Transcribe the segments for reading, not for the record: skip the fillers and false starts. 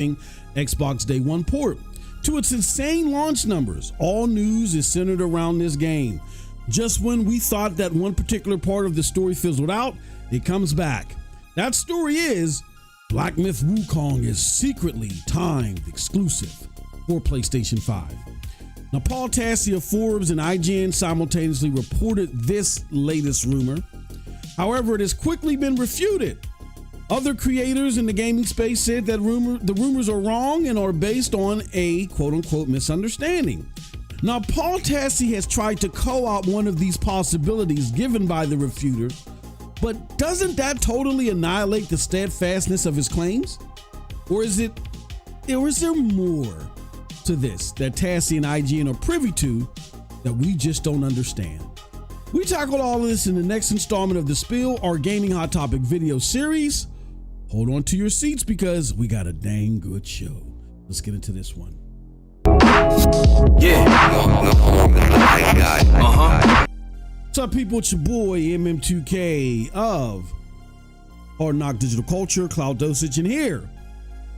Xbox Day 1 port. To its insane launch numbers, all news is centered around this game. Just when we thought that one particular part of the story fizzled out, it comes back. That story is Black Myth Wukong is secretly timed exclusive for PlayStation 5. Now, Paul Tassi of Forbes and IGN simultaneously reported this latest rumor. However, it has quickly been refuted. Other creators in the gaming space said that the rumors are wrong and are based on a quote-unquote misunderstanding. Now, Paul Tassi has tried to co-opt one of these possibilities given by the refuter, but doesn't that totally annihilate the steadfastness of his claims? Or is there more to this that Tassi and IGN are privy to that we just don't understand? We tackled all of this in the next installment of The Spill, our gaming hot topic video series. Hold on to your seats because we got a dang good show. Let's get into this one. What's up, people? It's your boy MM2K of Hard Knock Digital Culture, Cloud Dosage, and here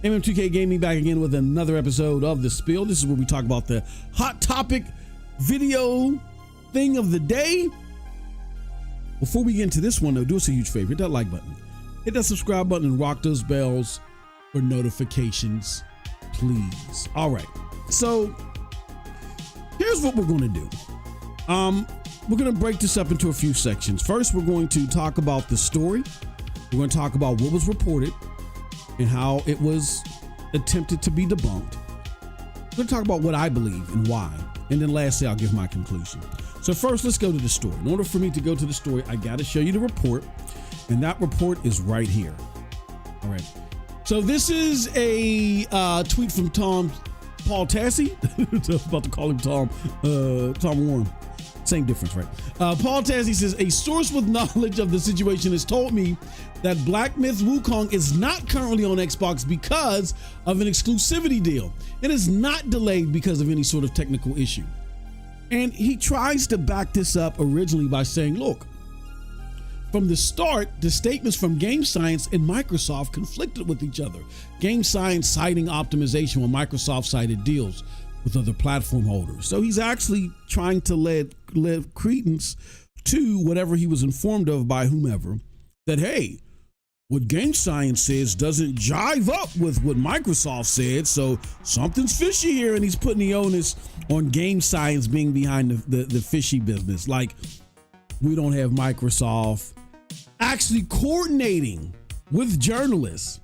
MM2K Gaming back again with another episode of The Spill. This is where we talk about the hot topic video thing of the day. Before we get into this one, though, do us a huge favor. Hit that like button. Hit that subscribe button and rock those bells for notifications, please. All right. So here's what we're going to do. We're going to break this up into a few sections. First, we're going to talk about the story. We're going to talk about what was reported and how it was attempted to be debunked. We're going to talk about what I believe and why. And then lastly, I'll give my conclusion. So first, let's go to the story. In order for me to go to the story, I got to show you the report. And that report is right here. All right. So this is a tweet from Paul Tassi. I was about to call him Tom Warren. Same difference, right? Paul Tassi says, a source with knowledge of the situation has told me that Black Myth Wukong is not currently on Xbox because of an exclusivity deal. It is not delayed because of any sort of technical issue. And he tries to back this up originally by saying, look, from the start, the statements from Game Science and Microsoft conflicted with each other. Game Science citing optimization when Microsoft cited deals with other platform holders. So he's actually trying to let credence to whatever he was informed of by whomever, that, hey, what Game Science says doesn't jive up with what Microsoft said, so something's fishy here, and he's putting the onus on Game Science being behind the fishy business. Like, we don't have Microsoft actually coordinating with journalists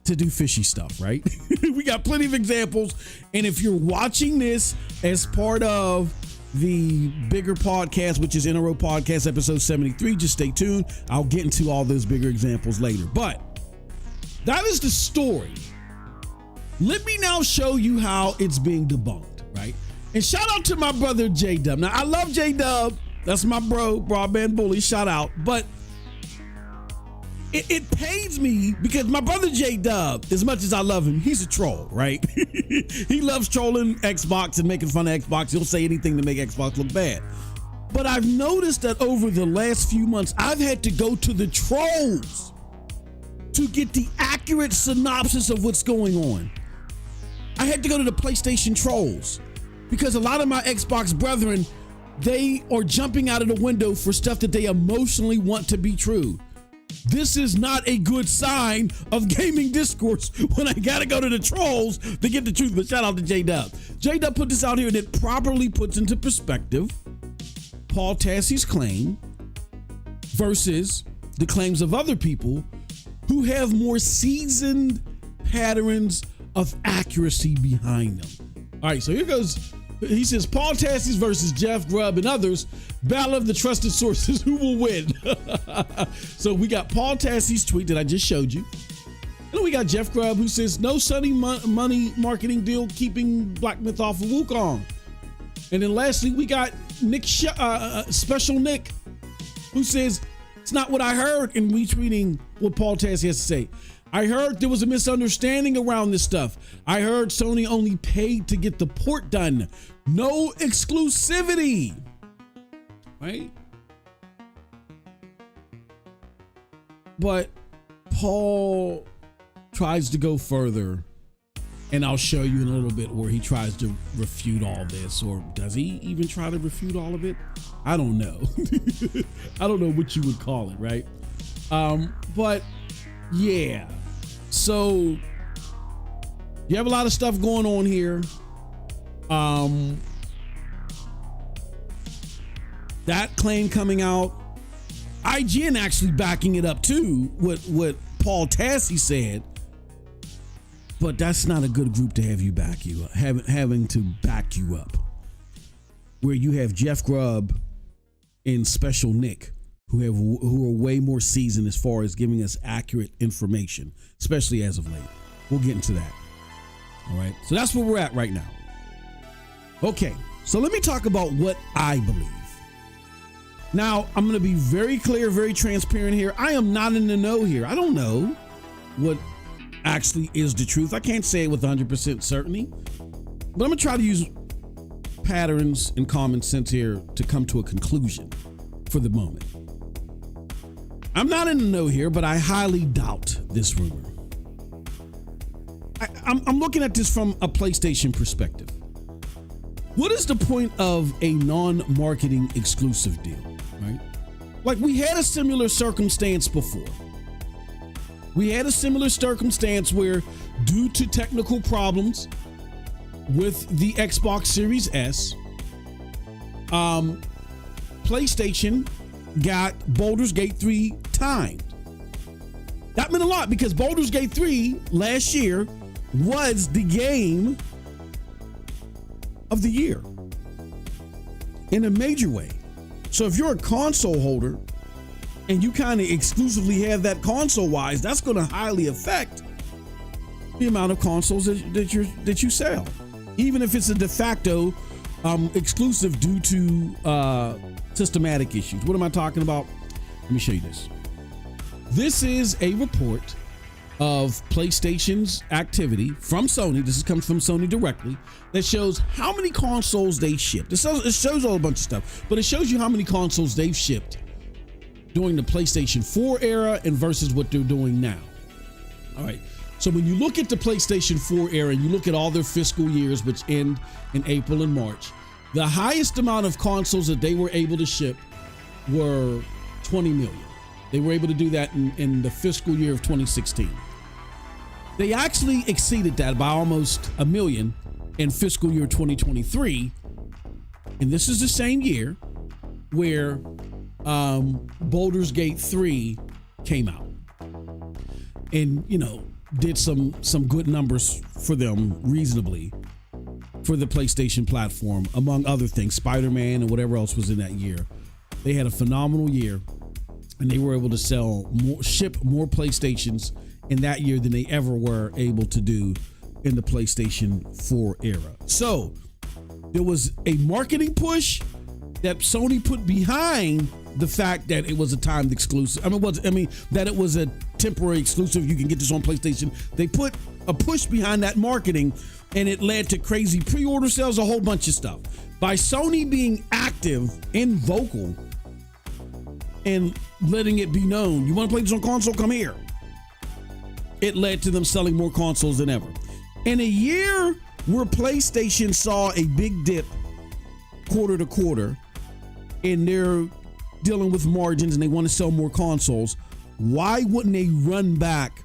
to do fishy stuff, right? We got plenty of examples. And if you're watching this as part of the bigger podcast, which is NRO Podcast episode 73, just stay tuned. I'll get into all those bigger examples later. But that is the story. Let me now show you how it's being debunked, right? And shout out to my brother J-Dub. Now, I love J-Dub. That's my bro, Broadband Bully. Shout out. But it pains me because my brother J-Dub, as much as I love him, he's a troll, right? He loves trolling Xbox and making fun of Xbox. He'll say anything to make Xbox look bad. But I've noticed that over the last few months, I've had to go to the trolls to get the accurate synopsis of what's going on. I had to go to the PlayStation trolls because a lot of my Xbox brethren, they are jumping out of the window for stuff that they emotionally want to be true. This is not a good sign of gaming discourse when I gotta go to the trolls to get the truth. But shout out to J-Dub. J-Dub put this out here that properly puts into perspective Paul Tassi's claim versus the claims of other people who have more seasoned patterns of accuracy behind them. All right, so here goes. He says, Paul Tassi's versus Jeff Grubb and others, battle of the trusted sources, who will win? So we got Paul Tassi's tweet that I just showed you. And then we got Jeff Grubb who says, no sunny money marketing deal keeping Black Myth off of Wukong. And then lastly, we got Special Nick, who says, it's not what I heard, in retweeting what Paul Tassi has to say. I heard there was a misunderstanding around this stuff. I heard Sony only paid to get the port done. No exclusivity, right? But Paul tries to go further, and I'll show you in a little bit where he tries to refute all this, or does he even try to refute all of it? I don't know. I don't know what you would call it, right? But yeah, so you have a lot of stuff going on here. That claim coming out, IGN actually backing it up too, what Paul Tassi said. But that's not a good group to have you back you up, having to back you up. Where you have Jeff Grubb and Special Nick, who are way more seasoned as far as giving us accurate information, especially as of late. We'll get into that. All right. So that's where we're at right now. Okay. So let me talk about what I believe. Now, I'm going to be very clear, very transparent here. I am not in the know here. I don't know what actually is the truth. I can't say it with 100% certainty, but I'm going to try to use patterns and common sense here to come to a conclusion for the moment. I'm not in the know here, but I highly doubt this rumor. I'm looking at this from a PlayStation perspective. What is the point of a non-marketing exclusive deal, right? Like, we had a similar circumstance before. We had a similar circumstance where, due to technical problems with the Xbox Series S, PlayStation got Baldur's Gate 3 timed. That meant a lot because Baldur's Gate 3 last year was the game of the year in a major way. So if you're a console holder and you kind of exclusively have that console wise, that's going to highly affect the amount of consoles that you sell, even if it's a de facto exclusive due to systematic issues. What am I talking about? Let me show you this. This is a report of PlayStation's activity from Sony. This comes from Sony directly, that shows how many consoles they shipped. It shows all a bunch of stuff, but it shows you how many consoles they've shipped during the PlayStation 4 era and versus what they're doing now. All right. So when you look at the PlayStation 4 era and you look at all their fiscal years, which end in April and March, the highest amount of consoles that they were able to ship were 20 million. They were able to do that in the fiscal year of 2016. They actually exceeded that by almost a million in fiscal year 2023. And this is the same year where Baldur's Gate 3 came out and, did some good numbers for them reasonably for the PlayStation platform, among other things, Spider-Man and whatever else was in that year. They had a phenomenal year and they were able to ship more PlayStations in that year than they ever were able to do in the PlayStation 4 era. So there was a marketing push that Sony put behind the fact that it was a timed exclusive. That it was a temporary exclusive. You can get this on PlayStation. They put a push behind that marketing, and it led to crazy pre-order sales, a whole bunch of stuff. By Sony being active and vocal and letting it be known, you want to play this on console? Come here. It led to them selling more consoles than ever. In a year where PlayStation saw a big dip quarter to quarter, and they're dealing with margins and they want to sell more consoles, why wouldn't they run back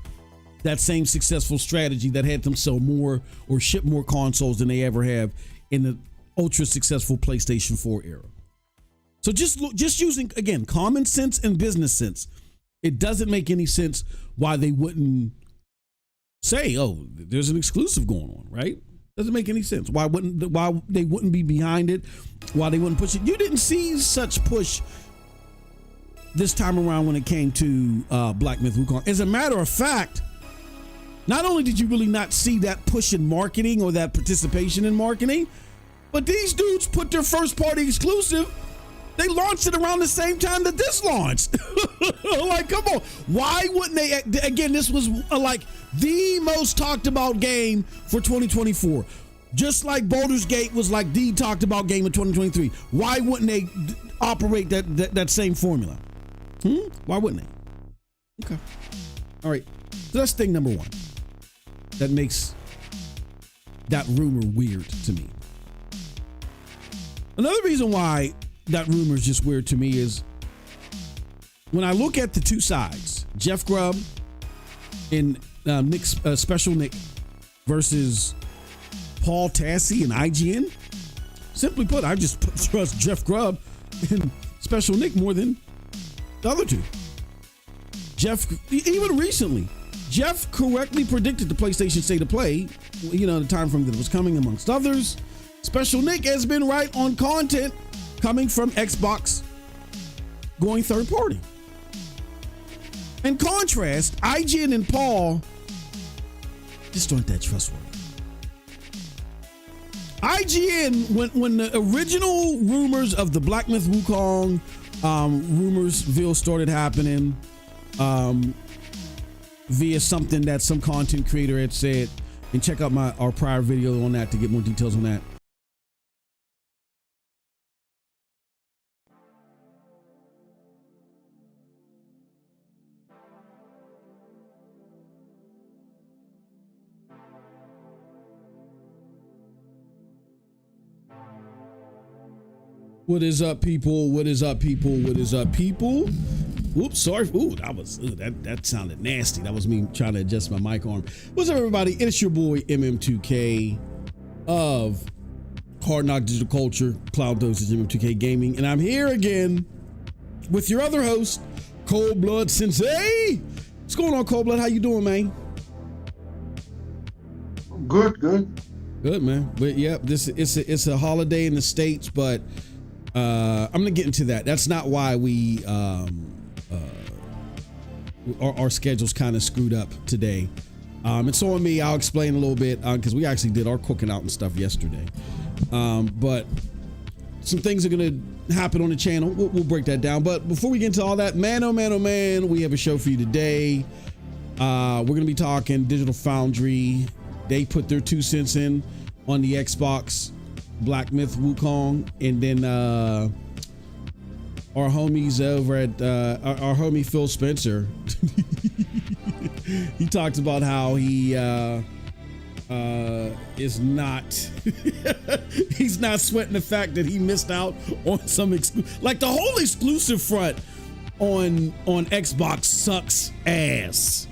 that same successful strategy that had them sell more or ship more consoles than they ever have in the ultra successful PlayStation 4 era? So just using, again, common sense and business sense, it doesn't make any sense why they wouldn't say, oh, there's an exclusive going on, right? Doesn't make any sense. Why they wouldn't be behind it? Why they wouldn't push it? You didn't see such push this time around when it came to Black Myth Wukong. As a matter of fact, not only did you really not see that push in marketing or that participation in marketing, but these dudes put their first party exclusive. They launched it around the same time that this launched. Like, come on. Why wouldn't they? Again, this was like the most talked about game for 2024. Just like Baldur's Gate was like the talked about game of 2023. Why wouldn't they operate that same formula? Why wouldn't they? Okay. All right. So that's thing number one. that makes that rumor weird to me. Another reason why that rumor is just weird to me is when I look at the two sides, Jeff Grubb and Special Nick versus Paul Tassi and IGN. Simply put, I just trust Jeff Grubb and Special Nick more than the other two. Jeff, even recently, Jeff correctly predicted the PlayStation State of Play, the time frame that it was coming, amongst others. Special Nick has been right on content coming from Xbox going third party. In contrast, IGN and Paul just aren't that trustworthy. IGN, when the original rumors of the Black Myth Wukong rumorsville started happening, via something that some content creator had said, and check out our prior video on that to get more details on that. What is up, people? What is up, people? What is up, people? Oops, sorry. That sounded nasty. That was me trying to adjust my mic arm. What's up, everybody? It's your boy MM2K of Hard Knock Digital Culture, Cloud Dosage, MM2K Gaming, and I'm here again with your other host, Cold Blood Sensei. What's going on, Cold Blood? How you doing, man? Good, man. But yeah, it's a holiday in the States, but I'm gonna get into that. That's not why we our schedule's kind of screwed up today. It's on me. I'll explain a little bit because we actually did our cooking out and stuff yesterday. But some things are gonna happen on the channel. We'll break that down. But before we get into all that, man, oh man, we have a show for you today. We're gonna be talking Digital Foundry. They put their 2 cents in on the Xbox Black Myth Wukong, and then our homies over at our homie Phil Spencer. He talks about how he is not he's not sweating the fact that he missed out on some like the whole exclusive front on Xbox sucks ass.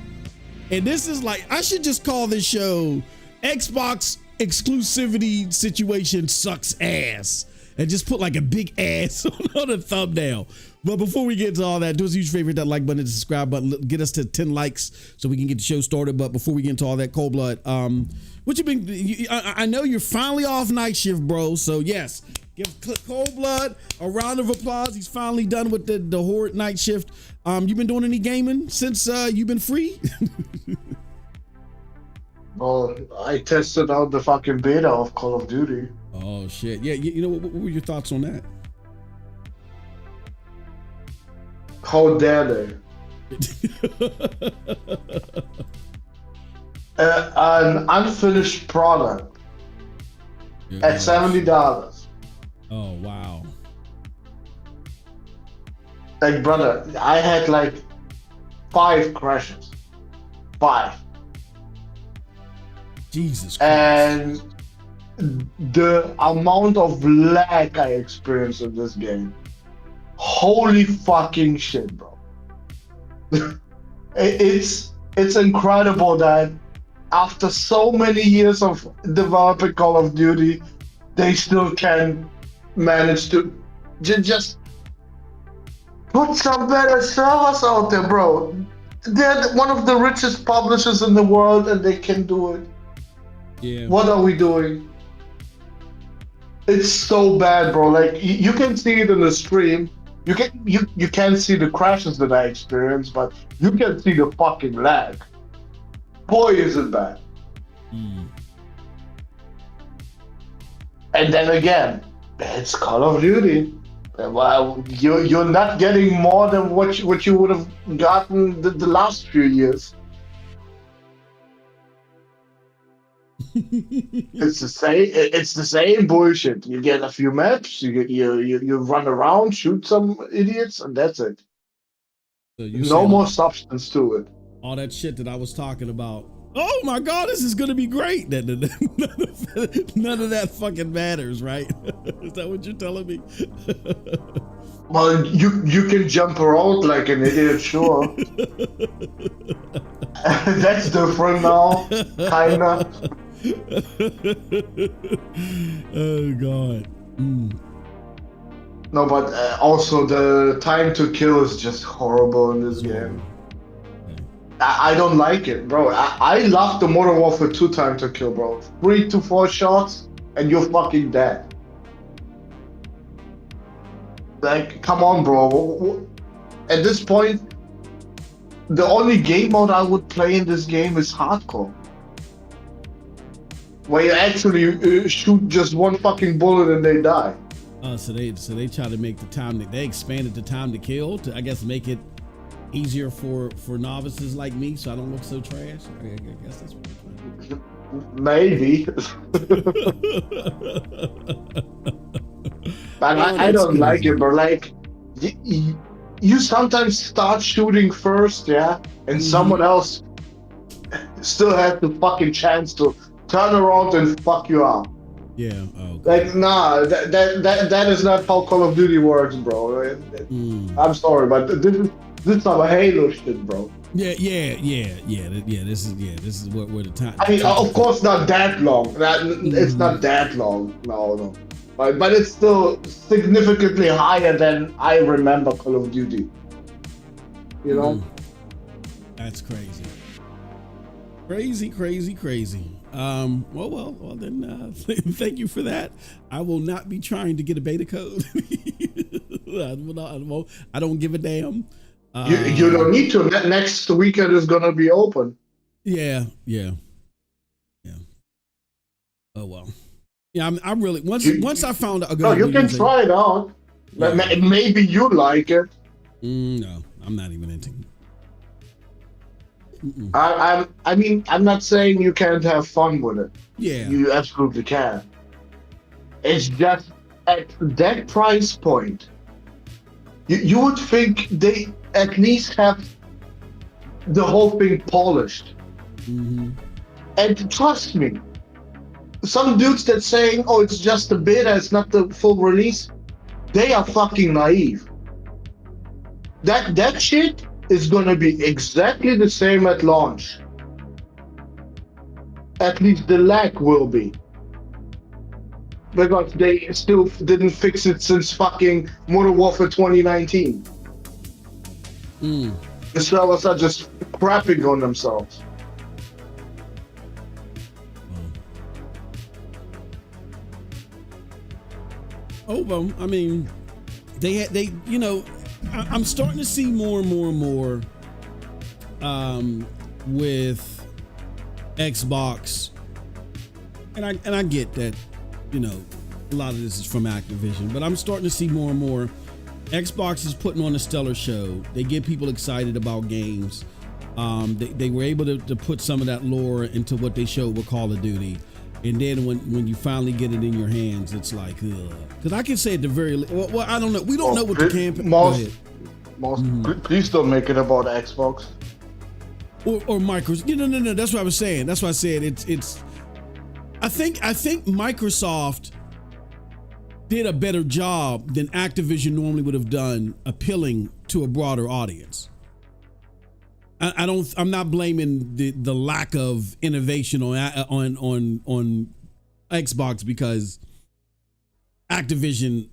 And this is like, I should just call this show Xbox exclusivity situation sucks ass, and just put like a big ass on the thumbnail. But before we get to all that, do us a huge favor, hit that like button, the subscribe button, get us to 10 likes so we can get the show started. But before we get into all that, Cold Blood, what you been, I know you're finally off night shift, bro. So yes, give Cold Blood a round of applause. He's finally done with the horde night shift. You been doing any gaming since you've been free? Well, I tested out the fucking beta of Call of Duty. Oh shit! Yeah, you know what were your thoughts on that? How dare they? An unfinished product at $70. Oh wow! Like, brother, I had like 5 crashes. 5. Jesus Christ. And the amount of lag I experienced in this game, holy fucking shit, bro. It's incredible that after so many years of developing Call of Duty, they still can manage to just put some better servers out there, bro. They're one of the richest publishers in the world, and they can do it. Yeah. What are we doing? It's so bad, bro. Like, you can see it in the stream. You can't see the crashes that I experienced, but you can see the fucking lag. Boy, is it bad. And then again, it's Call of Duty. Well, you're not getting more than what you would have gotten the last few years. It's the same bullshit. You get a few maps, you run around, shoot some idiots, and that's it. So no more substance to it. All that shit that I was talking about oh my God, this is gonna be great. None of that fucking matters, right? Is that what you're telling me? Well, you can jump around like an idiot, sure. That's different now, kinda. Oh God. No, but also the time to kill is just horrible in this game. I don't like it, bro. I love the Modern Warfare 2 time to kill, bro. 3 to 4 shots and you're fucking dead. Like, come on, bro. At this point, the only game mode I would play in this game is hardcore. Where you actually shoot just one fucking bullet and they die. So they try to make the time that they expanded the time to kill to, I guess, make it easier for novices like me, so I don't look so trash. I guess that's what I'm trying. Maybe. But I don't like it, bro. Like, you sometimes start shooting first, yeah, and someone else still has the fucking chance to turn around and fuck you up. Yeah. Okay. Like, nah, that is not how Call of Duty works, bro. I'm sorry, but this is some Halo shit, bro. Yeah. This is what we're the time. I mean, of course, not that long. It's not that long. No. But it's still significantly higher than I remember Call of Duty. You know? That's crazy. Crazy. Well, then thank you for that. I will not be trying to get a beta code. I don't give a damn. You don't need to. Next weekend is gonna be open. Yeah. Oh well. Yeah, I'm really once I found out. No, you can try it out. Yeah. Maybe you like it. No, I'm not even into it. I mean, I'm not saying you can't have fun with it. Yeah, you absolutely can. It's just at that price point, you would think they at least have the whole thing polished. And trust me, some dudes that saying, "Oh, it's just a beta, it's not the full release," they are fucking naive. That shit is gonna be exactly the same at launch. At least the lag will be. Because they still didn't fix it since fucking Modern Warfare 2019. The servers are just crapping on themselves. Oh, well, I mean, they you know, I'm starting to see more and more with Xbox, and I get that, you know, a lot of this is from Activision, but I'm starting to see more and more Xbox is putting on a stellar show. They get people excited about games. They were able to put some of that lore into what they showed with Call of Duty. And then when you finally get it in your hands, it's like, because I can say at the very well, I don't know. We don't know what the campaign. Please don't make it about Xbox or Microsoft. No. That's what I was saying. That's why I said it's. I think Microsoft did a better job than Activision normally would have done, appealing to a broader audience. I'm not blaming the lack of innovation on Xbox, because Activision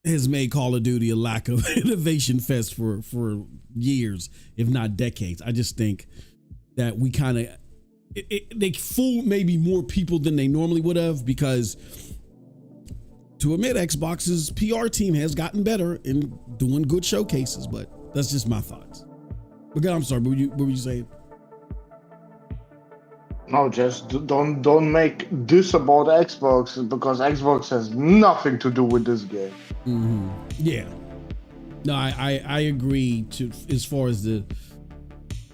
has made Call of Duty a lack of innovation fest for years, if not decades. I just think that we kind of they fooled maybe more people than they normally would have, because to admit, Xbox's PR team has gotten better in doing good showcases, but that's just my thoughts. Okay, I'm sorry, what were you saying? No, just don't make this about Xbox, because Xbox has nothing to do with this game. Yeah. No, I agree to as far as the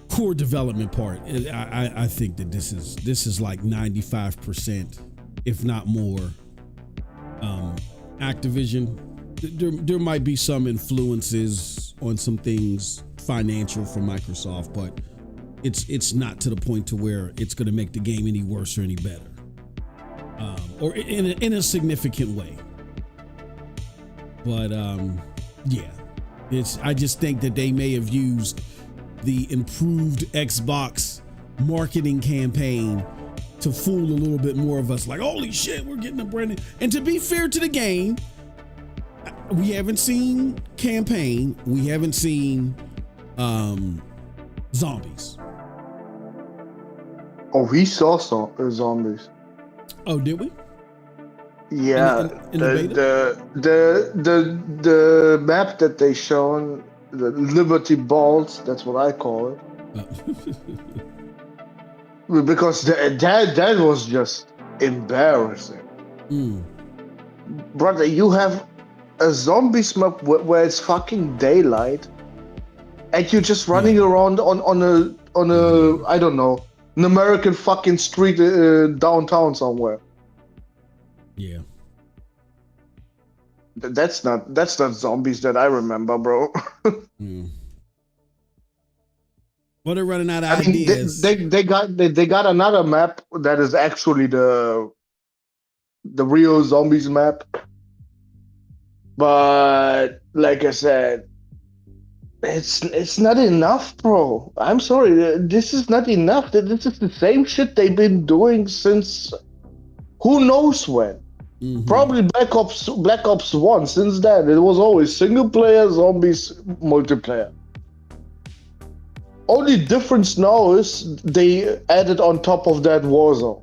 core development part. I think that this is like 95%, if not more, Activision. There might be some influences on some things financial from Microsoft, but it's not to the point to where it's going to make the game any worse or any better, or in a significant way. But yeah, I just think that they may have used the improved Xbox marketing campaign to fool a little bit more of us, like, holy shit, we're getting a brand new. And to be fair to the game, we haven't seen campaign, we haven't seen zombies. Oh, we saw some zombies. Oh, did we? Yeah, in the map that they shown, the Liberty Balls, that's what I call it. Because that was just embarrassing. Brother, you have a zombies map where it's fucking daylight, and you're just running around on a I don't know, an American fucking street downtown somewhere. Yeah. That's not zombies that I remember, bro. Well, they're running out of ideas. They got another map that is actually the real zombies map. But like I said, it's not enough, bro. I'm sorry, this is not enough. This is the same shit they've been doing since who knows when. Probably Black Ops 1. Since then, it was always single player zombies multiplayer. Only difference now is they added on top of that Warzone.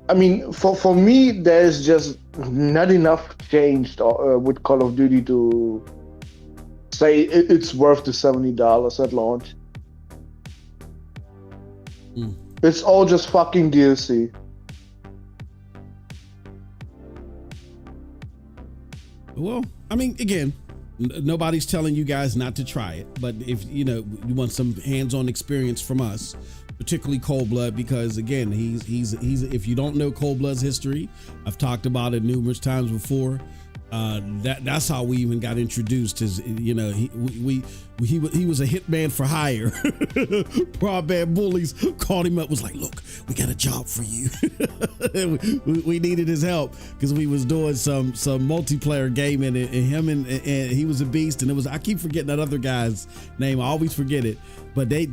I mean, for me, there's just not enough changed with Call of Duty to say it's worth the $70 at launch. It's all just fucking DLC. Well, I mean, again, nobody's telling you guys not to try it, but if you want some hands-on experience from us, particularly Cold Blood, because again, he's if you don't know Cold Blood's history, I've talked about it numerous times before. That's how we even got introduced. Is he was a hitman for hire. Broadband bullies called him up, was like, look, we got a job for you. we needed his help because we was doing some multiplayer gaming, and him and he was a beast, and it was, I keep forgetting that other guy's name, I always forget it, but they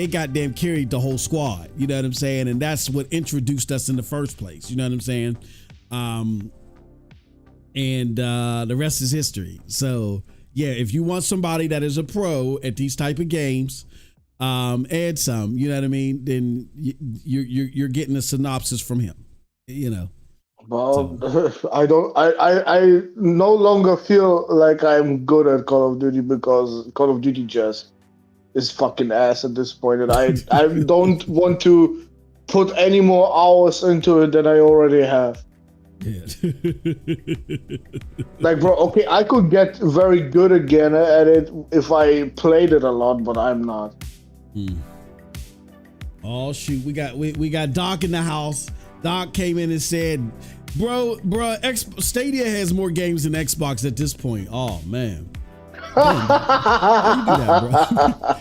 goddamn carried the whole squad, you know what I'm saying, and that's what introduced us in the first place, you know what I'm saying. And the rest is history. So yeah, if you want somebody that is a pro at these type of games, and some, you know what I mean, then you're getting a synopsis from him, you know. Well, so. I no longer feel like I'm good at Call of Duty because Call of Duty just is fucking ass at this point, and I don't want to put any more hours into it than I already have. Yeah. Like, bro, okay, I could get very good again at it if I played it a lot, but I'm not. Oh shoot, we got Doc in the house. Doc came in and said, bro, Stadia has more games than Xbox at this point. Oh man. Why you do that, bro?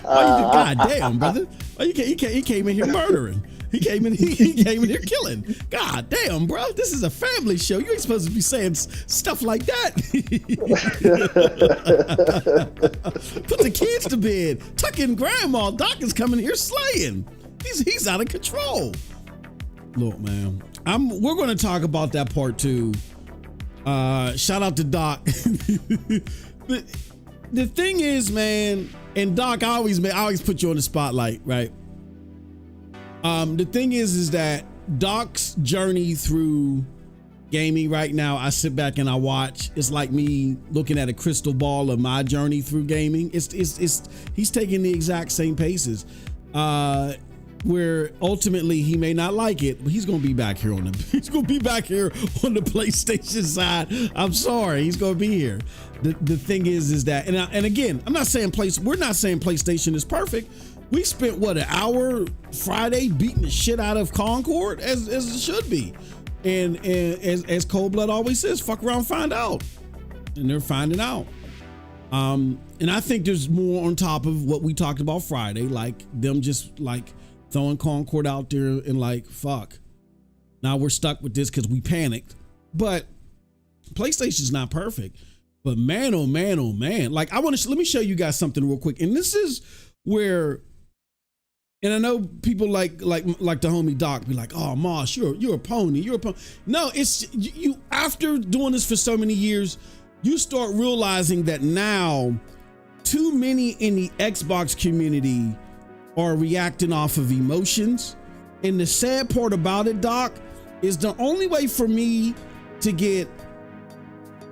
Why you do, God damn, brother. He came in here murdering. He came in here killing. God damn, bro. This is a family show. You ain't supposed to be saying stuff like that. Put the kids to bed. Tuck in grandma. Doc is coming here slaying. He's out of control. Look, man. We're going to talk about that part too. Shout out to Doc. The thing is, man, and Doc, I always put you on the spotlight, right? The thing is that Doc's journey through gaming right now, I sit back and I watch. It's like me looking at a crystal ball of my journey through gaming. He's taking the exact same paces. Where ultimately he may not like it, but he's gonna be back here on the PlayStation side. I'm sorry, he's gonna be here. The thing is that, and again, we're not saying PlayStation is perfect. We spent an hour Friday beating the shit out of Concord as it should be, and as Cold Blood always says, fuck around, find out. and they're finding out. And I think there's more on top of what we talked about Friday, like them just like throwing Concord out there and like, fuck, now we're stuck with this because we panicked. But PlayStation's not perfect. But man, oh man, oh man. Like let me show you guys something real quick. And this is where, and I know people like the homie Doc be like, oh Moss, you're a pony. You're a pony. No, it's you after doing this for so many years, you start realizing that now too many in the Xbox community are reacting off of emotions. And the sad part about it, Doc, is the only way for me to get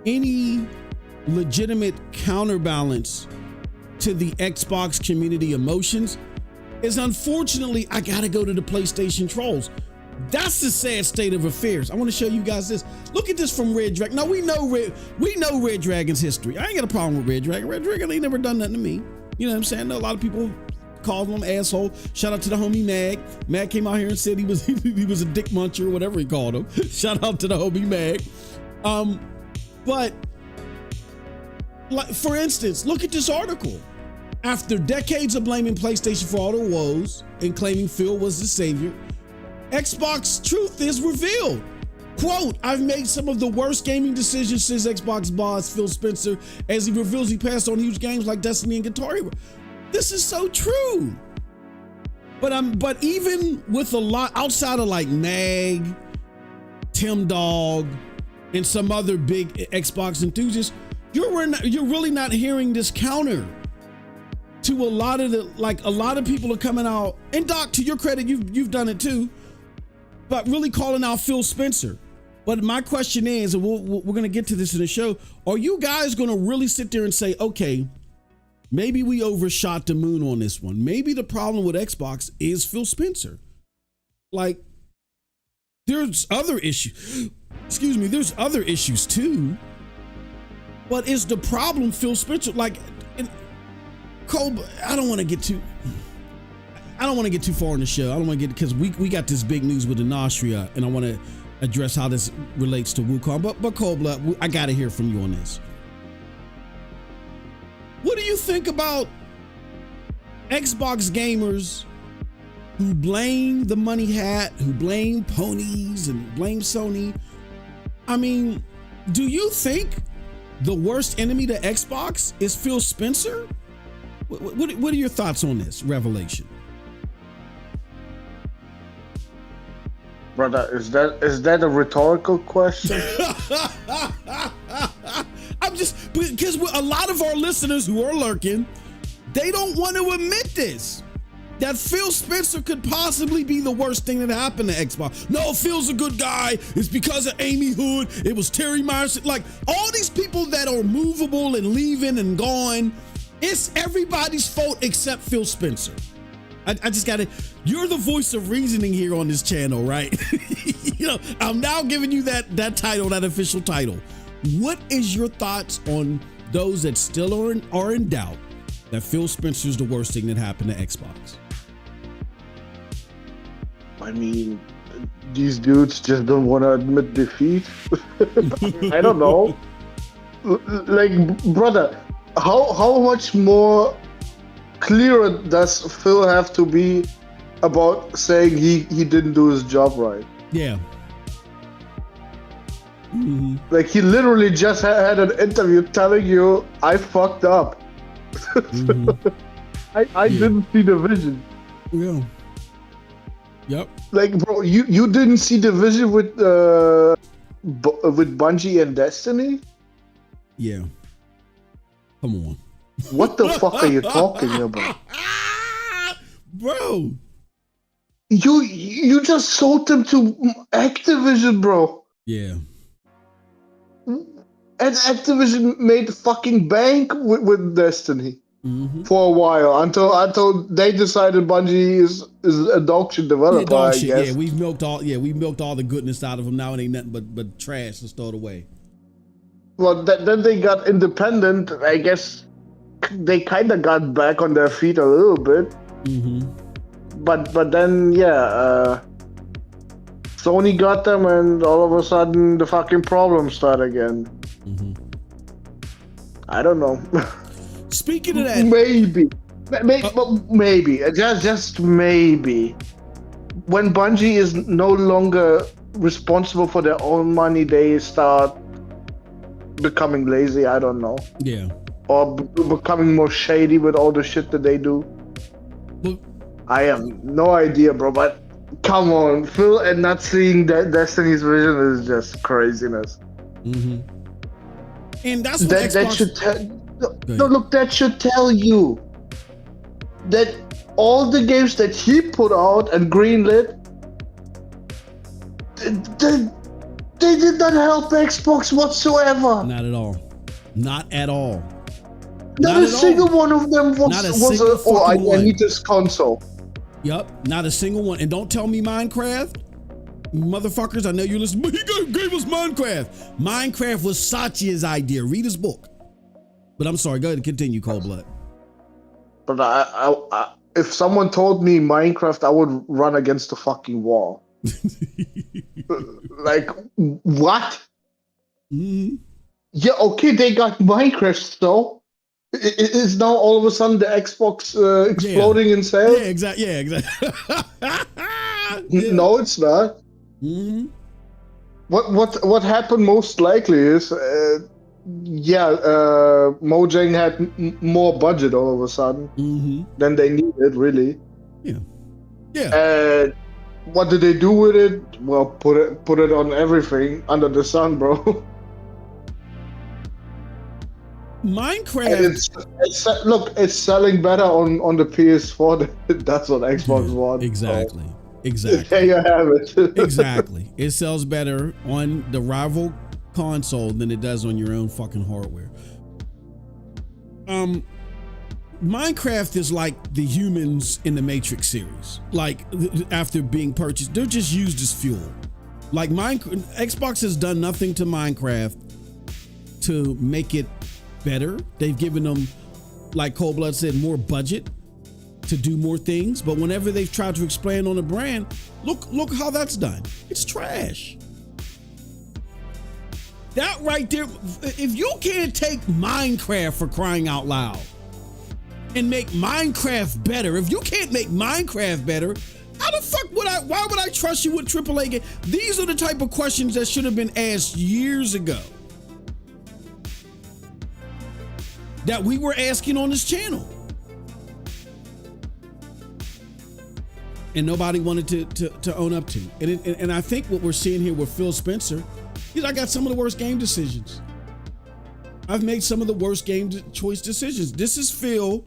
any legitimate counterbalance to the Xbox community emotions is, unfortunately, I gotta go to the PlayStation trolls. That's the sad state of affairs. I want to show you guys this. Look at this from Red Dragon. Now we know Red Dragon's history. I ain't got a problem with Red Dragon. Red Dragon ain't never done nothing to me. You know what I'm saying? A lot of people called him asshole. Shout out to the homie Mag. Mag came out here and said he was a dick muncher or whatever he called him. Shout out to the homie Mag. But like, for instance, look at this article. After decades of blaming PlayStation for all their woes and claiming Phil was the savior, Xbox truth is revealed. Quote, I've made some of the worst gaming decisions since Xbox boss Phil Spencer, as he reveals he passed on huge games like Destiny and Guitar Hero. This is so true. But even with a lot outside of like Mag, Tim Dog, and some other big Xbox enthusiasts, you're really not hearing this counter to a lot of people are coming out, and Doc, to your credit, you've done it too, but really calling out Phil Spencer. But my question is, and we're going to get to this in the show, are you guys going to really sit there and say, okay, maybe we overshot the moon on this one. Maybe the problem with Xbox is Phil Spencer. Like, there's other issues. Excuse me, there's other issues too. But is the problem Phil Spencer? Like, Cole, I don't want to get too far in the show. I don't want to get, because we got this big news with Enotria, and I want to address how this relates to Wukong. But Cole, I got to hear from you on this. What do you think about Xbox gamers who blame the money hat, who blame ponies and blame Sony? I mean, do you think the worst enemy to Xbox is Phil Spencer? What are your thoughts on this revelation? Brother, is that a rhetorical question? I'm just, because a lot of our listeners who are lurking, they don't want to admit this, that Phil Spencer could possibly be the worst thing that happened to Xbox. No, Phil's a good guy. It's because of Amy Hood. It was Terry Myers. Like, all these people that are movable and leaving and gone, it's everybody's fault except Phil Spencer. I just got to, you're the voice of reasoning here on this channel, right? You know, I'm now giving you that title, that official title. What is your thoughts on those that still are in doubt that Phil Spencer is the worst thing that happened to Xbox? I mean, these dudes just don't want to admit defeat. I don't know. Like, brother, how much more clearer does Phil have to be about saying he didn't do his job right? Yeah. Mm-hmm. Like, he literally just had an interview telling you, I fucked up. Mm-hmm. I didn't see the vision. Yeah. Yep. Like, bro, you didn't see the vision with Bungie and Destiny? Yeah. Come on. What the fuck are you talking about? Bro. You just sold them to Activision, bro. Yeah. And Activision made fucking bank with Destiny. Mm-hmm. For a while, until they decided Bungie is a dog shit developer. Yeah, dog shit. I guess. Yeah, we've milked all the goodness out of them. Now it ain't nothing but trash. Let's throw it away. Well, then they got independent. I guess they kind of got back on their feet a little bit. Mm-hmm. But then Sony got them, and all of a sudden the fucking problems start again. Mm-hmm. I don't know. Speaking of that, maybe, just maybe, when Bungie is no longer responsible for their own money, they start becoming lazy. I don't know. Yeah. Or becoming more shady with all the shit that they do. Well, I have no idea, bro. But come on, Phil, and not seeing that Destiny's vision is just craziness. Mm-hmm. And that's what that should tell. No, look, that should tell you that all the games that he put out and greenlit, they did not help Xbox whatsoever. Not at all. Not at all. Not a single one of them I need this console. Yup, not a single one. And don't tell me Minecraft. Motherfuckers, I know you listen, but he gave us Minecraft. Minecraft was Satya's idea. Read his book. But I'm sorry, go ahead and continue, Cold Blood. But I if someone told me Minecraft, I would run against the fucking wall. Like, what? Mm-hmm. Yeah, okay, they got Minecraft, though. It is now all of a sudden the Xbox exploding in sales? Yeah, exactly. Yeah. No, it's not. Mm-hmm. What happened most likely is, Mojang had more budget all of a sudden than they needed, really. Yeah. And what did they do with it? Well, put it on everything under the sun, bro. Minecraft. It's selling better on the PS4. That's what Xbox wants. Exactly. So. Exactly. There you have it. Exactly. It sells better on the rival console than it does on your own fucking hardware. Minecraft is like the humans in the Matrix series. Like, after being purchased, they're just used as fuel. Like, Xbox has done nothing to Minecraft to make it better. They've given them, like Cold Blood said, more budget to do more things, but whenever they've tried to expand on the brand, look how that's done. It's trash. That right there, if you can't take Minecraft, for crying out loud, and make Minecraft better, if you can't make Minecraft better, how the fuck why would I trust you with AAA game? These are the type of questions that should have been asked years ago, that we were asking on this channel. And nobody wanted to own up to. And I think what we're seeing here with Phil Spencer is, I got some of the worst game decisions. I've made some of the worst game choice decisions. This is Phil,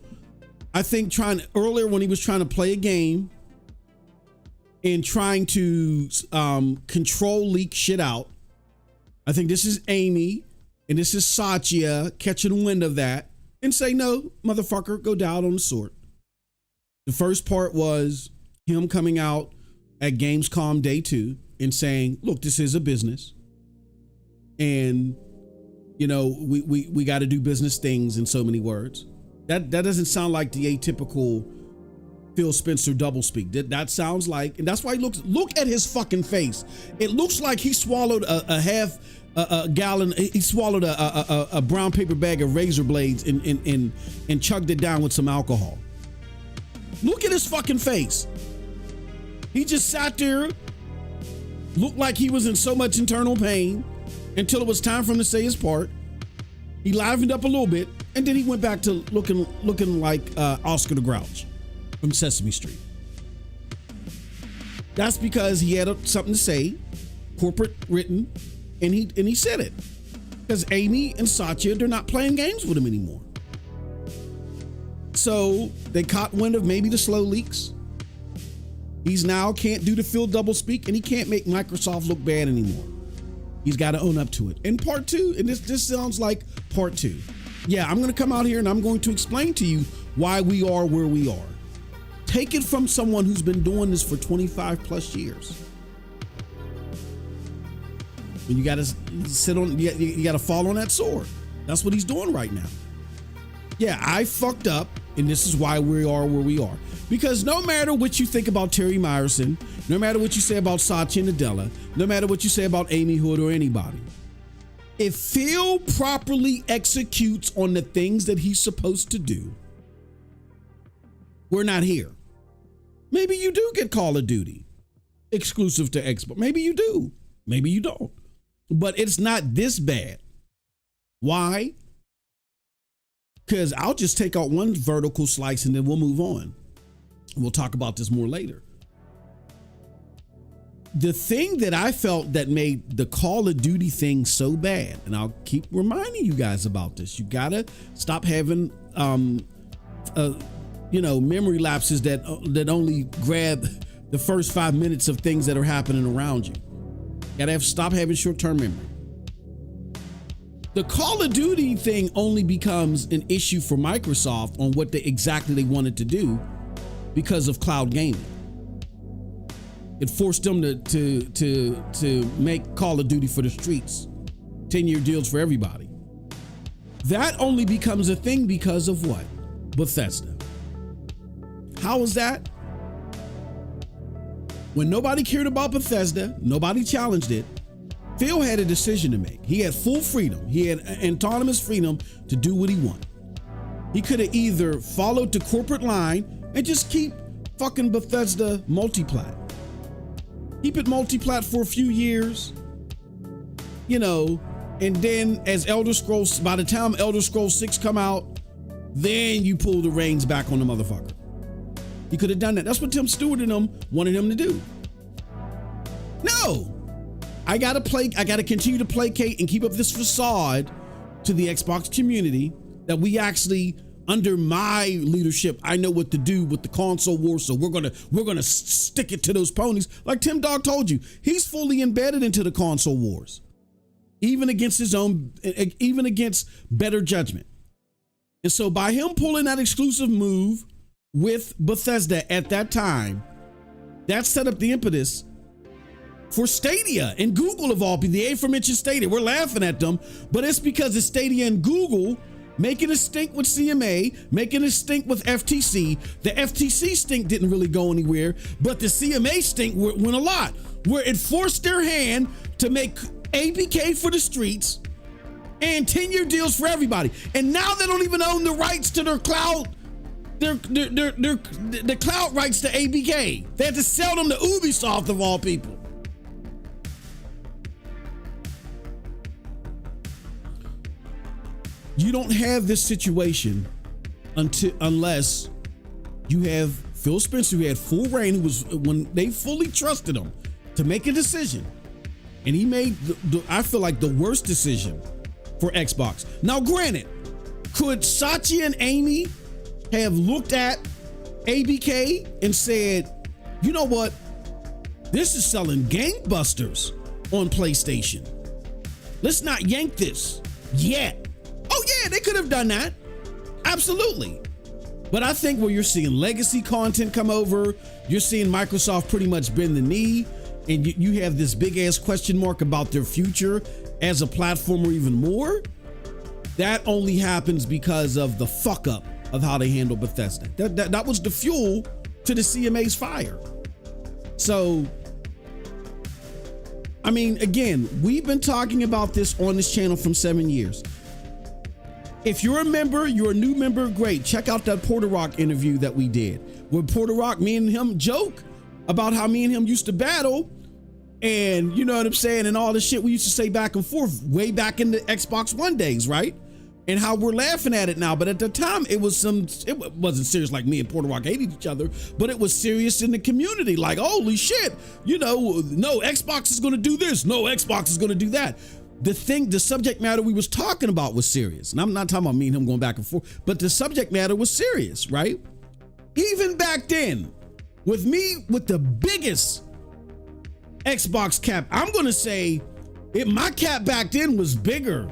I think, earlier when he was trying to play a game and trying to control leak shit out. I think this is Amy and this is Satya catching wind of that and say, no, motherfucker, go down on the sword. The first part was him coming out at Gamescom Day 2 and saying, look, this is a business. And, you know, we got to do business things, in so many words. That doesn't sound like the atypical Phil Spencer doublespeak. That sounds like, and that's why look at his fucking face. It looks like he swallowed a gallon. He swallowed a brown paper bag of razor blades and chugged it down with some alcohol. Look at his fucking face. He just sat there, looked like he was in so much internal pain until it was time for him to say his part. He livened up a little bit, and then he went back to looking like Oscar the Grouch from Sesame Street. That's because he had something to say, corporate written, and he said it. Because Amy and Satya, they're not playing games with him anymore. So they caught wind of maybe the slow leaks. He's now can't do the Phil doublespeak, and he can't make Microsoft look bad anymore. He's got to own up to it. And part two, and this sounds like part two. Yeah, I'm going to come out here and I'm going to explain to you why we are where we are. Take it from someone who's been doing this for 25 plus years. And you got to sit on, you got to fall on that sword. That's what he's doing right now. Yeah, I fucked up, and this is why we are where we are. Because no matter what you think about Terry Myerson, no matter what you say about Satya Nadella, no matter what you say about Amy Hood or anybody, If Phil properly executes on the things that he's supposed to do, we're not here. Maybe you do get Call of Duty exclusive to Xbox. Maybe you do. Maybe you don't. But it's not this bad. Why? Because I'll just take out one vertical slice and then we'll move on. We'll talk about this more later. The thing that I felt that made the Call of Duty thing so bad, and I'll keep reminding you guys about this, you gotta stop having memory lapses that only grab the first 5 minutes of things that are happening around you. Gotta stop having short-term memory. The Call of Duty thing only becomes an issue for Microsoft on what exactly they wanted to do because of cloud gaming. It forced them to make Call of Duty for the streets, 10-year deals for everybody. That only becomes a thing because of what? Bethesda. How is that? When nobody cared about Bethesda, nobody challenged it, Phil had a decision to make. He had full freedom. He had autonomous freedom to do what he wanted. He could have either followed the corporate line and just keep fucking Bethesda multiplat. Keep it multiplat for a few years, and then as by the time Elder Scrolls 6 come out, then you pull the reins back on the motherfucker. He could have done that. That's what Tim Stewart and them wanted him to do. No, I gotta continue to placate and keep up this facade to the Xbox community that we actually, under my leadership, I know what to do with the console war. So we're gonna stick it to those ponies. Like Tim Dog told you, he's fully embedded into the console wars, even against better judgment. And so by him pulling that exclusive move with Bethesda at that time, that set up the impetus for Stadia and Google of all people, the aforementioned Stadia. We're laughing at them, but it's because it's Stadia and Google making a stink with CMA, making a stink with FTC. The FTC stink didn't really go anywhere, but the CMA stink went a lot, where it forced their hand to make APK for the streets and 10-year deals for everybody. And now they don't even own the rights to their cloud, the cloud rights to APK. They had to sell them to Ubisoft of all people. You don't have this situation unless you have Phil Spencer, who had full reign, who was, when they fully trusted him to make a decision, and he made I feel like the worst decision for Xbox. Now, granted, could Satya and Amy have looked at ABK and said, you know what, this is selling gangbusters on PlayStation, let's not yank this yet? Oh yeah, they could have done that. Absolutely. But I think where you're seeing legacy content come over, you're seeing Microsoft pretty much bend the knee, and you have this big ass question mark about their future as a platform or even more. That only happens because of the fuck up of how they handle Bethesda. That was the fuel to the CMA's fire. So, I mean, again, we've been talking about this on this channel from 7 years. If you're a member, you're a new member, great. Check out that Porter Rock interview that we did. Where Porter Rock, me and him joke about how me and him used to battle, and you know what I'm saying, and all the shit we used to say back and forth way back in the Xbox One days, right? And how we're laughing at it now, but at the time it wasn't serious like me and Porter Rock hated each other, but it was serious in the community, like, holy shit, no, Xbox is gonna do this, no, Xbox is gonna do that. The subject matter we was talking about was serious. And I'm not talking about me and him going back and forth, but the subject matter was serious, right? Even back then, with me, with the biggest Xbox cap, I'm going to say my cap back then was bigger.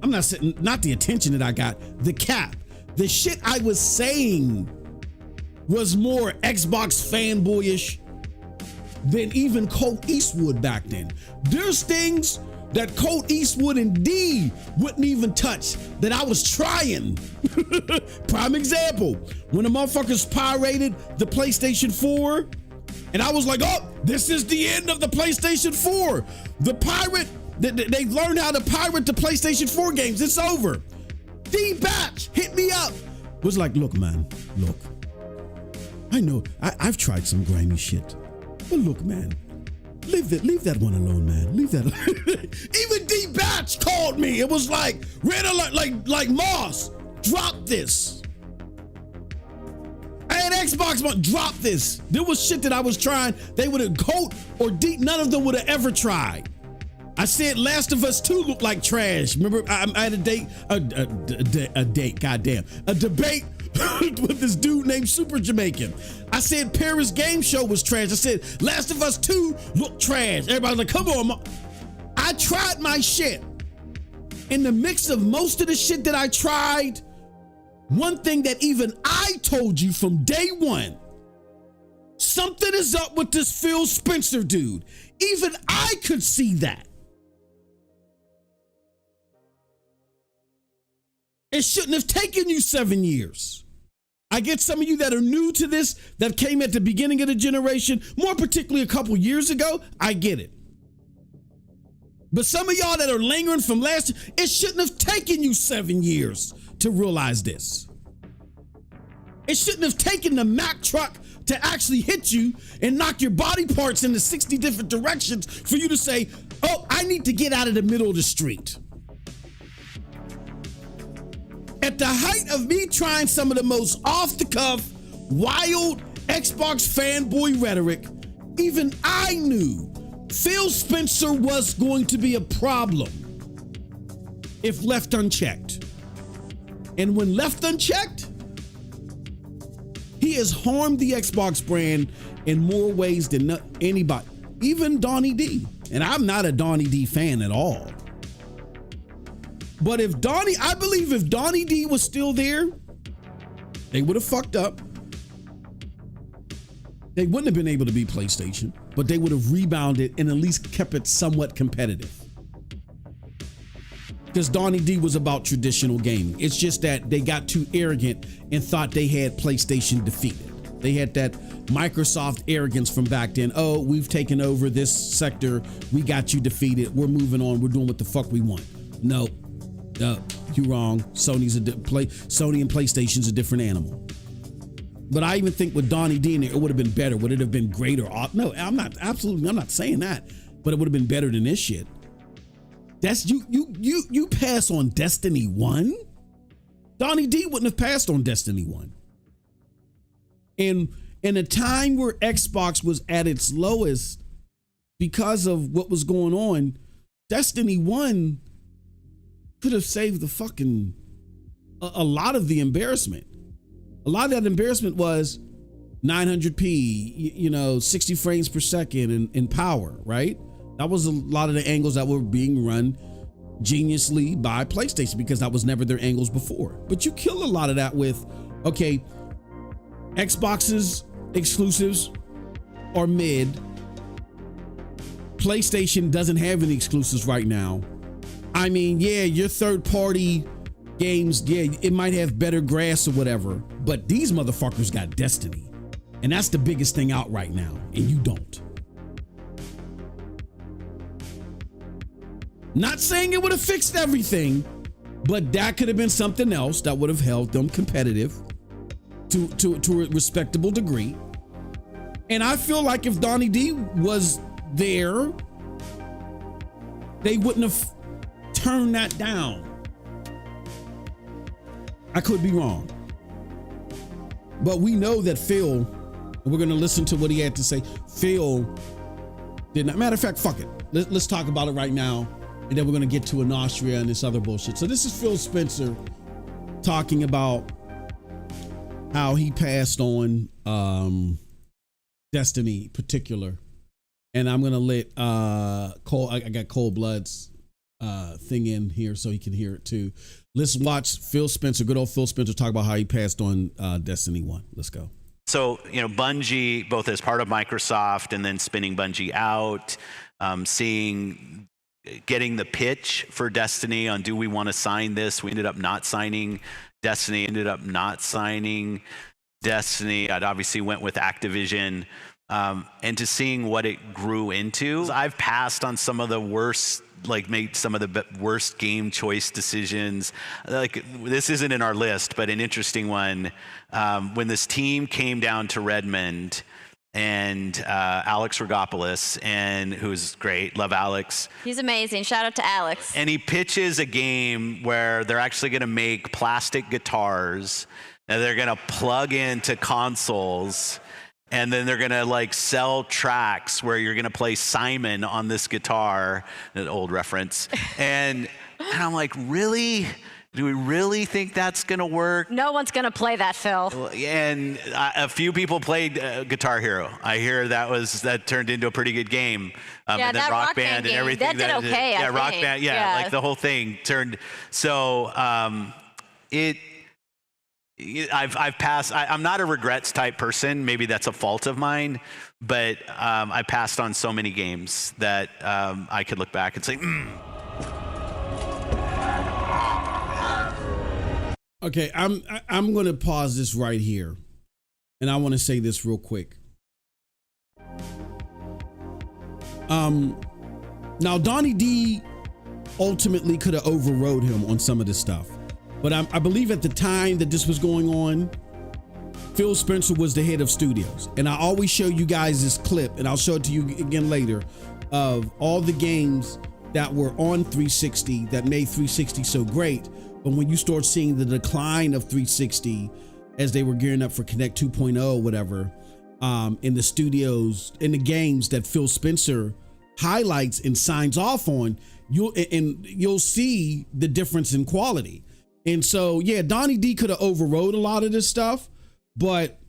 I'm not saying, not the attention that I got, the cap, the shit I was saying was more Xbox fanboyish than even Colt Eastwood back then. There's things that Colt Eastwood and D wouldn't even touch that I was trying. Prime example, when the motherfuckers pirated the PlayStation 4, and I was like, oh, this is the end of the PlayStation 4. The pirate They've learned how to pirate the PlayStation 4 games. It's over. D-Batch, hit me up. Was like, look, man, look. I know, I've tried some grimy shit. But look, man, leave that one alone, man. Leave that alone. Even D-Batch called me. It was like, red alert, like Moss, drop this. I had Xbox One, drop this. There was shit that I was trying. They would have Colt or Deep, none of them would have ever tried. I said Last of Us 2 looked like trash. Remember, I had a debate with this dude named Super Jamaican. I said Paris Game Show was trash. I said Last of Us 2 looked trash. Everybody's like, come on. I tried my shit. In the mix of most of the shit that I tried, one thing that even I told you from day one, something is up with this Phil Spencer dude. Even I could see that. It shouldn't have taken you 7 years. I get some of you that are new to this, that came at the beginning of the generation, more particularly a couple years ago, I get it. But some of y'all that are lingering from last year, it shouldn't have taken you 7 years to realize this. It shouldn't have taken the Mack truck to actually hit you and knock your body parts into 60 different directions for you to say, oh, I need to get out of the middle of the street. At the height of me trying some of the most off-the-cuff, wild Xbox fanboy rhetoric, even I knew Phil Spencer was going to be a problem if left unchecked. And when left unchecked, he has harmed the Xbox brand in more ways than anybody, even Donnie D. And I'm not a Donnie D fan at all. But I believe if Donnie D was still there, they would have fucked up. They wouldn't have been able to be PlayStation, but they would have rebounded and at least kept it somewhat competitive. Because Donnie D was about traditional gaming. It's just that they got too arrogant and thought they had PlayStation defeated. They had that Microsoft arrogance from back then. Oh, we've taken over this sector. We got you defeated. We're moving on. We're doing what the fuck we want. No, you're wrong. Sony and PlayStation's a different animal. But I even think with Donnie D in there, it would have been better. Would it have been greater? No, I'm not saying that. But it would have been better than this shit. That's you pass on Destiny 1? Donnie D wouldn't have passed on Destiny 1. And in a time where Xbox was at its lowest because of what was going on, Destiny 1 could have saved the fucking a lot of the embarrassment. A lot of that embarrassment was 900p, 60 frames per second in power, right? That was a lot of the angles that were being run geniusly by PlayStation because that was never their angles before. But you kill a lot of that with, okay, Xbox's exclusives are mid. PlayStation doesn't have any exclusives right now. I mean, yeah, your third party games, yeah, it might have better grass or whatever, but these motherfuckers got Destiny. And that's the biggest thing out right now, and you don't. Not saying it would have fixed everything, but that could have been something else that would have held them competitive to a respectable degree. And I feel like if Donnie D was there, they wouldn't have turned that down. I could be wrong. But we know that Phil, we're going to listen to what he had to say. Phil did not. Matter of fact, fuck it. Let's talk about it right now. And then we're going to get to Enotria and this other bullshit. So this is Phil Spencer talking about how he passed on Destiny particular. And I'm going to let Cole, I got Cold Blood's thing in here so he can hear it too. Let's watch Phil Spencer, good old Phil Spencer, talk about how he passed on Destiny 1. Let's go. So, Bungie, both as part of Microsoft and then spinning Bungie out, getting the pitch for Destiny on, do we want to sign this? We ended up not signing Destiny, I'd obviously went with Activision. and to seeing what it grew into. I've passed on some of the worst, like made some of the worst game choice decisions. Like this isn't in our list, but an interesting one. When this team came down to Redmond, and Alex Rogopoulos, and who's great, love Alex. He's amazing. Shout out to Alex. And he pitches a game where they're actually going to make plastic guitars, and they're going to plug into consoles, and then they're going to like sell tracks where you're going to play Simon on this guitar, an old reference. And I'm like, really? Do we really think that's going to work? No one's going to play that, Phil. And a few people played Guitar Hero. I hear that turned into a pretty good game. Yeah, and that then Rock Band and game, everything. that did okay, I Rock think. Band, Yeah. like the whole thing turned. So I've passed. I'm not a regrets type person. Maybe that's a fault of mine. But I passed on so many games that I could look back and say, Okay, I'm going to pause this right here, and I want to say this real quick. Now Donnie D ultimately could have overrode him on some of this stuff, but I believe at the time that this was going on, Phil Spencer was the head of studios, and I always show you guys this clip, and I'll show it to you again later, of all the games that were on 360 that made 360 so great. But when you start seeing the decline of 360 as they were gearing up for Connect 2.0 or whatever, in the studios, in the games that Phil Spencer highlights and signs off on, you'll see the difference in quality. And so, yeah, Donnie D could have overrode a lot of this stuff, but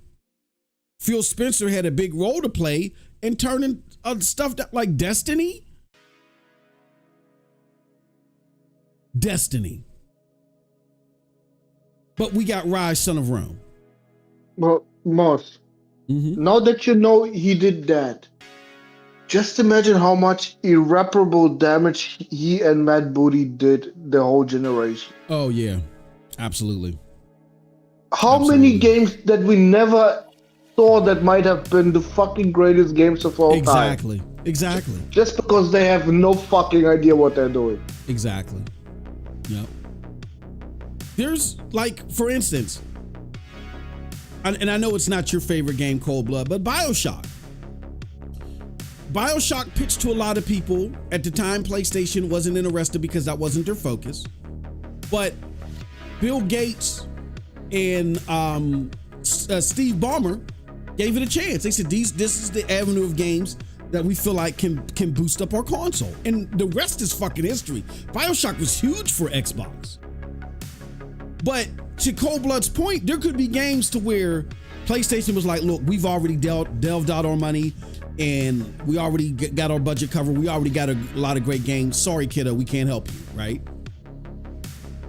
Phil Spencer had a big role to play in turning stuff that, like Destiny. But we got Rise, Son of Rome. Well, Moss, now that you know he did that, just imagine how much irreparable damage he and Matt Booty did the whole generation. Oh, yeah. Absolutely. How many games that we never saw that might have been the fucking greatest games of all time? Exactly. Just because they have no fucking idea what they're doing. Exactly. Yep. There's, like, for instance, and I know it's not your favorite game, Cold Blood, but BioShock. BioShock pitched to a lot of people. At the time, PlayStation wasn't interested because that wasn't their focus. But Bill Gates and Steve Ballmer gave it a chance. They said, this is the avenue of games that we feel like can boost up our console. And the rest is fucking history. BioShock was huge for Xbox. But to Cold Blood's point, there could be games to where PlayStation was like, look, we've already delved out our money and we already got our budget covered. We already got a lot of great games. Sorry, kiddo, we can't help you, right?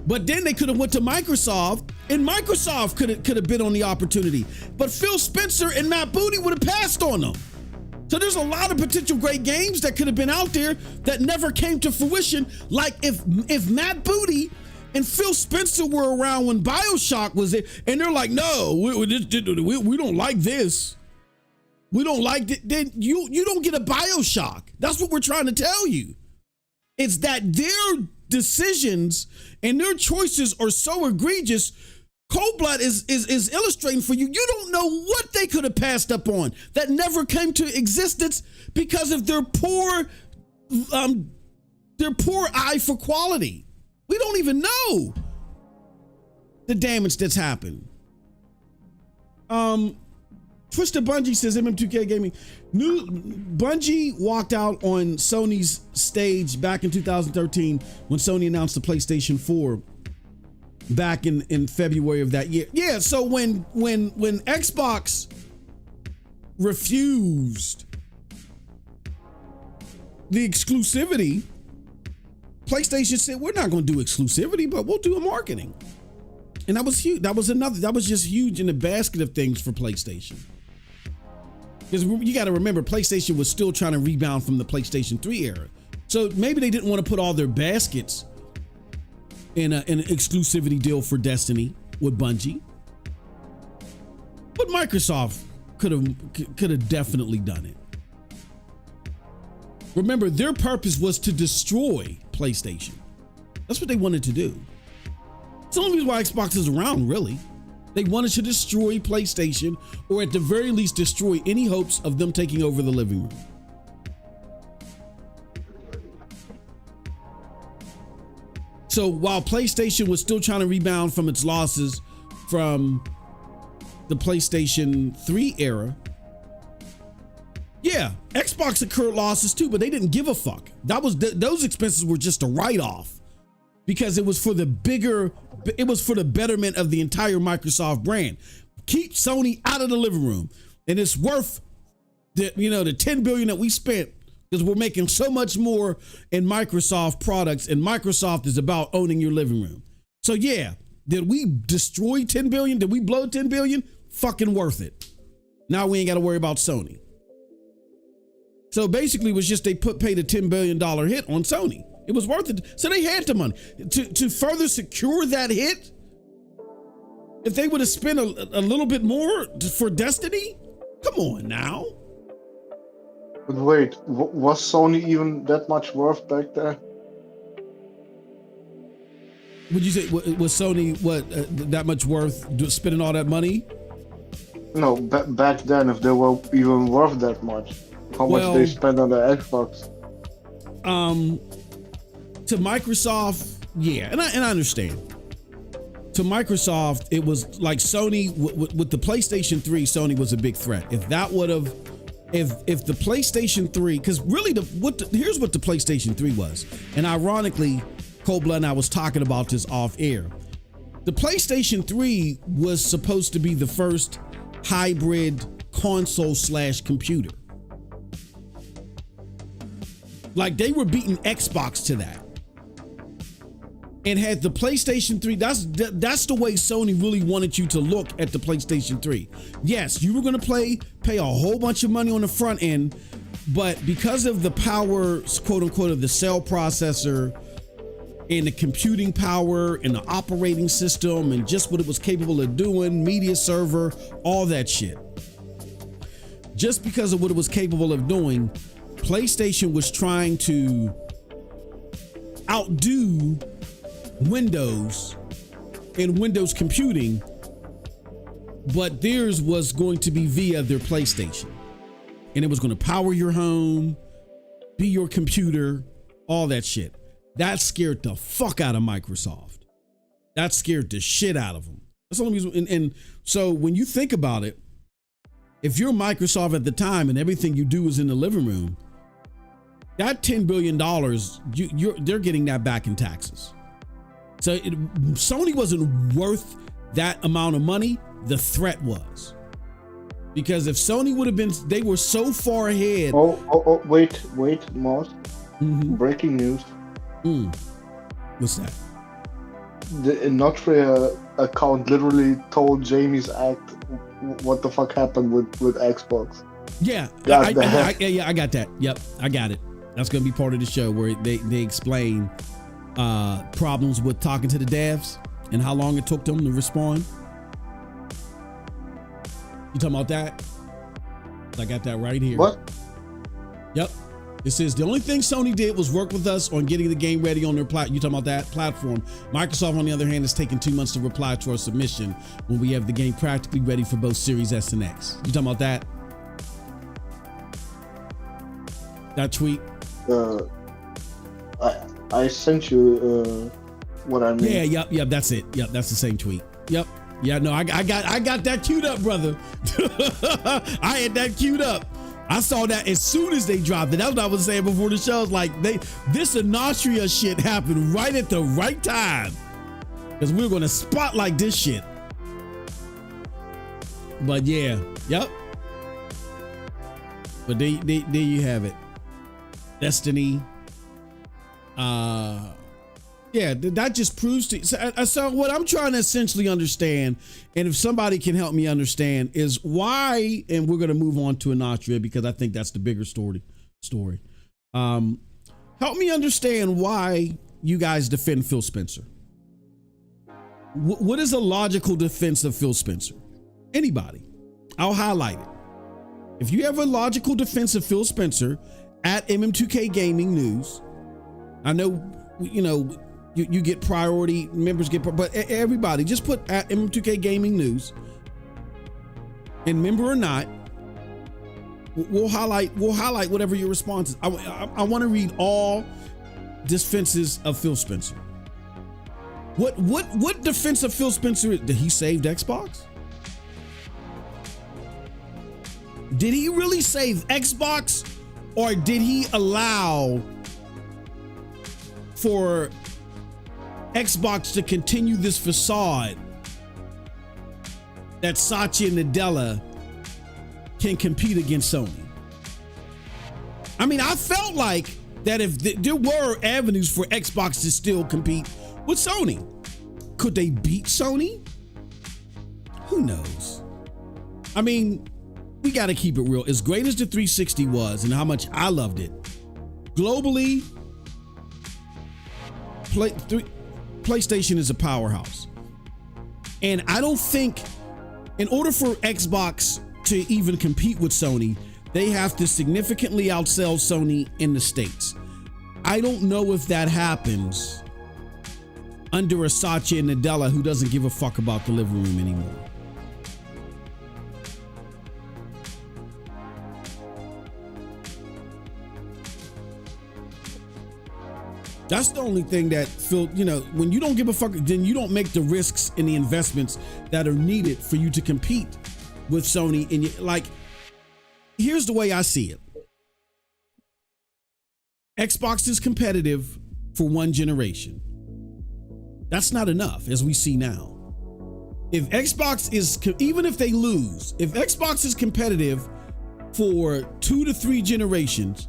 But then they could have went to Microsoft, and Microsoft could have bid on the opportunity. But Phil Spencer and Matt Booty would have passed on them. So there's a lot of potential great games that could have been out there that never came to fruition. Like if Matt Booty and Phil Spencer were around when BioShock was there, and they're like, no, we don't like this. We don't like it. Then you don't get a BioShock. That's what we're trying to tell you. It's that their decisions and their choices are so egregious. Cold Blood is illustrating for you. You don't know what they could have passed up on that never came to existence because of their poor eye for quality. We don't even know the damage that's happened. Twisted Bungie says MM2K Gaming. Bungie walked out on Sony's stage back in 2013 when Sony announced the PlayStation 4 back in February of that year. Yeah, so when Xbox refused the exclusivity, PlayStation said, we're not going to do exclusivity, but we'll do a marketing. And that was huge. That was just huge in the basket of things for PlayStation. Because you got to remember, PlayStation was still trying to rebound from the PlayStation 3 era. So maybe they didn't want to put all their baskets in an exclusivity deal for Destiny with Bungie. But Microsoft could have definitely done it. Remember, their purpose was to destroy PlayStation. That's what they wanted to do. It's the only reason why Xbox is around, really. They wanted to destroy PlayStation, or at the very least destroy any hopes of them taking over the living room. So while PlayStation was still trying to rebound from its losses from the PlayStation 3 era, yeah, Xbox incurred losses too, but they didn't give a fuck. Those expenses were just a write-off because it was for the betterment of the entire Microsoft brand. Keep Sony out of the living room, and it's worth the $10 billion that we spent, because we're making so much more in Microsoft products, and Microsoft is about owning your living room. So yeah, did we destroy 10 billion? Did we blow 10 billion? Fucking worth it. Now we ain't got to worry about Sony. So basically it was just they paid a $10 billion hit on Sony. It was worth it. So they had the money to further secure that hit. If they would have spent a little bit more for Destiny, come on now. But wait, was Sony even that much worth back there? Would you say, was Sony that much worth spending all that money? No, back then, if they were even worth that much, how much they spent on the Xbox? To Microsoft, yeah, and I understand. To Microsoft, it was like Sony with the PlayStation 3. Sony was a big threat. If that would have. If the PlayStation 3, because really here's what the PlayStation 3 was, and ironically, Cold Blood and I was talking about this off air. The PlayStation 3 was supposed to be the first hybrid console/computer. Like they were beating Xbox to that. And had the PlayStation 3, that's the way Sony really wanted you to look at the PlayStation 3. Yes, you were going to pay a whole bunch of money on the front end, but because of the power, quote unquote, of the cell processor and the computing power and the operating system and just what it was capable of doing, media server, all that shit. Just because of what it was capable of doing, PlayStation was trying to outdo Windows and Windows computing, but theirs was going to be via their PlayStation, and it was going to power your home, be your computer, all that shit. That scared the fuck out of Microsoft. That scared the shit out of them. That's the only reason. And so when you think about it, if you're Microsoft at the time and everything you do is in the living room, that $10 billion, they're getting that back in taxes. So Sony wasn't worth that amount of money. The threat was. Because if Sony would have been, they were so far ahead. Wait, Moss. Mm-hmm. Breaking news. What's that? The Enotria account literally told Jamie's act what the fuck happened with Xbox. Yeah, I got that. Yep, I got it. That's going to be part of the show where they explain problems with talking to the devs and how long it took them to respond. You talking about that? I got that right here. What? Yep. It says the only thing Sony did was work with us on getting the game ready on their platform. You talking about that platform? Microsoft, on the other hand, has taken 2 months to reply to our submission when we have the game practically ready for both Series S and X. You talking about that? That tweet? I sent you what I mean. Yeah, yep, that's it. Yep, that's the same tweet. Yep. Yeah, no, I got that queued up, brother. I had that queued up. I saw that as soon as they dropped it. That's what I was saying before the show. Like this Enotria shit happened right at the right time, because we're gonna spotlight this shit. But yeah, yep. But there you have it. Destiny. Yeah, that just proves to. So what I'm trying to essentially understand, and if somebody can help me understand, is why. And we're going to move on to Enotria because I think that's the bigger story. Help me understand why you guys defend Phil Spencer. What is a logical defense of Phil Spencer? Anybody? I'll highlight it. if you have a logical defense of Phil Spencer at MM2K Gaming News, I know, you get priority, members get, but everybody just put at MM2K Gaming News, and member or not, we'll highlight whatever your response is. I want to read all defenses of Phil Spencer. What defense of Phil Spencer is? Did he save Xbox? Did he really save Xbox, or did he allow for Xbox to continue this facade that Satya Nadella can compete against Sony? I mean, I felt like that if there were avenues for Xbox to still compete with Sony, could they beat Sony? Who knows? I mean, we got to keep it real. As great as the 360 was and how much I loved it, globally, PlayStation is a powerhouse. And I don't think, in order for Xbox to even compete with Sony, they have to significantly outsell Sony in the States. I don't know if that happens under a Satya Nadella who doesn't give a fuck about the living room anymore. That's the only thing that Phil, when you don't give a fuck, then you don't make the risks and the investments that are needed for you to compete with Sony. And here's the way I see it. Xbox is competitive for one generation. That's not enough, as we see now. If Xbox is, even if they lose, if Xbox is competitive for 2 to 3 generations,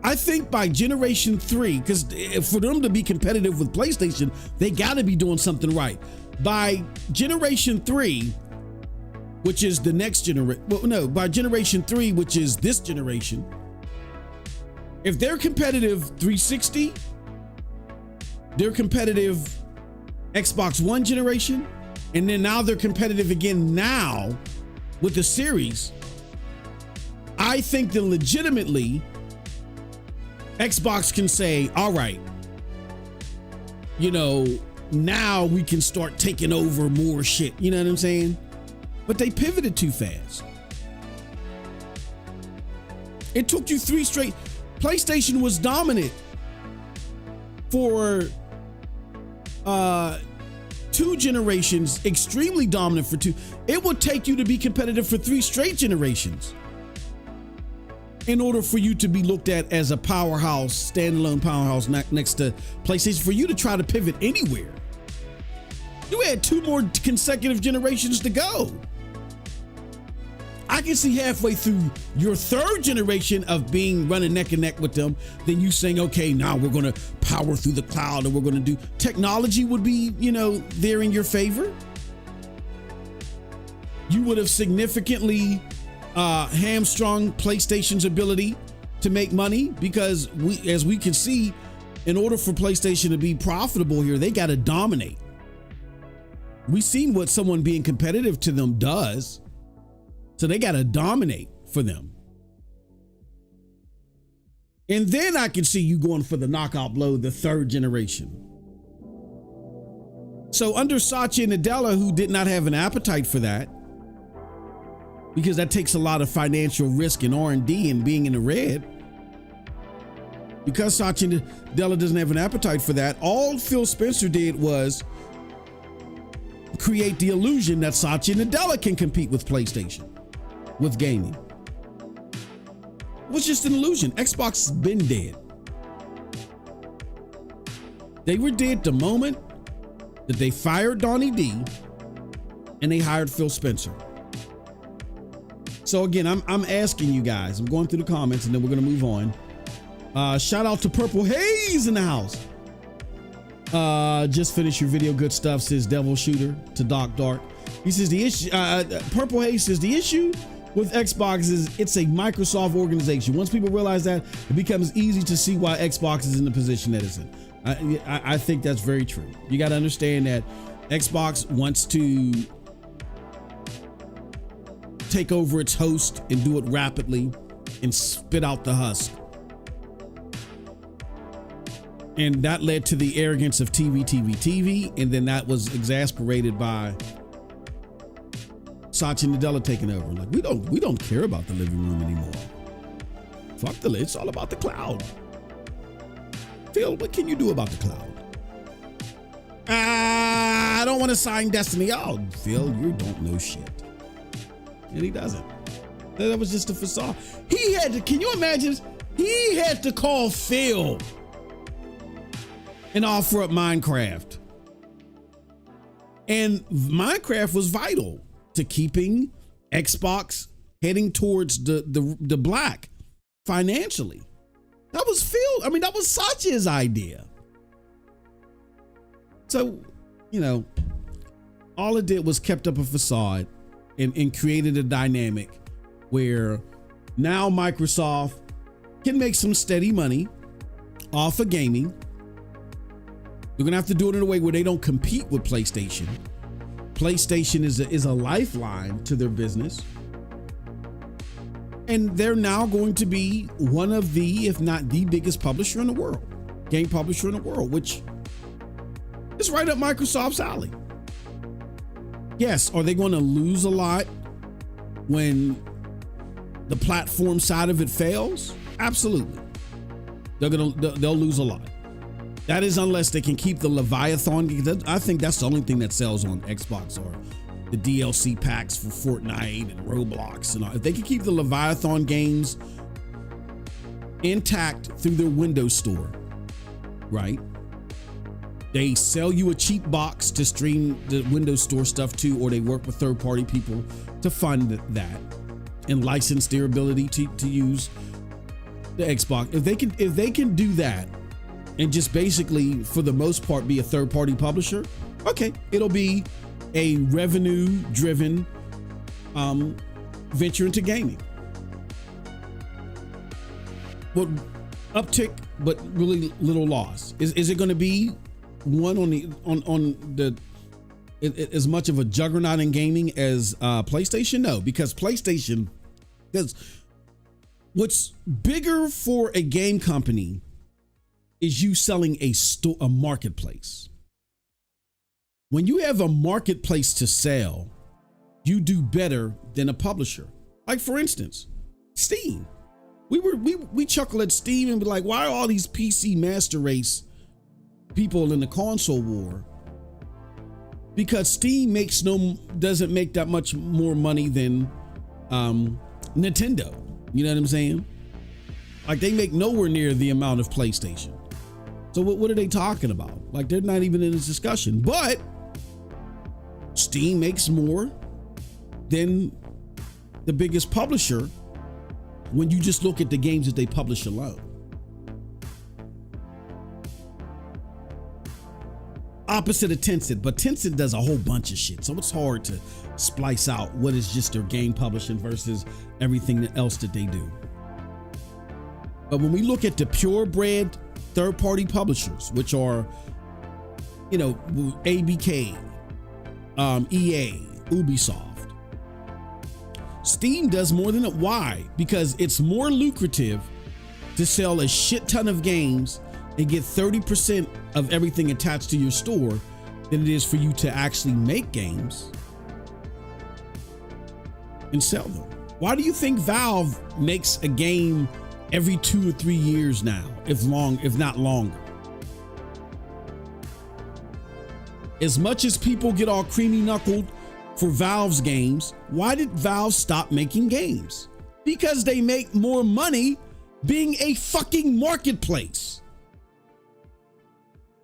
I think by generation 3, because for them to be competitive with PlayStation, they got to be doing something right. By generation 3, which is the next generation, by generation 3, which is this generation, if they're competitive 360, they're competitive Xbox One generation, and then now they're competitive again now with the series, I think that legitimately Xbox can say, all right, now we can start taking over more shit. You know what I'm saying? But they pivoted too fast. It took you 3 straight. PlayStation was dominant for 2 generations, extremely dominant for 2. It would take you to be competitive for 3 straight generations in order for you to be looked at as a powerhouse, standalone powerhouse next to PlayStation, for you to try to pivot anywhere. You had 2 more consecutive generations to go. I can see halfway through your 3rd generation of being running neck and neck with them, then you saying, okay, now we're going to power through the cloud and we're going to do, technology would be, there in your favor. You would have significantly hamstrung PlayStation's ability to make money, because as we can see, in order for PlayStation to be profitable here, they got to dominate. We've seen what someone being competitive to them does. So they got to dominate for them. And then I can see you going for the knockout blow, the 3rd generation. So under Satya Nadella, who did not have an appetite for that, because that takes a lot of financial risk and R&D and being in the red, because Satya Nadella doesn't have an appetite for that, all Phil Spencer did was create the illusion that Satya Nadella can compete with PlayStation, with gaming. It was just an illusion. Xbox has been dead. They were dead the moment that they fired Donnie D and they hired Phil Spencer. So again, I'm asking you guys, I'm going through the comments and then we're going to move on. Shout out to Purple Haze in the house. Just finished your video, good stuff, says Devil Shooter to Doc Dark. He says the issue, Purple Haze says the issue with Xbox is it's a Microsoft organization. Once people realize that, it becomes easy to see why Xbox is in the position that it's in. I think that's very true. You got to understand that Xbox wants to take over its host and do it rapidly and spit out the husk. And that led to the arrogance of TV. And then that was exasperated by Satya Nadella taking over. Like, we don't care about the living room anymore. Fuck the it's all about the cloud. Phil, what can you do about the cloud? I don't want to sign Destiny. Oh, Phil, you don't know shit. And he doesn't. That was just a facade. He had to, can you imagine? He had to call Phil and offer up Minecraft. And Minecraft was vital to keeping Xbox heading towards the black financially. That was Phil. I mean, that was Satya's idea. So, you know, all it did was kept up a facade and created a dynamic where now Microsoft can make some steady money off of gaming. They're gonna have to do it in a way where they don't compete with PlayStation. PlayStation is a lifeline to their business. And they're now going to be one of the, if not the biggest publisher in the world, game publisher in the world, which is right up Microsoft's alley. Yes, are they going to lose a lot when the platform side of it fails? Absolutely. They'll lose a lot. That is unless they can keep the Leviathan. I think that's the only thing that sells on Xbox, or the DLC packs for Fortnite and Roblox and all. If they can keep the Leviathan games intact through their Windows Store, right? They sell you a cheap box to stream the Windows Store stuff to, or they work with third-party people to fund that and license their ability to use the Xbox. If they can do that and just basically, for the most part, be a third-party publisher, okay, it'll be a revenue-driven venture into gaming. But uptick, but really little loss. Is it going to be one on the as much of a juggernaut in gaming as PlayStation? No, because PlayStation, because what's bigger for a game company is you selling a marketplace. When you have a marketplace to sell, you do better than a publisher. Like, for instance, Steam. We chuckle at Steam and be like, why are all these PC master race people in the console war? Because Steam doesn't make that much more money than Nintendo. You know what I'm saying? Like, they make nowhere near the amount of PlayStation. So what are they talking about? Like, they're not even in this discussion. But Steam makes more than the biggest publisher when you just look at the games that they publish alone. Opposite of Tencent, but Tencent does a whole bunch of shit. So it's hard to splice out what is just their game publishing versus everything else that they do. But when we look at the purebred third-party publishers, which are, you know, ABK, EA, Ubisoft, Steam does more than it. Why? Because it's more lucrative to sell a shit ton of games and get 30% of everything attached to your store than it is for you to actually make games and sell them. Why do you think Valve makes a game every 2 or 3 years now, if not longer? As much as people get all creamy knuckled for Valve's games, why did Valve stop making games? Because they make more money being a fucking marketplace.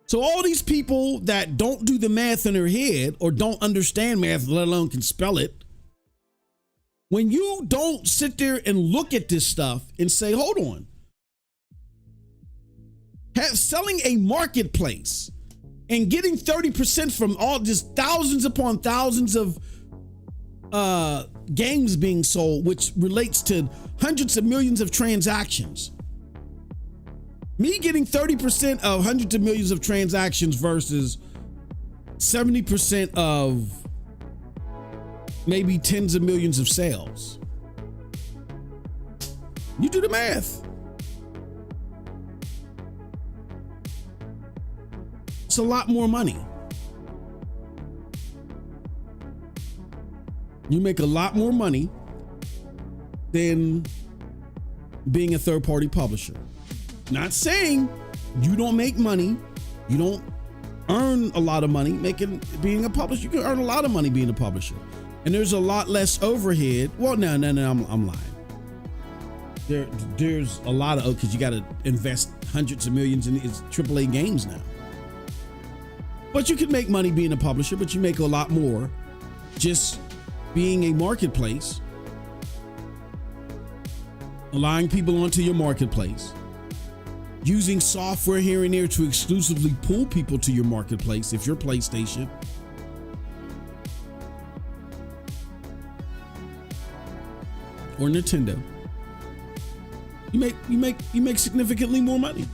So all these people that don't do the math in their head or don't understand math, let alone can spell it, when you don't sit there and look at this stuff and say, hold on, selling a marketplace and getting 30% from all just thousands upon thousands of games being sold, which relates to hundreds of millions of transactions. Me getting 30% of hundreds of millions of transactions versus 70% of maybe tens of millions of sales. You do the math. It's a lot more money. You make a lot more money than being a third-party publisher. Not saying you don't make money, you don't earn a lot of money being a publisher. You can earn a lot of money being a publisher, and there's a lot less overhead. Well, no, I'm lying. There's a lot of because you got to invest hundreds of millions in it's AAA games now. But you can make money being a publisher, but you make a lot more just being a marketplace, allowing people onto your marketplace, using software here and there to exclusively pull people to your marketplace. If you're PlayStation, or Nintendo, you make significantly more money.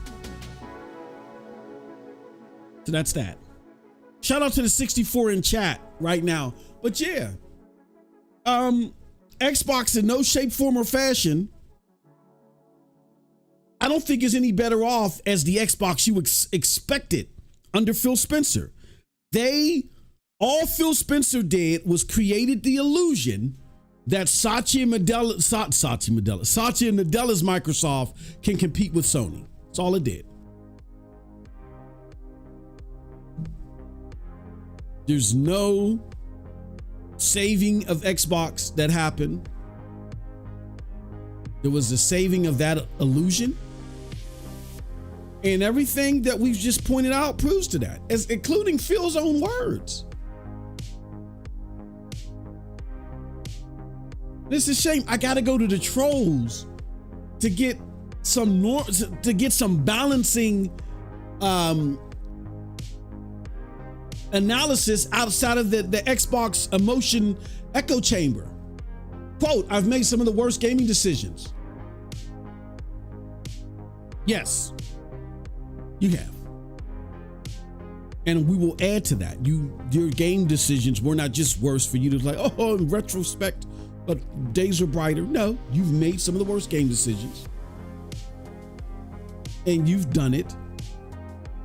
So that's that. Shout out to the 64 in chat right now. But yeah, Xbox in no shape, form, or fashion, I don't think is any better off as the Xbox you expected under Phil Spencer. All Phil Spencer did was created the illusion that Satya and Nadella's Microsoft can compete with Sony. That's all it did. There's no saving of Xbox that happened. There was a saving of that illusion. And everything that we've just pointed out proves to that, including Phil's own words. This is a shame. I got to go to the trolls to get some balancing analysis outside of the Xbox emotion echo chamber. Quote, I've made some of the worst gaming decisions. Yes, you have. And we will add to that. Your game decisions were not just worse for you to like, oh, in retrospect, but days are brighter. No, you've made some of the worst game decisions. And you've done it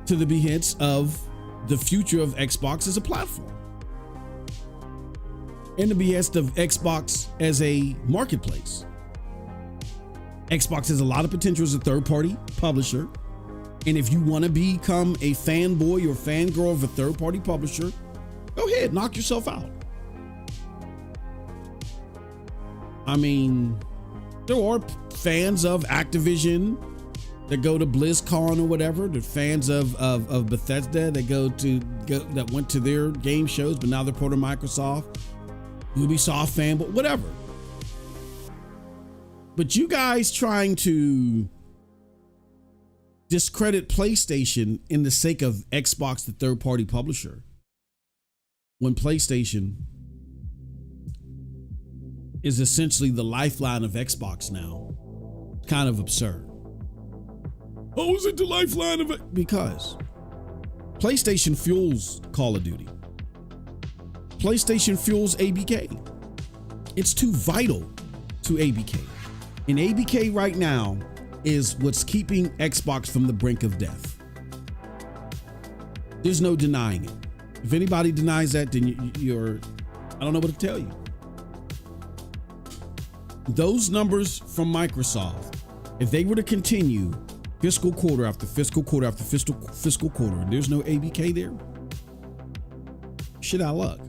to the behest of the future of Xbox as a platform. And the behest of Xbox as a marketplace. Xbox has a lot of potential as a third-party publisher. And if you want to become a fanboy or fangirl of a third-party publisher, go ahead, knock yourself out. I mean, there are fans of Activision that go to BlizzCon or whatever. They're fans of Bethesda that went to their game shows, but now they're part of Microsoft. Ubisoft fan, but whatever. But you guys trying to discredit PlayStation in the sake of Xbox, the third-party publisher, when PlayStation is essentially the lifeline of Xbox now. Kind of absurd. How is it the lifeline of it? Because PlayStation fuels Call of Duty. PlayStation fuels ABK. It's too vital to ABK. And ABK right now is what's keeping Xbox from the brink of death. There's no denying it. If anybody denies that, then you're, I don't know what to tell you. Those numbers from Microsoft, if they were to continue fiscal quarter after fiscal quarter after fiscal quarter, and there's no ABK there, shit out of luck.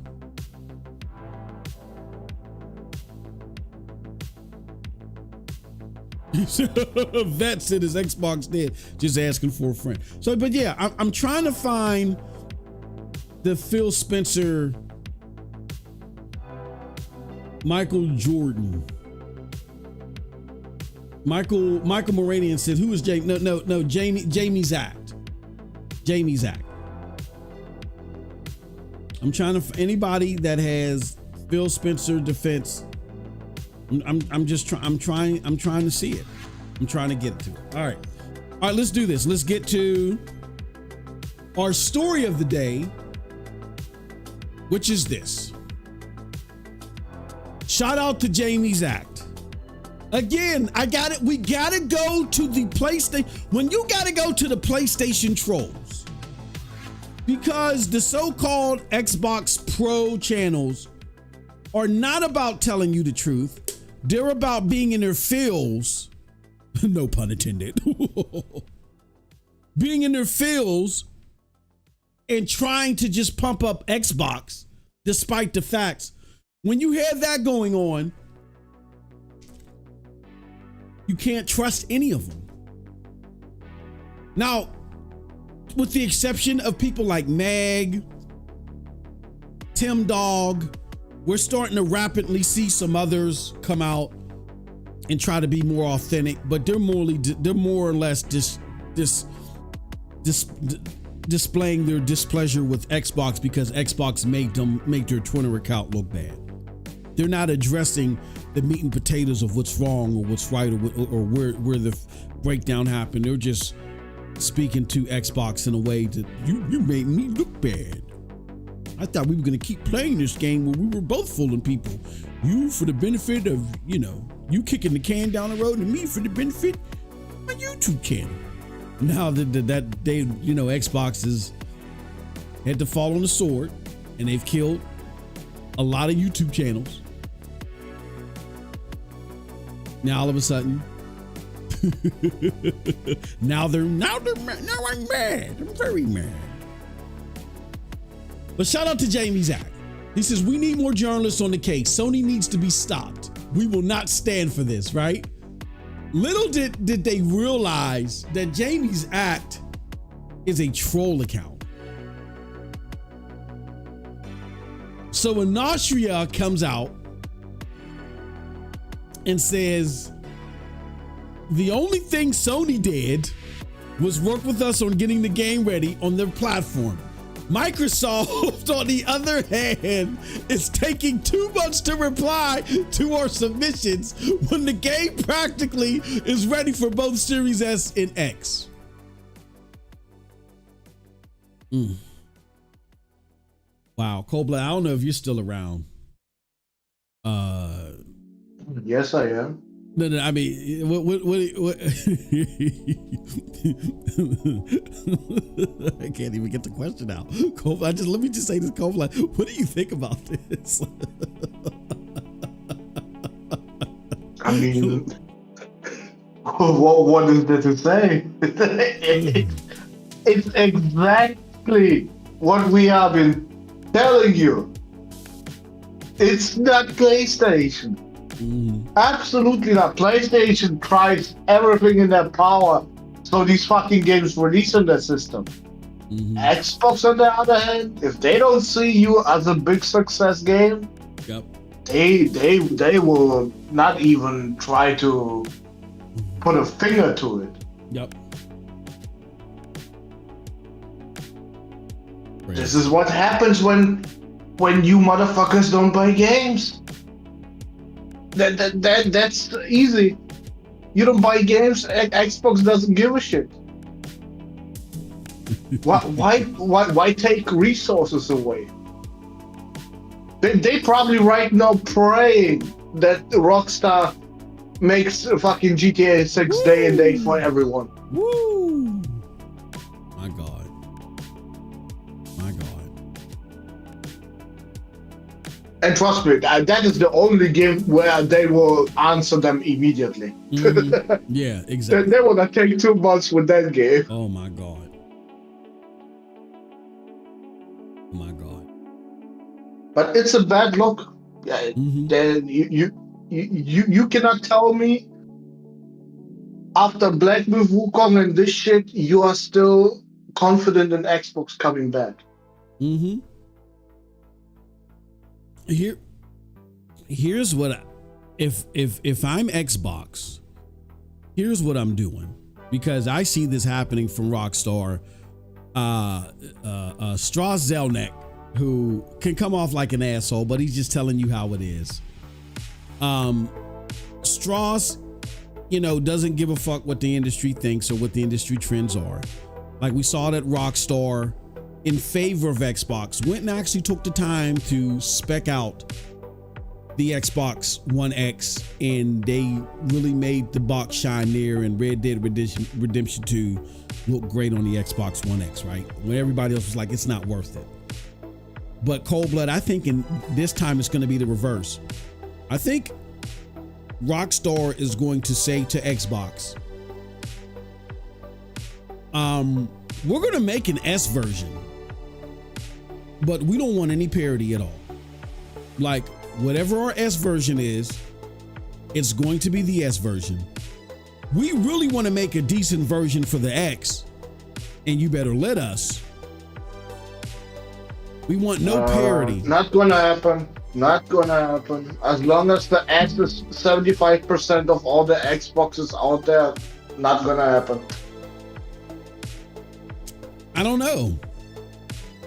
Vet said his Xbox dead, just asking for a friend. So, but yeah, I'm trying to find the Phil Spencer, Michael Jordan. Michael Moranian said, who is Jamie? No, Jamie's act. Jamie's act. I'm trying to anybody that has Phil Spencer defense. I'm trying to see it. I'm trying to get to it. All right, let's do this. Let's get to our story of the day, which is this. Shout out to Jamie's Act. Again, we gotta go to the PlayStation. When you gotta go to the PlayStation trolls, because the so-called Xbox Pro channels are not about telling you the truth. They're about being in their feels. No pun intended. Being in their feels and trying to just pump up Xbox despite the facts. When you have that going on, you can't trust any of them. Now, with the exception of people like Meg, Tim Dog, we're starting to rapidly see some others come out and try to be more authentic, but they're more or less displaying their displeasure with Xbox because Xbox make their Twitter account look bad. They're not addressing the meat and potatoes of what's wrong or what's right or where the breakdown happened. They're just speaking to Xbox in a way that you made me look bad. I thought we were going to keep playing this game where we were both fooling people. You for the benefit of, you kicking the can down the road, and me for the benefit of my YouTube channel. Now that they, Xbox has had to fall on the sword, and they've killed a lot of YouTube channels. Now all of a sudden, now I'm mad. I'm very mad. But shout out to Jamie's Act. He says, we need more journalists on the case. Sony needs to be stopped. We will not stand for this, right? Little did they realize that Jamie's Act is a troll account. So Enotria comes out and says, the only thing Sony did was work with us on getting the game ready on their platform. Microsoft, on the other hand, is taking 2 months to reply to our submissions when the game practically is ready for both Series S and X. Wow, Cold-Blooded, I don't know if you're still around. Yes, I am. No, I mean, what I can't even get the question out. Let me just say this, Cold-Blooded, what do you think about this? I mean, what is there to say? It's exactly what we have been telling you. It's not PlayStation. Absolutely not. PlayStation tries everything in their power so these fucking games release on their system. Xbox, on the other hand, if they don't see you as a big success game, they will not even try to put a finger to it. This is what happens when you motherfuckers don't buy games. That's easy. You don't buy games, Xbox doesn't give a shit. Why take resources away? They probably right now praying that Rockstar makes a fucking GTA 6 day and date for everyone. Woo! My God. And trust me, that is the only game where they will answer them immediately. Yeah, exactly. They will not take 2 months with that game. Oh my God. Oh my God. But it's a bad look. Then you cannot tell me after Black Myth Wukong and this shit, you are still confident in Xbox coming back. Here's what if I'm Xbox, here's what I'm doing, because I see this happening from Rockstar. Strauss Zelnick, who can come off like an asshole, but he's just telling you how it is. Strauss, doesn't give a fuck what the industry thinks or what the industry trends are. Like we saw that Rockstar, in favor of Xbox, went and actually took the time to spec out the Xbox One X, and they really made the box shine there, and Red Dead Redemption 2 looked great on the Xbox One X, right? When everybody else was like, it's not worth it. But Cold Blood, I think this time it's going to be the reverse. I think Rockstar is going to say to Xbox, we're going to make an S version, but we don't want any parity at all. Like, whatever our S version is, it's going to be the S version. We really want to make a decent version for the X, and you better let us. We want no parity. Not gonna happen. Not gonna happen. As long as the X is 75% of all the Xboxes out there, not gonna happen. I don't know.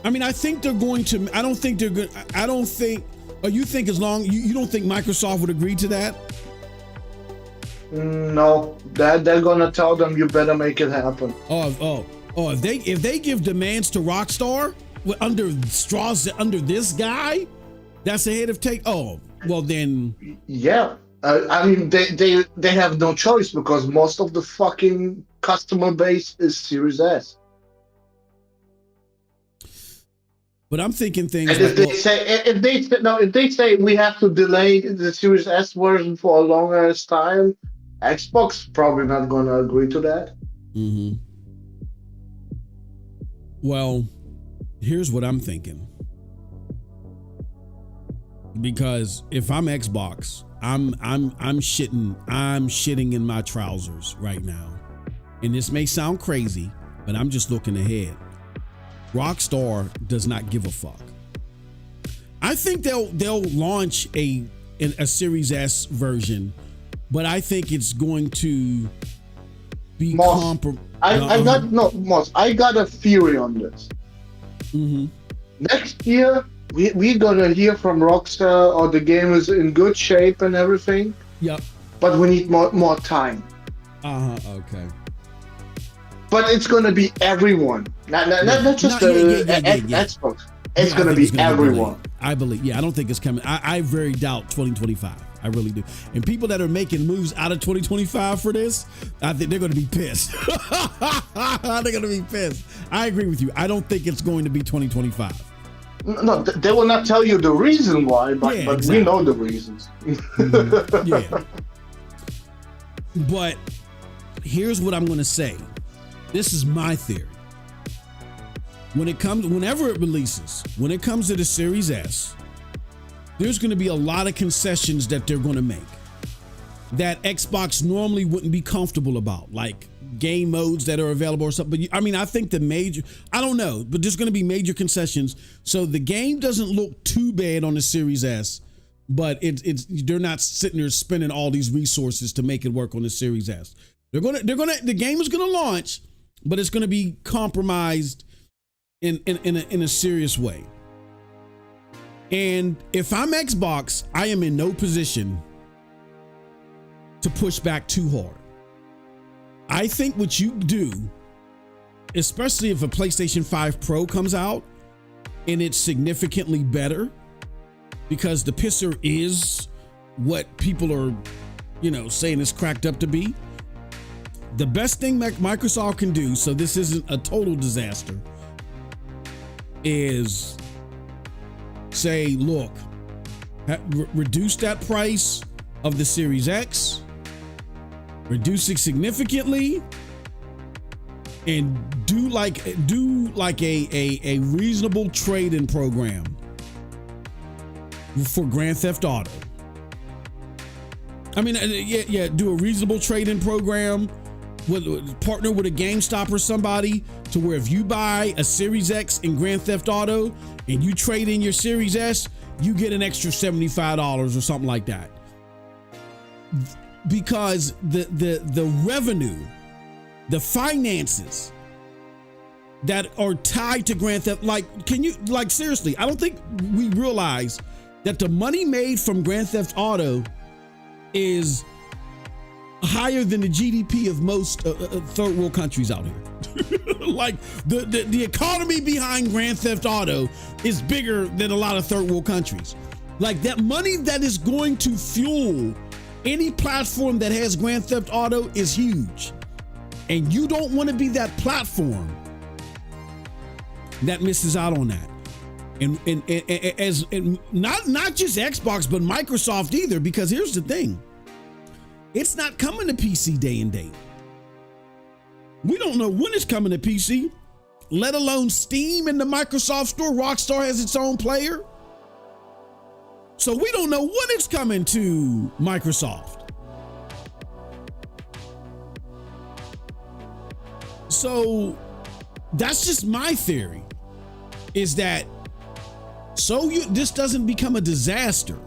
I mean, I think they're going to. I don't think they're good. I don't think. Or you think as long you don't think Microsoft would agree to that? No, they're gonna tell them you better make it happen. If they give demands to Rockstar under this guy, that's ahead of take. Oh, well then. Yeah, I mean they have no choice because most of the fucking customer base is Series S. But I'm thinking things. And if they say we have to delay the Series S version for a longer time, Xbox probably not going to agree to that. Mm-hmm. Well, here's what I'm thinking. Because if I'm Xbox, I'm shitting in my trousers right now. And this may sound crazy, but I'm just looking ahead. Rockstar does not give a fuck. I think they'll launch a Series S version, but I think it's going to be I got a theory on this. Mm-hmm. Next year, we're gonna hear from Rockstar, or the game is in good shape and everything. Yep. But we need more time. Okay. But it's gonna be everyone, not just Xbox. It's gonna be everyone. I believe. Yeah, I don't think it's coming. I very doubt 2025. I really do. And people that are making moves out of 2025 for this, I think they're going to be pissed. They're going to be pissed. I agree with you. I don't think it's going to be 2025. No, they will not tell you the reason why, but exactly. We know the reasons. Yeah. But here's what I'm going to say. This is my theory. Whenever it releases, when it comes to the Series S, there's going to be a lot of concessions that they're going to make that Xbox normally wouldn't be comfortable about, like game modes that are available or something. But I think I don't know, but there's going to be major concessions. So the game doesn't look too bad on the Series S, but they're not sitting there spending all these resources to make it work on the Series S. The game is going to launch, but it's going to be compromised in a serious way. And if I'm Xbox, I am in no position to push back too hard. I think what you do, especially if a PlayStation 5 Pro comes out and it's significantly better, because the pisser is what people are, saying it's cracked up to be. The best thing Microsoft can do, so this isn't a total disaster, is say, look, reduce that price of the Series X, reduce it significantly, and do like a reasonable trade-in program for Grand Theft Auto. I mean, do a reasonable trade-in program. Partner with a GameStop or somebody to where if you buy a Series X in Grand Theft Auto and you trade in your Series S, you get an extra $75 or something like that. Because the revenue, the finances that are tied to Grand Theft, seriously, I don't think we realize that the money made from Grand Theft Auto is higher than the GDP of most third world countries out here. Like the economy behind Grand Theft Auto is bigger than a lot of third world countries. Like that money that is going to fuel any platform that has Grand Theft Auto is huge. And you don't want to be that platform that misses out on that. And not just Xbox, but Microsoft either, because here's the thing. It's not coming to PC day and date. We don't know when it's coming to PC, let alone Steam and the Microsoft Store. Rockstar has its own player. So we don't know when it's coming to Microsoft. So that's just my theory, is that this doesn't become a disaster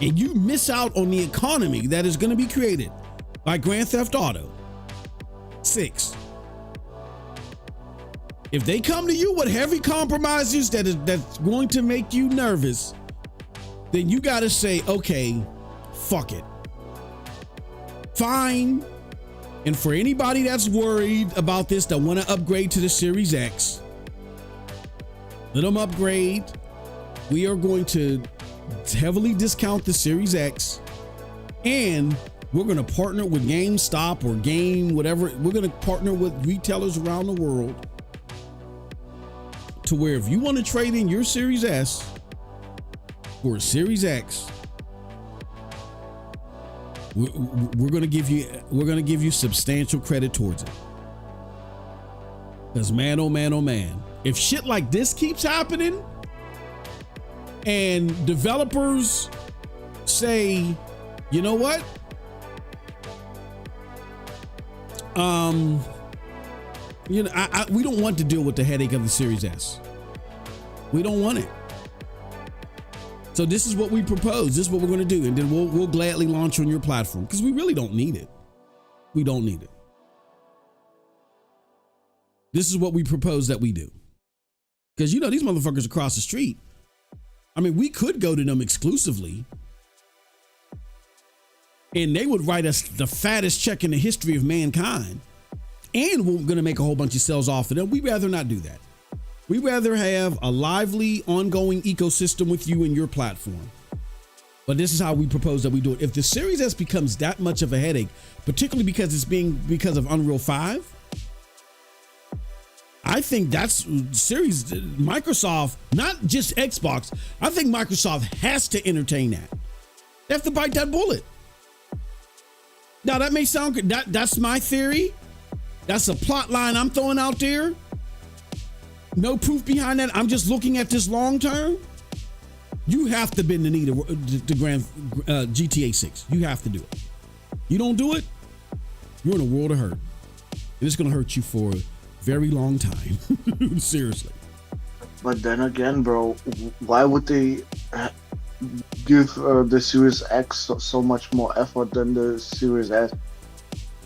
and you miss out on the economy that is going to be created by Grand Theft Auto 6. If they come to you with heavy compromises that's going to make you nervous, then you got to say, okay, fuck it. Fine. And for anybody that's worried about this, that want to upgrade to the Series X, let them upgrade. We are going to heavily discount the Series X, and we're going to partner with GameStop or whatever. We're going to partner with retailers around the world to where if you want to trade in your Series S for a Series X, we're going to give you substantial credit towards it. Because man, oh man, if shit like this keeps happening and developers say, you know what? We don't want to deal with the headache of the Series S. We don't want it. So this is what we propose. This is what we're going to do. And then we'll gladly launch on your platform because we really don't need it. We don't need it. This is what we propose that we do. Because, these motherfuckers across the street, I mean, we could go to them exclusively and they would write us the fattest check in the history of mankind. And we're going to make a whole bunch of sales off of them. We'd rather not do that. We'd rather have a lively, ongoing ecosystem with you and your platform. But this is how we propose that we do it. If the Series S becomes that much of a headache, particularly because because of Unreal 5, I think that's Microsoft, not just Xbox. I think Microsoft has to entertain that. They have to bite that bullet. Now that may sound good. That's my theory. That's a plot line I'm throwing out there. No proof behind that. I'm just looking at this long term. You have to bend the knee to Grand GTA 6. You have to do it. You don't do it, you're in a world of hurt. And it's going to hurt you for a very long time. Seriously. But then again, bro, why would they give the Series X so much more effort than the Series S?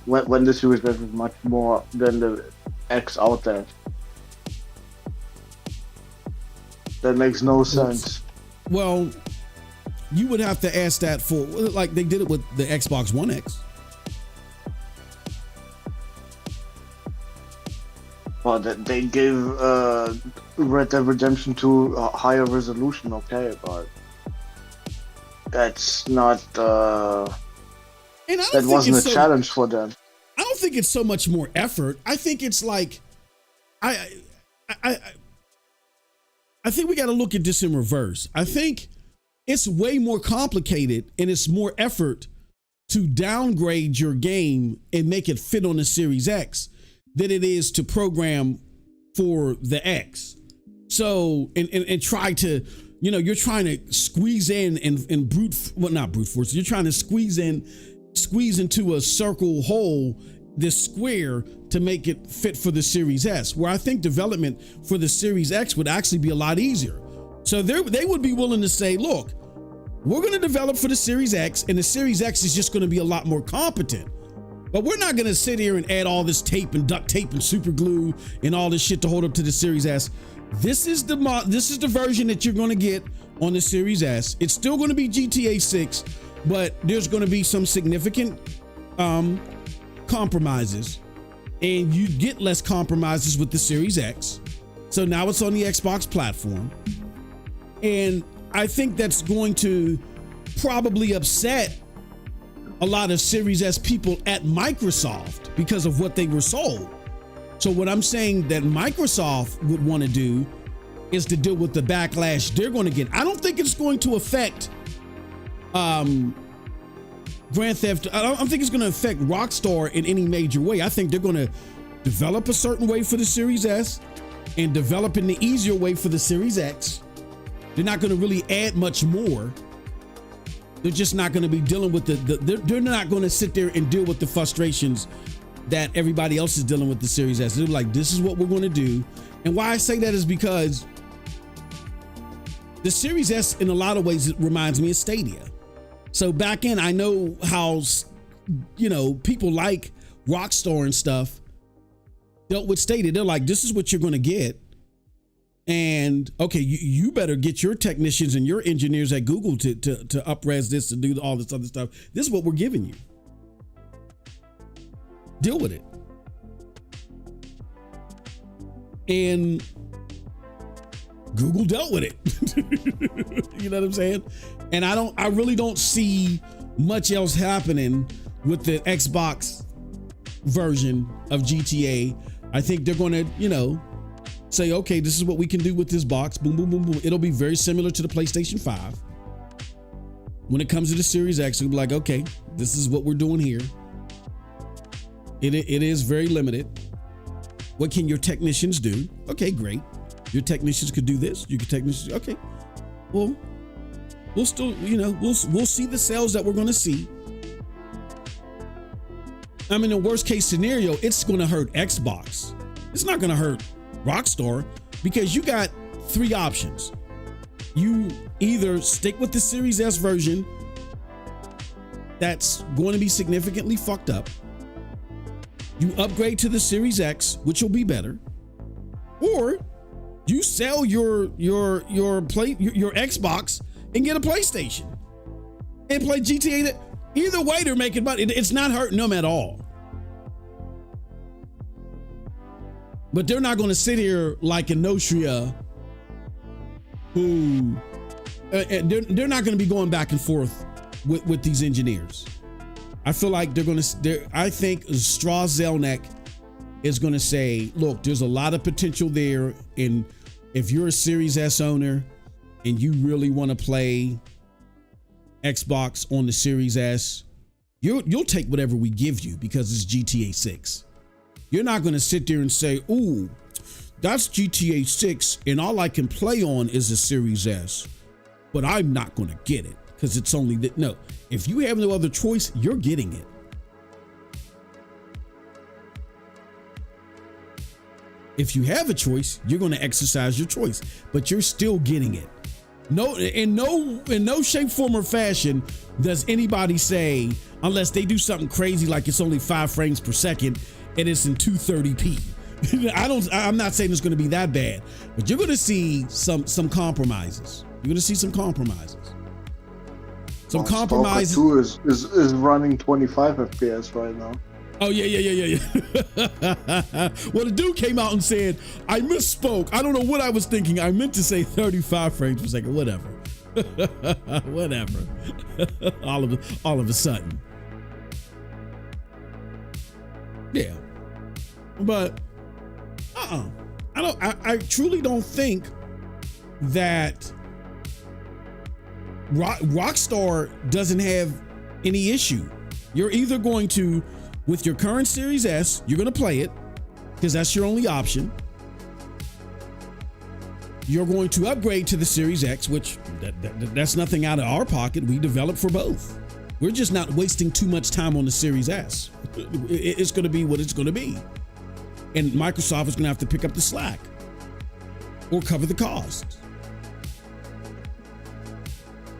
When the Series S is much more than the X out there. That makes no sense. Well, you would have to ask that for, like they did it with the Xbox One X. Well, they gave Red Dead Redemption 2 a higher resolution, okay, but that's not. That wasn't a challenge for them. I don't think it's so much more effort. I think it's like, I think we got to look at this in reverse. I think it's way more complicated and it's more effort to downgrade your game and make it fit on the Series X than it is to program for the X. So, and try to, you're trying to squeeze in and not brute force. You're trying to squeeze into a circle hole, this square, to make it fit for the Series S, where I think development for the Series X would actually be a lot easier. So they would be willing to say, look, we're going to develop for the Series X, and the Series X is just going to be a lot more competent. But we're not going to sit here and add all this tape and duct tape and super glue and all this shit to hold up to the Series S. This is the version that you're going to get on the Series S. It's still going to be GTA 6, but there's going to be some significant compromises, and you get less compromises with the Series X. So now it's on the Xbox platform. And I think that's going to probably upset a lot of Series S people at Microsoft because of what they were sold. So what I'm saying that Microsoft would want to do is to deal with the backlash they're going to get. I don't think it's going to affect Grand Theft. I don't think it's going to affect Rockstar in any major way. I think they're going to develop a certain way for the Series S and develop in the easier way for the Series X. They're not going to really add much more. They're just not going to be dealing with they're not going to sit there and deal with the frustrations that everybody else is dealing with the Series S. They're like, this is what we're going to do. And why I say that is because the Series S, in a lot of ways, it reminds me of Stadia. So back in, I know how, people like Rockstar and stuff dealt with Stadia. They're like, this is what you're going to get. And okay, you better get your technicians and your engineers at Google to up-res this, to do all this other stuff. This is what we're giving you. Deal with it. And Google dealt with it. You know what I'm saying? And I really don't see much else happening with the Xbox version of GTA. I think they're going to, say, okay, this is what we can do with this box. Boom, boom, boom, boom. It'll be very similar to the PlayStation 5. When it comes to the Series X, it'll be like, okay, this is what we're doing here. It is very limited. What can your technicians do? Okay, great. Your technicians could do this. Your technicians, okay. Well, we'll still, we'll see the sales that we're going to see. I mean, the worst case scenario, it's going to hurt Xbox. It's not going to hurt Rockstar because you got three options. You either stick with the Series S version that's going to be significantly fucked up. You upgrade to the Series X, which will be better, or you sell your Xbox and get a PlayStation and play GTA. Either way, they're making money. It's not hurting them at all. But they're not going to sit here like Enotria, who they're not going to be going back and forth with these engineers. I feel like I think Strauss Zelnick is going to say, look, there's a lot of potential there. And if you're a Series S owner and you really want to play Xbox on the Series S, you'll take whatever we give you because it's GTA 6. You're not going to sit there and say, ooh, that's GTA 6 and all I can play on is a Series S, but I'm not going to get it because it's only that. No, if you have no other choice, you're getting it. If you have a choice, you're going to exercise your choice, but you're still getting it. No, in no shape, form, or fashion does anybody say, unless they do something crazy like it's only 5 frames per second and it's in 230p. I'm not saying it's going to be that bad, but you're going to see some compromises. You're going to see some compromises. Some compromises. Stalker 2 is running 25 FPS right now. Oh, yeah. Well, the dude came out and said, I misspoke. I don't know what I was thinking. I meant to say 35 frames per second. Whatever. Whatever. all of a sudden. Yeah. But I truly don't think that Rockstar doesn't have any issue. You're either going to, with your current Series S, you're going to play it because that's your only option. You're going to upgrade to the Series X, which that's nothing out of our pocket. We develop for both. We're just not wasting too much time on the Series S. It's going to be what it's going to be. And Microsoft is going to have to pick up the slack or cover the cost.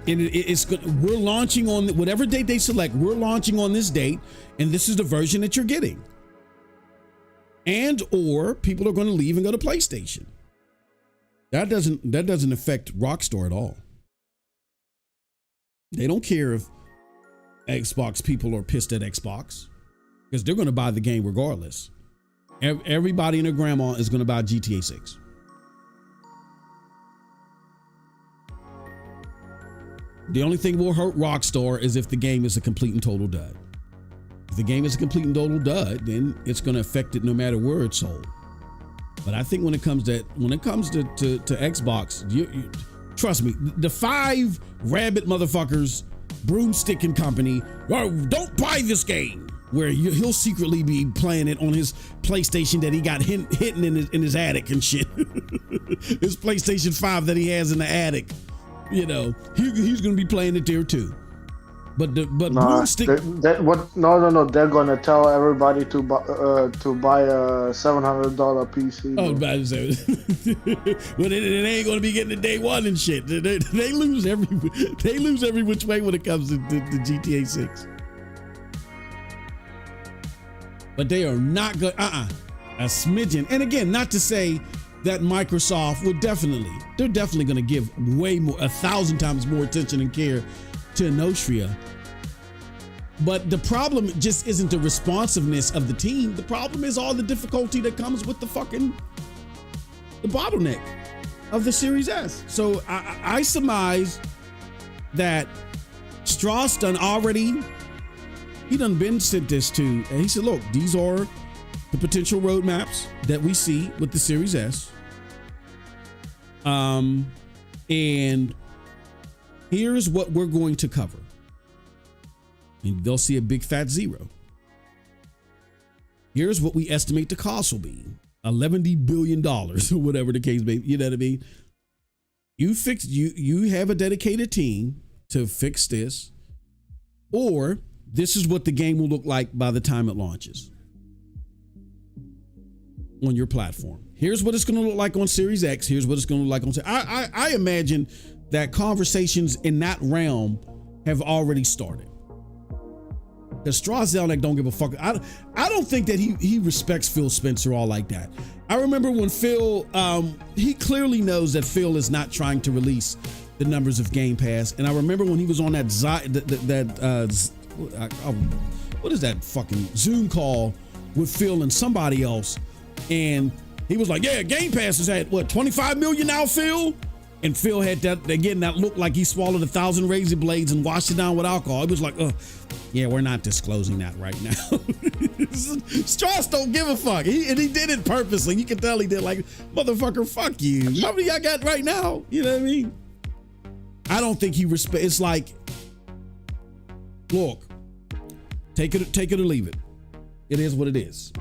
And we're launching on whatever date they select. We're launching on this date, and this is the version that you're getting. And or people are going to leave and go to PlayStation. That doesn't affect Rockstar at all. They don't care if Xbox people are pissed at Xbox because they're going to buy the game regardless. Everybody and their grandma is going to buy GTA 6. The only thing will hurt Rockstar is if the game is a complete and total dud. If the game is a complete and total dud, then it's going to affect it no matter where it's sold. But I think when it comes to Xbox, you trust me, the 5 rabbit motherfuckers, broomstick and company, oh, don't buy this game. Where he'll secretly be playing it on his PlayStation that he got hidden in his attic and shit. His PlayStation 5 that he has in the attic. You know, he's gonna be playing it there too. But broomstick. No. They're gonna tell everybody to buy a $700 PC. Oh, bad as well, it ain't gonna be getting to day one and shit. They lose every which way when it comes to GTA 6. But they are not good. A smidgen. And again, not to say that Microsoft they're definitely going to give way more, 1,000 times more attention and care to Enotria. But the problem just isn't the responsiveness of the team. The problem is all the difficulty that comes with the bottleneck of the Series S. So I surmise that Strauss he done been sent this to, and he said, look, these are the potential roadmaps that we see with the Series S. And here's what we're going to cover. And they'll see a big fat 0. Here's what we estimate the cost will be. $11 billion or whatever the case may be. You know what I mean? You have a dedicated team to fix this, or this is what the game will look like by the time it launches on your platform. Here's what it's going to look like on Series X. Here's what it's going to look like on. I imagine that conversations in that realm have already started. Because Strauss Zelnick don't give a fuck. I don't think that he respects Phil Spencer all like that. I remember when Phil, he clearly knows that Phil is not trying to release the numbers of Game Pass. And I remember when he was on that what is that fucking Zoom call with Phil and somebody else, and he was like, yeah, Game Pass is at what, 25 million now, Phil? And Phil had that looked like he swallowed 1,000 razor blades and washed it down with alcohol. It was like, yeah, we're not disclosing that right now. Strauss don't give a fuck. He did it purposely. You can tell he did, like, motherfucker, fuck you. How many I got right now? You know what I mean? I don't think he respects. It's like, look, take it or leave it. It is what it is.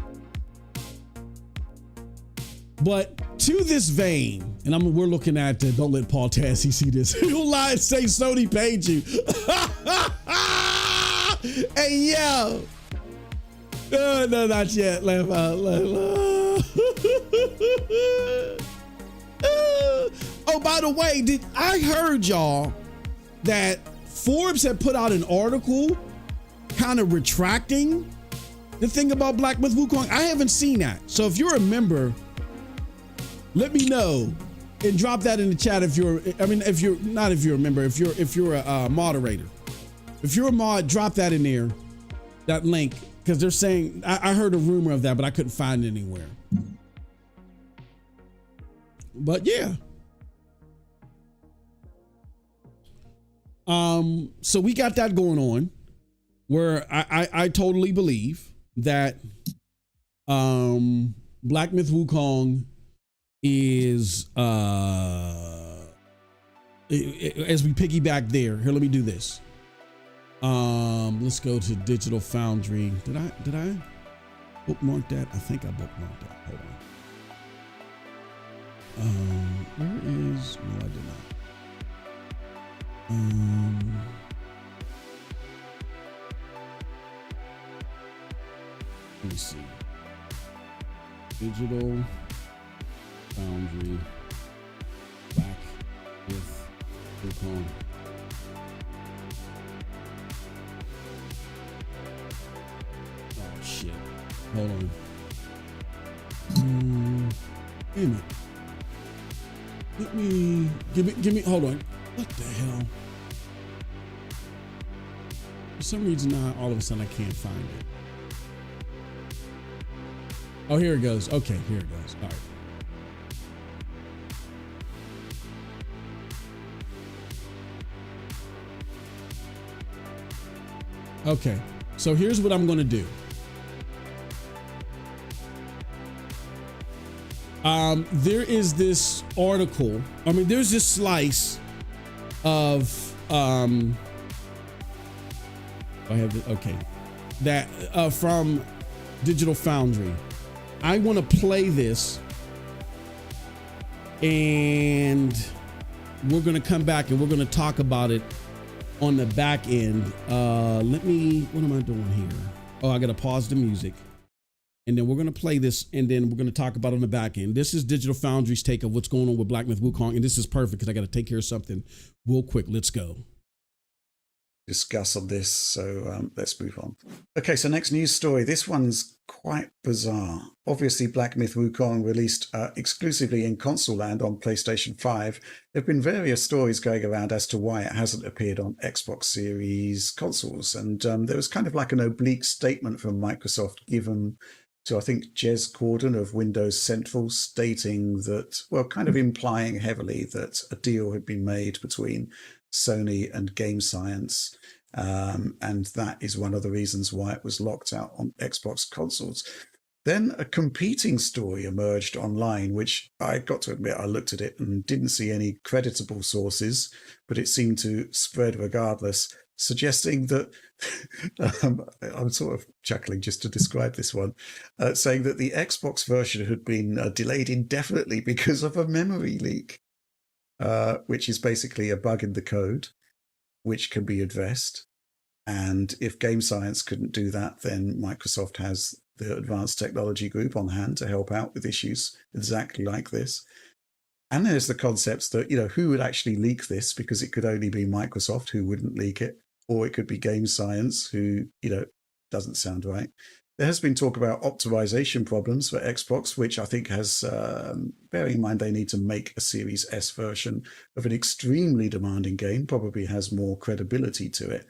But to this vein, and we're looking at, don't let Paul Tassi see this. He'll lie and say Sony paid you. Hey, yo. No, not yet. Laugh out. Oh, by the way, I heard y'all that Forbes had put out an article kind of retracting the thing about Black Myth Wukong. I haven't seen that. So if you're a member, let me know and drop that in the chat. If you're a member, if you're a moderator, if you're a mod, drop that in there, that link, because they're saying, I heard a rumor of that, but I couldn't find it anywhere. But yeah. So we got that going on, where I totally believe that Black Myth Wukong is as we piggyback there. Here, let me do this. Let's go to Digital Foundry. Did I bookmark that? I think I bookmarked that. Hold on. Where is? No, I did not. Let me see. Digital Foundry, Black Myth Wukong. Oh shit! Hold on. Damn it! Let me give me. Hold on. What the hell? For some reason now, all of a sudden I can't find it. Oh, here it goes. Okay, here it goes. All right. Okay, so here's what I'm going to do. There is this article. I mean, there's this slice of I have it. Okay, that from Digital Foundry. I want to play this, and we're going to come back and we're going to talk about it on the back end. What am I doing here? Oh, I got to pause the music. And then we're going to play this, and then we're going to talk about it on the back end. This is Digital Foundry's take of what's going on with Black Myth Wukong, and this is perfect because I got to take care of something real quick. Let's go. Discuss on this, so let's move on. Okay, so next news story. This one's quite bizarre. Obviously, Black Myth Wukong released exclusively in console land on PlayStation 5. There have been various stories going around as to why it hasn't appeared on Xbox Series consoles, and there was kind of like an oblique statement from Microsoft given to, I think, Jez Corden of Windows Central, stating that, well, kind of implying heavily that a deal had been made between Sony and Game Science, and that is one of the reasons why it was locked out on Xbox consoles. Then a competing story emerged online, which I got to admit, I looked at it and didn't see any creditable sources, but it seemed to spread regardless, suggesting that, I'm sort of chuckling just to describe this one, saying that the Xbox version had been delayed indefinitely because of a memory leak, which is basically a bug in the code, which can be addressed. And if Game Science couldn't do that, then Microsoft has the Advanced Technology Group on hand to help out with issues exactly like this. And there's the concepts that, who would actually leak this, because it could only be Microsoft who wouldn't leak it, or it could be Game Science who, doesn't sound right. There has been talk about optimization problems for Xbox, which I think has, bearing in mind they need to make a Series S version of an extremely demanding game, probably has more credibility to it.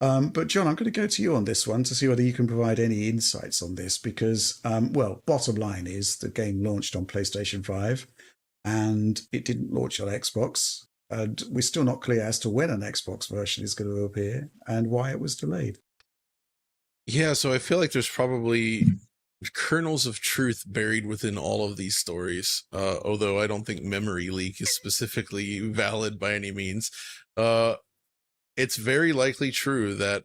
But John, I'm going to go to you on this one to see whether you can provide any insights on this, because, bottom line is the game launched on PlayStation 5 and it didn't launch on Xbox. And we're still not clear as to when an Xbox version is going to appear and why it was delayed. Yeah, so I feel like there's probably kernels of truth buried within all of these stories, although I don't think memory leak is specifically valid by any means. It's very likely true that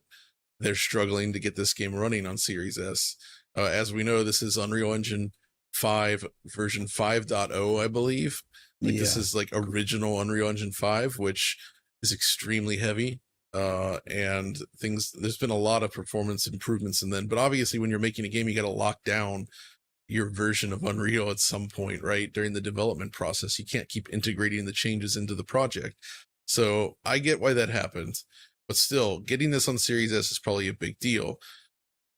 they're struggling to get this game running on Series S. As we know, this is Unreal Engine 5 version 5.0, I believe. This is like original Unreal Engine 5, which is extremely heavy. And there's been a lot of performance improvements in them. But obviously, when you're making a game, you got to lock down your version of Unreal at some point, right? During the development process, you can't keep integrating the changes into the project. So I get why that happens, but still, getting this on Series S is probably a big deal.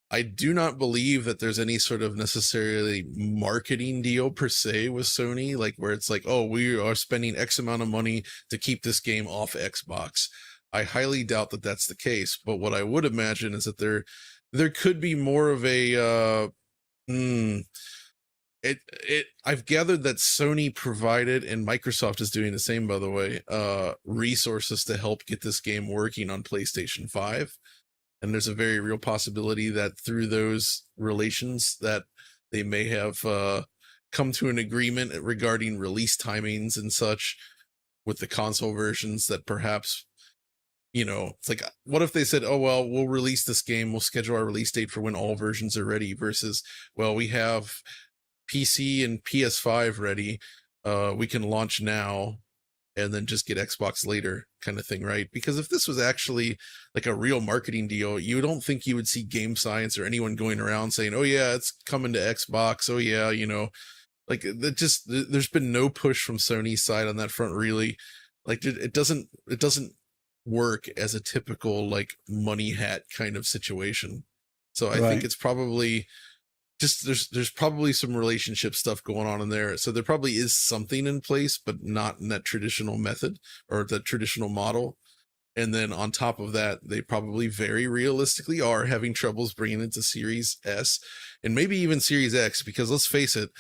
I do not believe that there's any sort of necessarily marketing deal per se with Sony, like where it's like, oh, we are spending X amount of money to keep this game off Xbox. I highly doubt that that's the case, but what I would imagine is that there could be more of a I've gathered that Sony provided, and Microsoft is doing the same, by the way, resources to help get this game working on PlayStation 5. And there's a very real possibility that through those relations that they may have come to an agreement regarding release timings and such with the console versions, that perhaps, it's like, what if they said, oh, well, we'll release this game, we'll schedule our release date for when all versions are ready, versus, well, we have PC and PS5 ready, we can launch now and then just get Xbox later, kind of thing, right? Because if this was actually like a real marketing deal, you don't think you would see Game Science or anyone going around saying, oh yeah, it's coming to Xbox, oh yeah, like there's been no push from Sony's side on that front, really. Like it doesn't work as a typical like money hat kind of situation. So I think it's probably just there's probably some relationship stuff going on in there. So there probably is something in place, but not in that traditional method or that traditional model. And then on top of that, they probably very realistically are having troubles bringing it to Series S and maybe even Series X, because let's face it,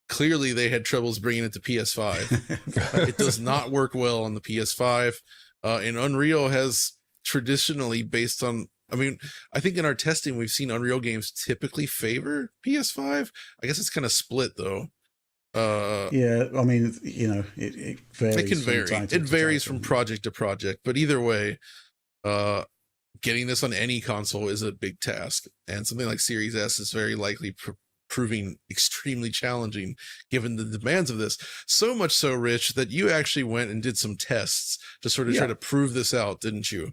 clearly they had troubles bringing it to PS5. It does not work well on the PS5. And Unreal has traditionally, based on I mean, I think in our testing, we've seen Unreal games typically favor PS5. I guess it's kind of split though. Yeah, I mean, it varies. It can vary. It varies from project to project, but either way, getting this on any console is a big task, and something like Series S is very likely proving extremely challenging given the demands of this. So much so, Rich, that you actually went and did some tests to sort of try to prove this out, didn't you?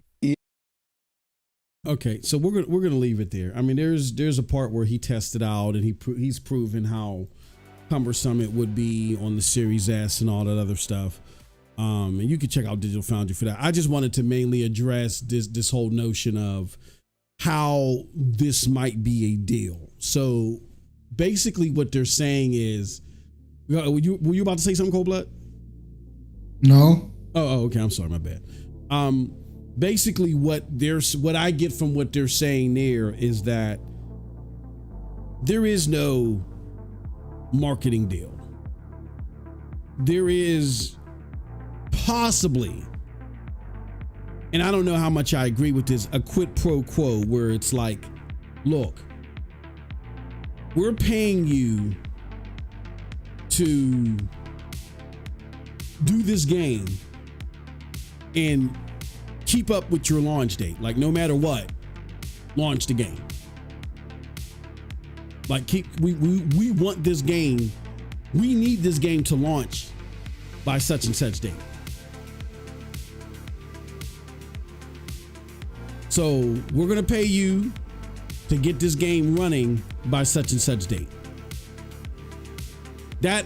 Okay, so we're gonna leave it there. I mean, there's a part where he tested out and he's proven how cumbersome it would be on the Series S and all that other stuff. And you can check out Digital Foundry for that. I just wanted to mainly address this whole notion of how this might be a deal. So basically what they're saying is, were you about to say something, Cold Blood? No. Oh, okay. I'm sorry. My bad. Basically what I get from what they're saying there is that there is no marketing deal. There is possibly, and I don't know how much I agree with this, a quid pro quo where it's like, look, we're paying you to do this game and keep up with your launch date. Like, no matter what, launch the game. Like, we want this game. We need this game to launch by such and such date. So we're going to pay you to get this game running by such and such date. That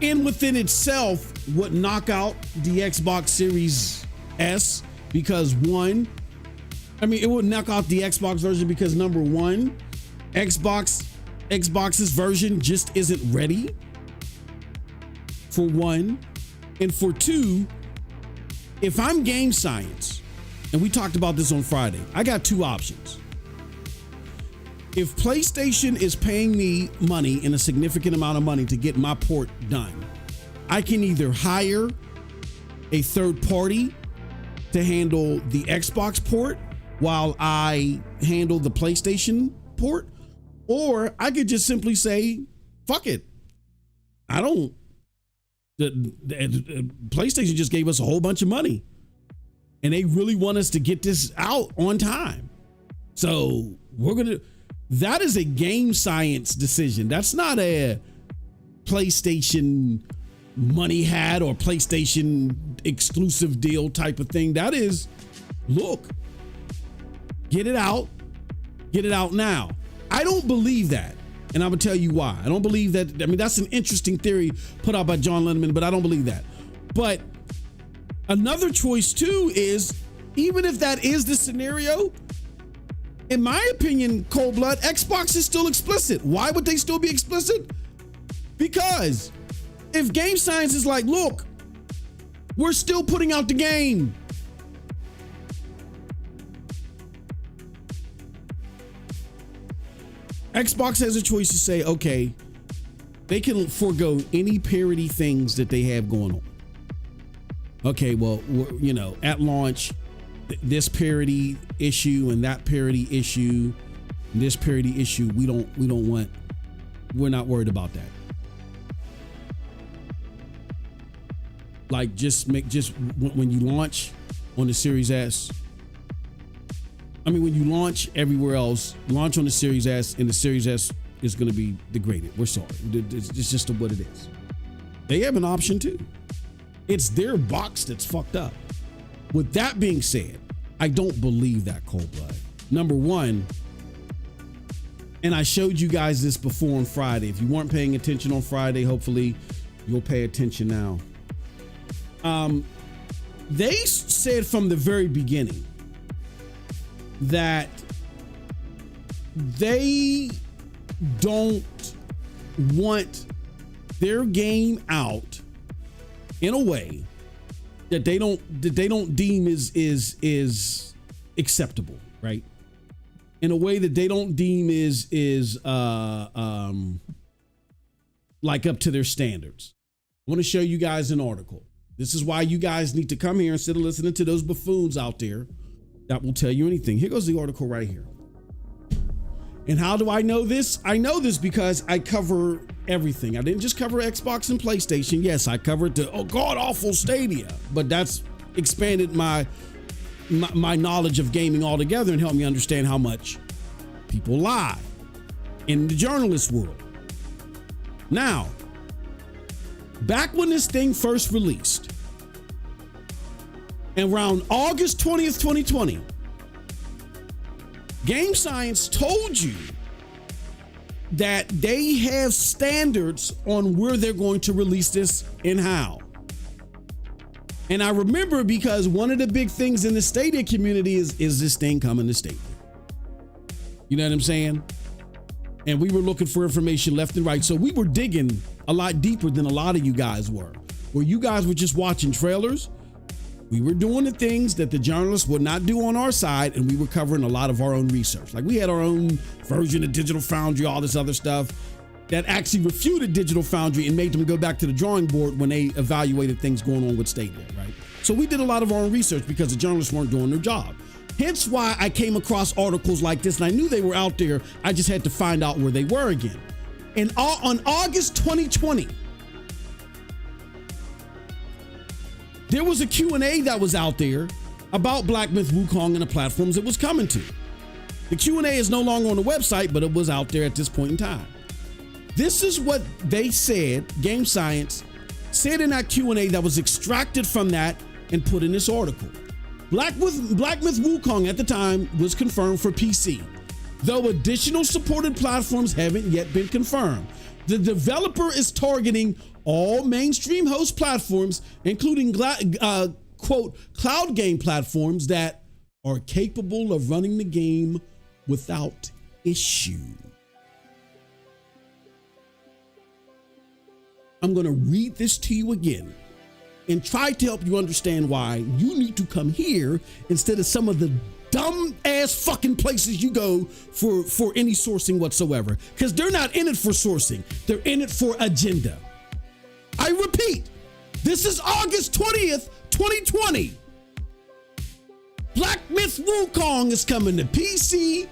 in within itself would knock out the Xbox Series S because it would knock out the Xbox version because number one, Xbox's version just isn't ready, for one. And for two, if I'm game science, and we talked about this on Friday, I got two options. If PlayStation is paying me money, in a significant amount of money, to get my port done, I can either hire a third party to handle the Xbox port while I handle the PlayStation port, or I could just simply say, fuck it. PlayStation just gave us a whole bunch of money and they really want us to get this out on time. So that is a game science decision. That's not a PlayStation money hat or PlayStation exclusive deal type of thing. That is, look, get it out now. I don't believe that. And I'm gonna tell you why. I don't believe that. I mean, that's an interesting theory put out by John Lennon, but I don't believe that. But another choice too is, even if that is the scenario, in my opinion, Cold Blood, Xbox is still explicit. Why would they still be explicit? Because if game science is like, look, we're still putting out the game. Xbox has a choice to say, okay, they can forego any parity things that they have going on. Okay, well, at launch, this parity issue and that parity issue, and this parity issue, we're not worried about that. Like, when you launch on the Series S, when you launch everywhere else, launch on the Series S, and the Series S is going to be degraded. We're sorry. It's just what it is. They have an option too. It's their box that's fucked up. With that being said, I don't believe that, Cold Blood. Number one, and I showed you guys this before on Friday. If you weren't paying attention on Friday, hopefully you'll pay attention now. They said from the very beginning that they don't want their game out in a way that they don't deem is acceptable, right? In a way that they don't deem is like up to their standards. I want to show you guys an article. This is why you guys need to come here instead of listening to those buffoons out there that will tell you anything. Here goes the article right here. And how do I know this? I know this because I cover everything. I didn't just cover Xbox and PlayStation. Yes, I covered the god awful Stadia, but that's expanded my knowledge of gaming altogether and helped me understand how much people lie in the journalist world. Now, back when this thing first released, and around August 20th, 2020, Game Science told you that they have standards on where they're going to release this and how. And I remember because one of the big things in the Stadia community is this thing coming to Stadia. You know what I'm saying? And we were looking for information left and right. So we were digging a lot deeper than a lot of you guys were. Where you guys were just watching trailers, we were doing the things that the journalists would not do on our side, and we were covering a lot of our own research. Like we had our own version of Digital Foundry, all this other stuff that actually refuted Digital Foundry and made them go back to the drawing board when they evaluated things going on with Stadia, right? So we did a lot of our own research because the journalists weren't doing their job. Hence why I came across articles like this, and I knew they were out there. I just had to find out where they were again. And on August 2020, there was a Q&A that was out there about Black Myth Wukong and the platforms it was coming to. The Q&A is no longer on the website, but it was out there at this point in time. This is what they said, Game Science said in that Q&A that was extracted from that and put in this article. Black Myth Wukong at the time was confirmed for PC, though additional supported platforms haven't yet been confirmed. The developer is targeting all mainstream host platforms, including quote, cloud game platforms that are capable of running the game without issue. I'm going to read this to you again and try to help you understand why you need to come here instead of some of the dumb ass fucking places you go for any sourcing whatsoever. Because they're not in it for sourcing. They're in it for agenda. I repeat, this is August 20th, 2020. Black Myth Wukong is coming to PC,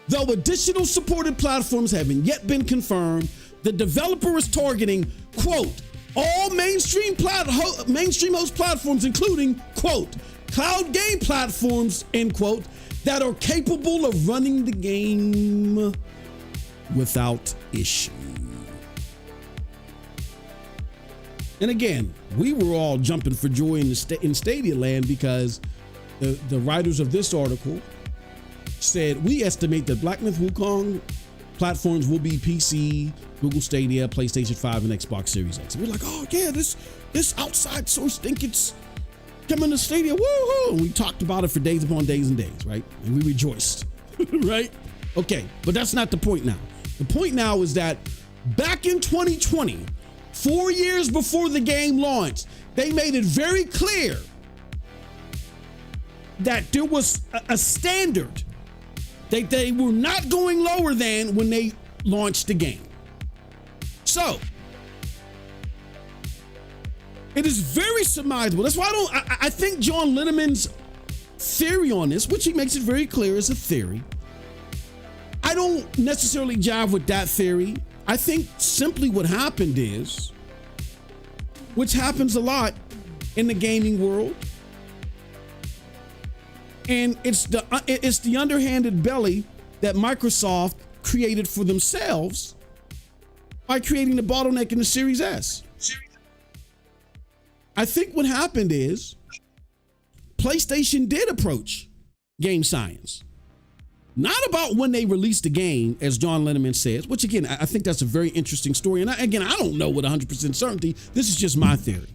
though additional supported platforms haven't yet been confirmed. The developer is targeting, quote, all mainstream host platforms, including, quote, cloud game platforms, end quote, that are capable of running the game without issue. And again, we were all jumping for joy in Stadia land because the writers of this article said, we estimate that Black Myth Wukong platforms will be PC, Google Stadia, PlayStation 5, and Xbox Series X. And we're like, oh yeah, this outside source think it's coming to Stadia, woohoo! And we talked about it for days upon days and days, right? And we rejoiced, right? Okay, but that's not the point now. The point now is that back in 2020, 4 years before the game launched, they made it very clear that there was a standard that they were not going lower than when they launched the game. So, it is very surmisable. That's why I think John Linneman's theory on this, which he makes it very clear is a theory, I don't necessarily jive with that theory. I think simply what happened is, which happens a lot in the gaming world, and it's the underhanded belly that Microsoft created for themselves by creating the bottleneck in the Series S. I think what happened is PlayStation did approach Game Science. Not about when they released the game, as John Linneman says, which again, I think that's a very interesting story. And I don't know with 100% certainty. This is just my theory.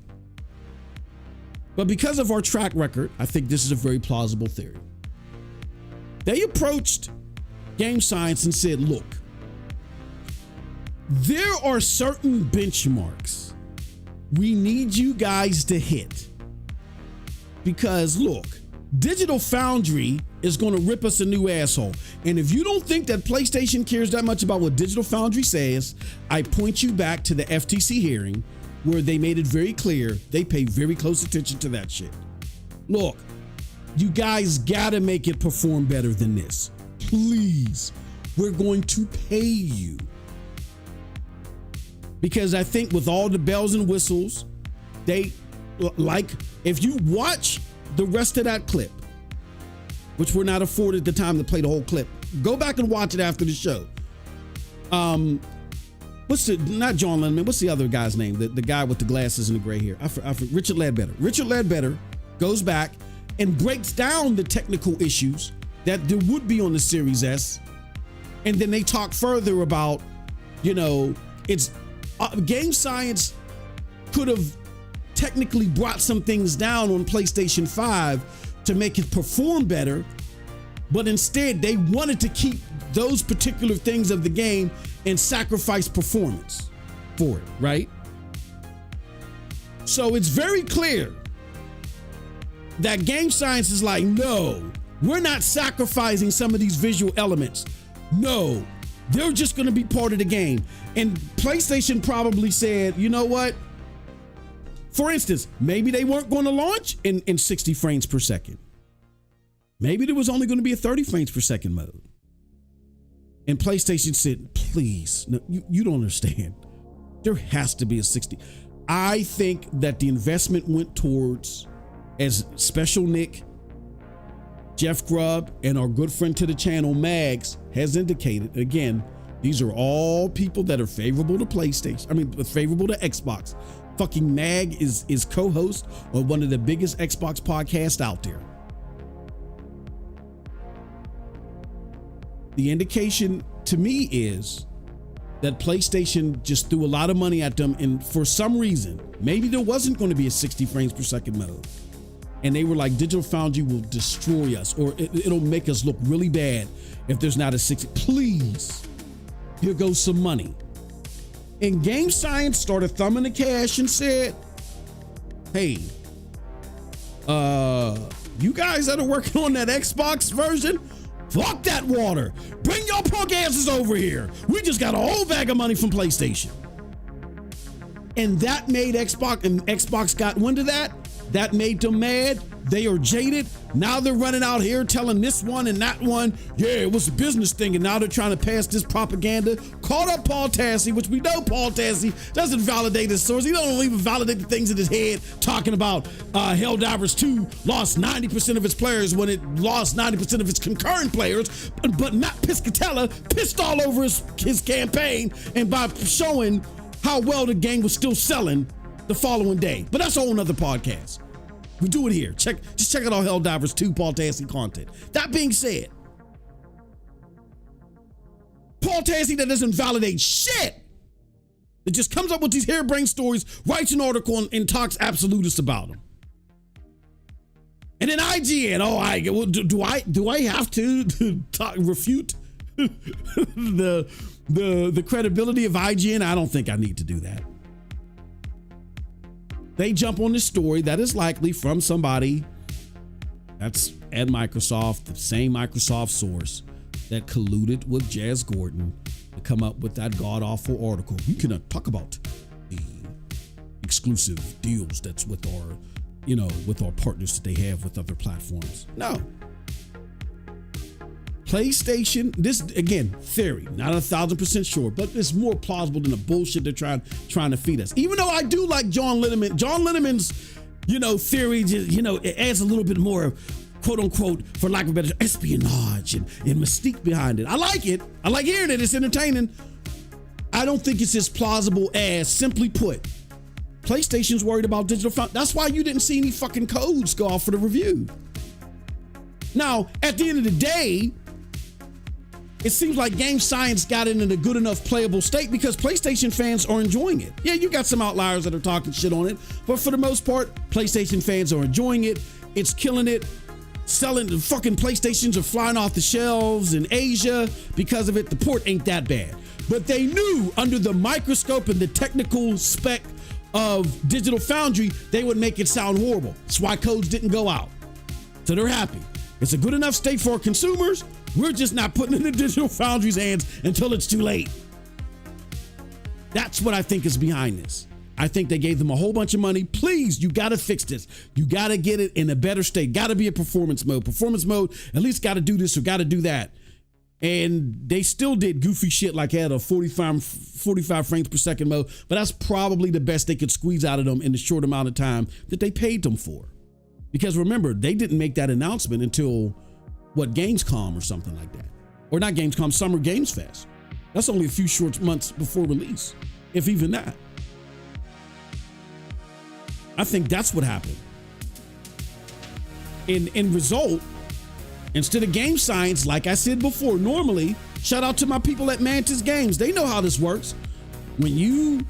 But because of our track record, I think this is a very plausible theory. They approached Game Science and said, look, there are certain benchmarks we need you guys to hit. Because look, Digital Foundry is going to rip us a new asshole. And if you don't think that PlayStation cares that much about what Digital Foundry says, I point you back to the FTC hearing where they made it very clear they pay very close attention to that shit. Look, you guys gotta make it perform better than this. Please, we're going to pay you. Because I think with all the bells and whistles, they like, if you watch the rest of that clip, which we're not afforded the time to play the whole clip, go back and watch it after the show. Not John Lennon, what's the other guy's name? The guy with the glasses and the gray hair. Richard Ledbetter. Richard Ledbetter goes back and breaks down the technical issues that there would be on the Series S. And then they talk further about, it's game science could have technically brought some things down on PlayStation 5 to make it perform better, but instead they wanted to keep those particular things of the game and sacrifice performance for it, right? So it's very clear that game science is like, no, we're not sacrificing some of these visual elements. No, they're just going to be part of the game. And PlayStation probably said, you know what? For instance, maybe they weren't going to launch in 60 frames per second. Maybe there was only going to be a 30 frames per second mode. And PlayStation said, please, no, you don't understand. There has to be a 60. I think that the investment went towards, as Special Nick, Jeff Grubb, and our good friend to the channel, Mags, has indicated, again, these are all people that are favorable to PlayStation. Favorable to Xbox. Fucking Mag is co-host on one of the biggest Xbox podcasts out there. The indication to me is that PlayStation just threw a lot of money at them, and for some reason, maybe there wasn't going to be a 60 frames per second mode. And they were like, Digital Foundry will destroy us, or it'll make us look really bad if there's not a 60. Please, here goes some money. And Game Science started thumbing the cash and said, hey, you guys that are working on that Xbox version, fuck that water. Bring your punk asses over here. We just got a whole bag of money from PlayStation. And that made Xbox, and Xbox got wind of that. That made them mad. They are jaded. Now they're running out here telling this one and that one, yeah, it was a business thing. And now they're trying to pass this propaganda. Called up Paul Tassi, which we know Paul Tassi doesn't validate his source. He don't even validate the things in his head, talking about Helldivers 2 lost 90% of its players when it lost 90% of its concurrent players. But Matt Piscatella pissed all over his campaign, and by showing how well the game was still selling the following day. But that's a whole nother podcast. We do it here. Just check out our Helldivers 2 Paul Tassi content. That being said, Paul Tassi that doesn't validate shit, that just comes up with these harebrained stories, writes an article and talks absolutist about them. And then IGN, do I have to refute the credibility of IGN? I don't think I need to do that. They jump on this story that is likely from somebody that's at Microsoft, the same Microsoft source that colluded with Jaz Gordon to come up with that god-awful article. We can talk about the exclusive deals that's with our partners that they have with other platforms. No. PlayStation, this again, theory, not 1,000% sure, but it's more plausible than the bullshit they're trying to feed us. Even though I do like John Linneman's, theory, it adds a little bit more, quote unquote, for lack of a better, espionage and mystique behind it. I like it. I like hearing it. It's entertaining. I don't think it's as plausible as, simply put, PlayStation's worried about digital foundry. That's why you didn't see any fucking codes go off for the review. Now, at the end of the day, it seems like Game Science got it in a good enough playable state because PlayStation fans are enjoying it. Yeah, you got some outliers that are talking shit on it, but for the most part, PlayStation fans are enjoying it. It's killing it. Selling the fucking PlayStations are flying off the shelves in Asia because of it. The port ain't that bad. But they knew under the microscope and the technical spec of Digital Foundry, they would make it sound horrible. That's why codes didn't go out. So they're happy. It's a good enough state for consumers. We're just not putting it in Digital Foundry's hands until it's too late. That's what I think is behind this. I think they gave them a whole bunch of money. Please please, you got to fix this. You got to get it in a better state. Got to be a performance mode. Performance mode, at least got to do this or got to do that. And they still did goofy shit like had a 45 frames per second mode, but that's probably the best they could squeeze out of them in the short amount of time that they paid them for. Because remember, they didn't make that announcement until Gamescom or something like that. Or not Gamescom, Summer Games Fest. That's only a few short months before release, if even that. I think that's what happened. In result, instead of game science, like I said before, normally, shout out to my people at Mantis Games. They know how this works. When you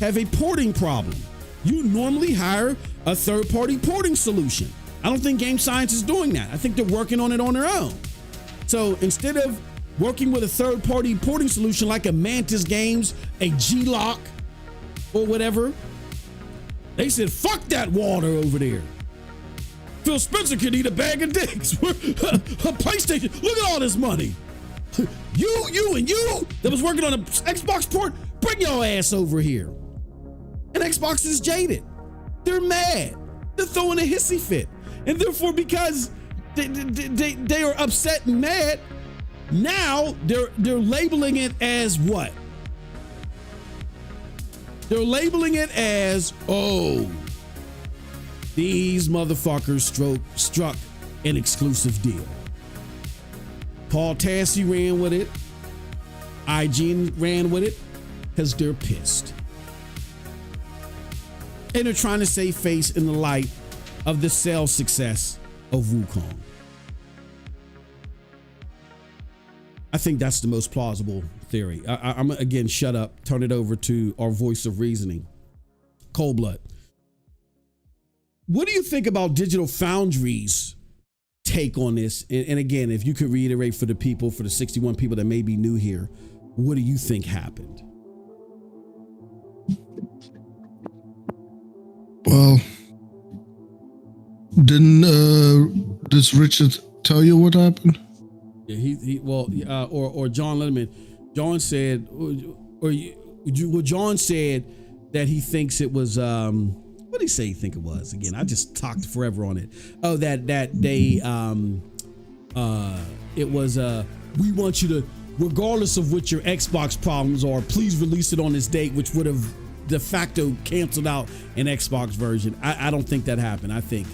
have a porting problem, you normally hire a third-party porting solution. I don't think Game Science is doing that. I think they're working on it on their own. So instead of working with a third-party porting solution like a Mantis Games, a G-Lock, or whatever, they said, fuck that water over there. Phil Spencer could eat a bag of dicks. A PlayStation, look at all this money. You and you that was working on an Xbox port, bring your ass over here. And Xbox is jaded. They're mad. They're throwing a hissy fit. And therefore, because they are upset and mad, now they're labeling it as what? They're labeling it as, oh, these motherfuckers struck an exclusive deal. Paul Tassi ran with it. IGN ran with it because they're pissed. And they're trying to save face in the light of the sales success of Wukong. I think that's the most plausible theory. I'm again, shut up, turn it over to our voice of reasoning, Cold Blood. What do you think about Digital Foundry's take on this? And again, if you could reiterate for the people, for the 61 people that may be new here, what do you think happened? Well, didn't this Richard tell you what happened? Yeah, or John Letterman. John said, John said that he thinks it was, what did he say he think it was? Again, I just talked forever on it. Oh, that they, it was, we want you to, regardless of what your Xbox problems are, please release it on this date, which would have de facto canceled out an Xbox version. I don't think that happened. I think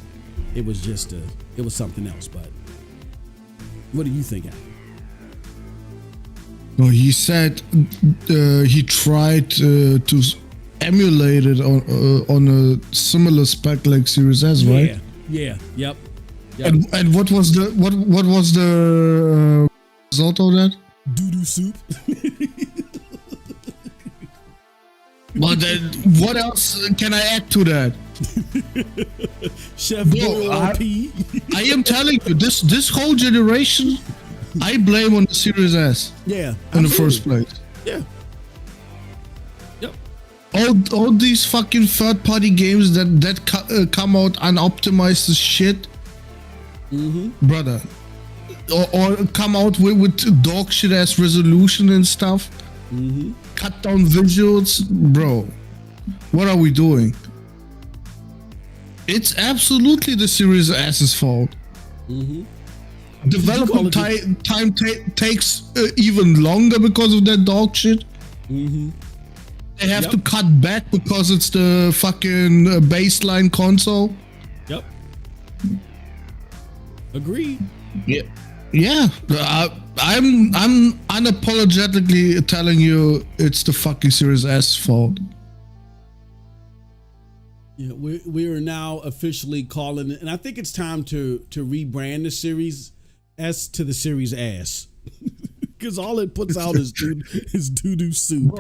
it was just it was something else. But what do you think happened? Well, he said he tried to emulate it on a similar spec like Series S, right? Yeah. Yep. And what was the result of that? Doo-doo soup. But then, what else can I add to that? Chef RP. I am telling you, this whole generation, I blame on the Series S. Yeah, in the first place. Yeah. Yep. All these fucking third-party games that come out unoptimized as shit, brother, or come out with dog shit ass resolution and stuff. Cut down visuals, bro. What are we doing? It's absolutely the Series S's fault. Development time takes even longer because of that dog shit. They have to cut back because it's the fucking baseline console. Yep. Agreed. Yeah. I'm unapologetically telling you it's the fucking Series S fault. Yeah, we are now officially calling it, and I think it's time to rebrand the Series S to the Series Ass, because all it puts out is doo-doo soup.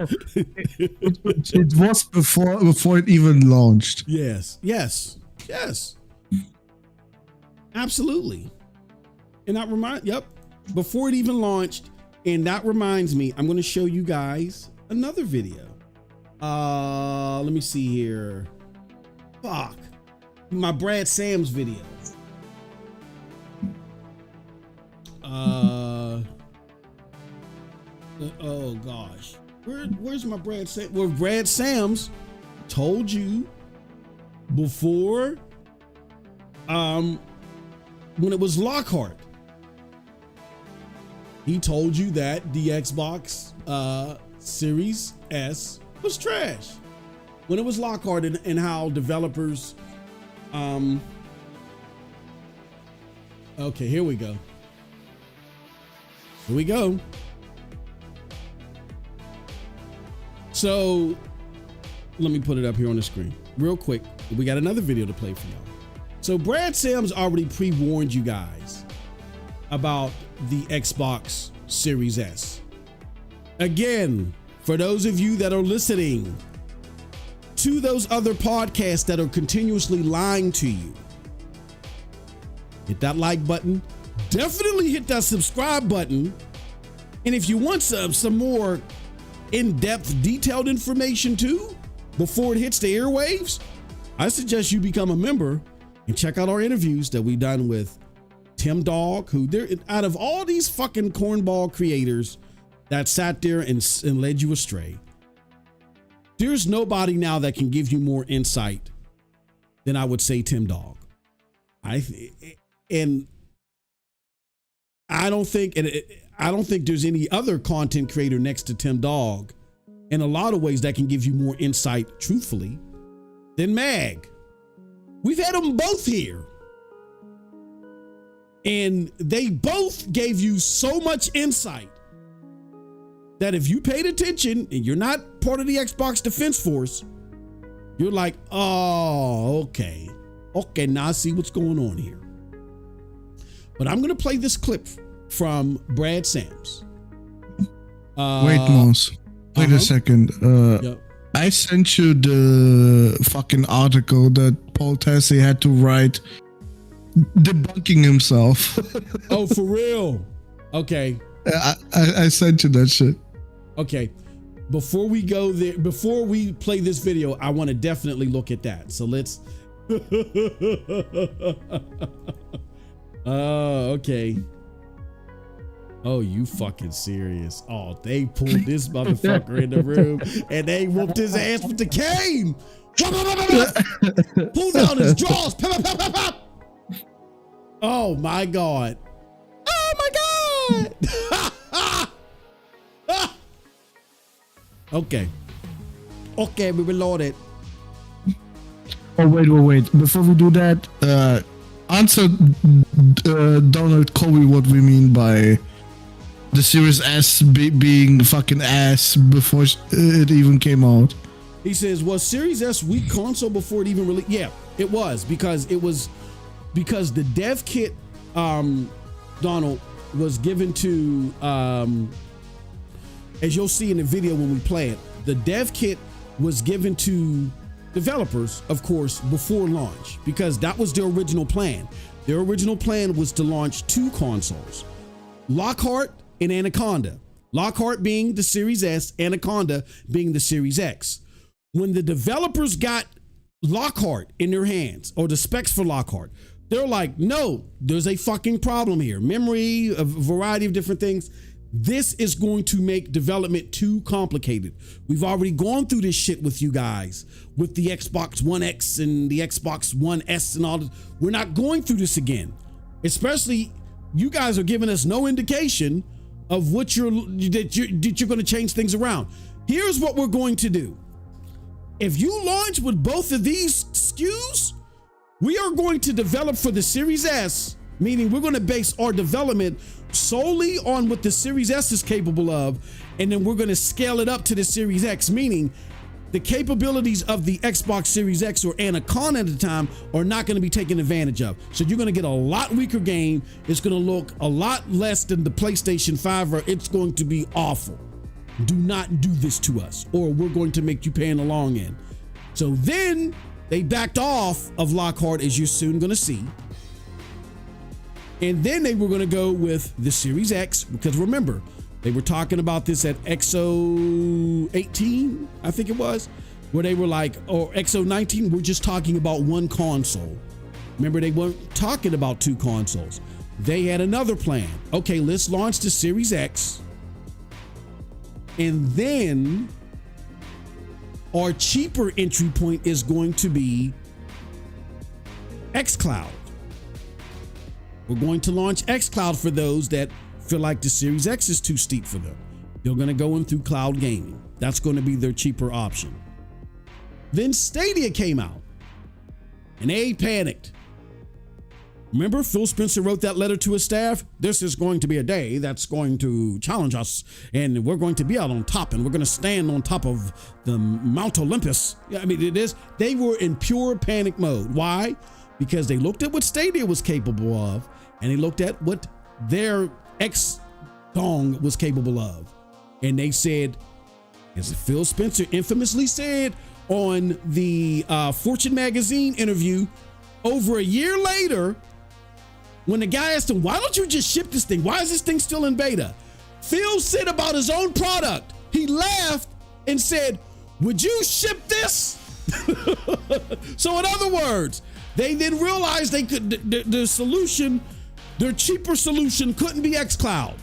It was before it even launched. Yes, absolutely. And that before it even launched. And that reminds me, I'm going to show you guys another video. Let me see here. Fuck. My Brad Sam's video. Oh gosh. Where's my Brad Sam? Well, Brad Sam's told you before, when it was Lockhart. He told you that the Xbox Series S was trash when it was Lockhart, and how developers. Okay, here we go. Here we go. So let me put it up here on the screen real quick. We got another video to play for y'all. So Brad Sam's already pre-warned you guys about the Xbox Series S. Again, for those of you that are listening to those other podcasts that are continuously lying to you, hit that like button. Definitely hit that subscribe button. And if you want some more in-depth, detailed information too, before it hits the airwaves, I suggest you become a member and check out our interviews that we've done with Tim Dog, who they're out of all these fucking cornball creators that sat there and led you astray. There's nobody now that can give you more insight than I would say Tim Dog. I don't think there's any other content creator next to Tim Dog in a lot of ways that can give you more insight, truthfully, than Mag. We've had them both here, and they both gave you so much insight that if you paid attention and you're not part of the Xbox Defense Force, you're like, oh, okay, now I see what's going on here. But I'm going to play this clip from Brad Sams. Wait, Mons. Wait a second. Yep. I sent you the fucking article that Paul Tassi had to write debunking himself. Oh, for real? Okay. I sent you that shit. Okay. Before we go there, before we play this video, I want to definitely look at that. So let's. Okay. Oh, you fucking serious? Oh, they pulled this motherfucker in the room and they whooped his ass with the cane. Pull down his drawers. Oh my God. Oh my God. Okay. Okay, we reloaded. Oh, wait. Before we do that, answer Donald Colby what we mean by the Series S being fucking ass before it even came out. He says, was Series S weak console before it even released? Yeah, it was because the dev kit, Donald, was given to, as you'll see in the video when we play it, the dev kit was given to developers, of course, before launch, because that was their original plan. Their original plan was to launch 2 consoles, Lockhart and Anaconda. Lockhart being the Series S, Anaconda being the Series X. When the developers got Lockhart in their hands, or the specs for Lockhart, they're like, no, there's a fucking problem here. Memory, a variety of different things. This is going to make development too complicated. We've already gone through this shit with you guys, with the Xbox One X and the Xbox One S and all this. We're not going through this again. Especially, you guys are giving us no indication of what you're going to change things around. Here's what we're going to do. If you launch with both of these SKUs, we are going to develop for the Series S, meaning we're going to base our development solely on what the Series S is capable of, and then we're going to scale it up to the Series X, meaning the capabilities of the Xbox Series X or Anaconda at the time are not going to be taken advantage of. So you're going to get a lot weaker game. It's going to look a lot less than the PlayStation 5, or it's going to be awful. Do not do this to us, or we're going to make you pay in the long end. So then they backed off of Lockhart, as you're soon going to see. And then they were going to go with the Series X, because remember, they were talking about this at XO 18, I think it was, where they were like, or XO 19, we're just talking about one console. Remember, they weren't talking about 2 consoles. They had another plan. Okay, let's launch the Series X. And then our cheaper entry point is going to be xCloud. We're going to launch xCloud for those that feel like the Series X is too steep for them. They're going to go in through cloud gaming. That's going to be their cheaper option. Then Stadia came out and they panicked. Remember, Phil Spencer wrote that letter to his staff? This is going to be a day that's going to challenge us, and we're going to be out on top, and we're going to stand on top of the Mount Olympus. I mean, it is. They were in pure panic mode. Why? Because they looked at what Stadia was capable of, and they looked at what their X-Dong was capable of. And they said, as Phil Spencer infamously said on the Fortune magazine interview, over a year later, when the guy asked him, why don't you just ship this thing? Why is this thing still in beta? Phil said about his own product, he laughed and said, would you ship this? So in other words, they then realized they could, the solution, their cheaper solution couldn't be xCloud.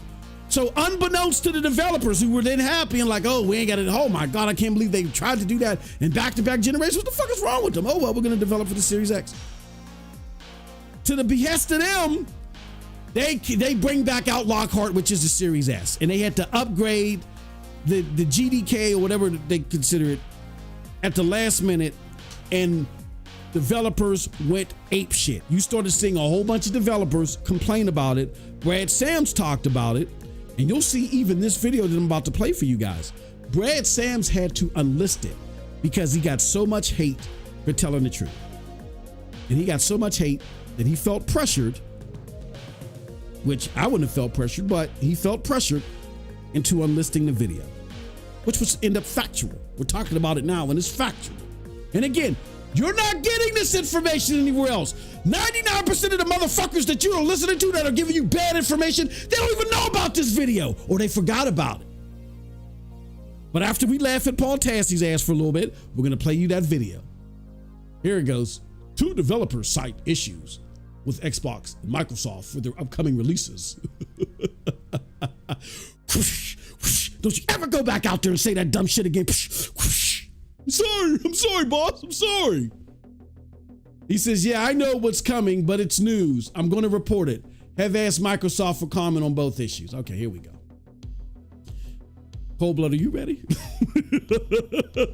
So unbeknownst to the developers who were then happy and like, oh, we ain't got it. Oh my God, I can't believe they tried to do that in back-to-back generations. What the fuck is wrong with them? Oh, well, we're going to develop for the Series X. To the behest of them, they bring back out Lockhart, which is the Series S, and they had to upgrade the GDK or whatever they consider it at the last minute, and developers went apeshit. You started seeing a whole bunch of developers complain about it. Brad Sams talked about it, and you'll see even this video that I'm about to play for you guys. Brad Sams had to unlist it because he got so much hate for telling the truth, and he got so much hate that he felt pressured, which I wouldn't have felt pressured, but he felt pressured into unlisting the video, which was end up factual. We're talking about it now and it's factual. And again, you're not getting this information anywhere else. 99% of the motherfuckers that you are listening to that are giving you bad information, they don't even know about this video or they forgot about it. But after we laugh at Paul Tassie's ass for a little bit, we're going to play you that video. Here it goes. 2 developers cite issues with Xbox and Microsoft for their upcoming releases. Don't you ever go back out there and say that dumb shit again. I'm sorry, boss. I'm sorry. He says, yeah, I know what's coming, but it's news. I'm going to report it. Have asked Microsoft for comment on both issues. Okay, here we go. Cold Blood, are you ready?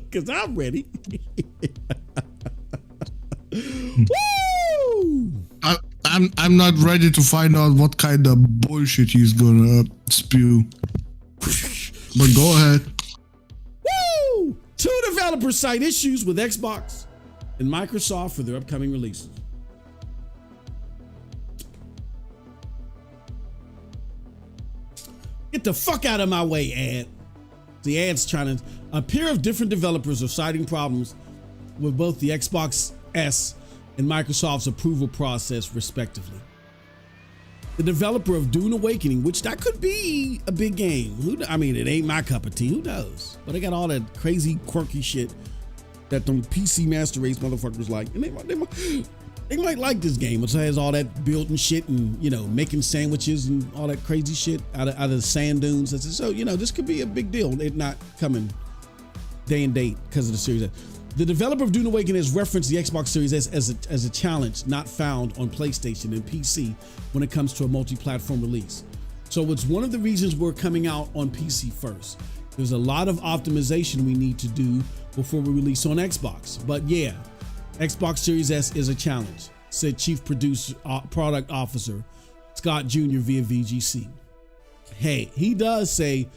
Because I'm ready. Woo! I'm not ready to find out what kind of bullshit he's gonna spew. But go ahead. Woo! 2 developers cite issues with Xbox and Microsoft for their upcoming releases. Get the fuck out of my way, ad. The ad's trying to. A pair of different developers are citing problems with both the Xbox S and Microsoft's approval process, respectively. The developer of Dune Awakening, which that could be a big game. I mean, it ain't my cup of tea. Who knows? But they got all that crazy, quirky shit that them PC Master Race motherfuckers like. And they might like this game, which has all that building shit and, you know, making sandwiches and all that crazy shit out of the sand dunes. So, you know, this could be a big deal. It not coming day and date because of the Series S. The developer of Dune Awakening has referenced the Xbox Series S as a challenge not found on PlayStation and PC when it comes to a multi-platform release. So it's one of the reasons we're coming out on PC first. There's a lot of optimization we need to do before we release on Xbox. But yeah, Xbox Series S is a challenge, said Chief Product Officer Scott Jr. via VGC. Hey, he does say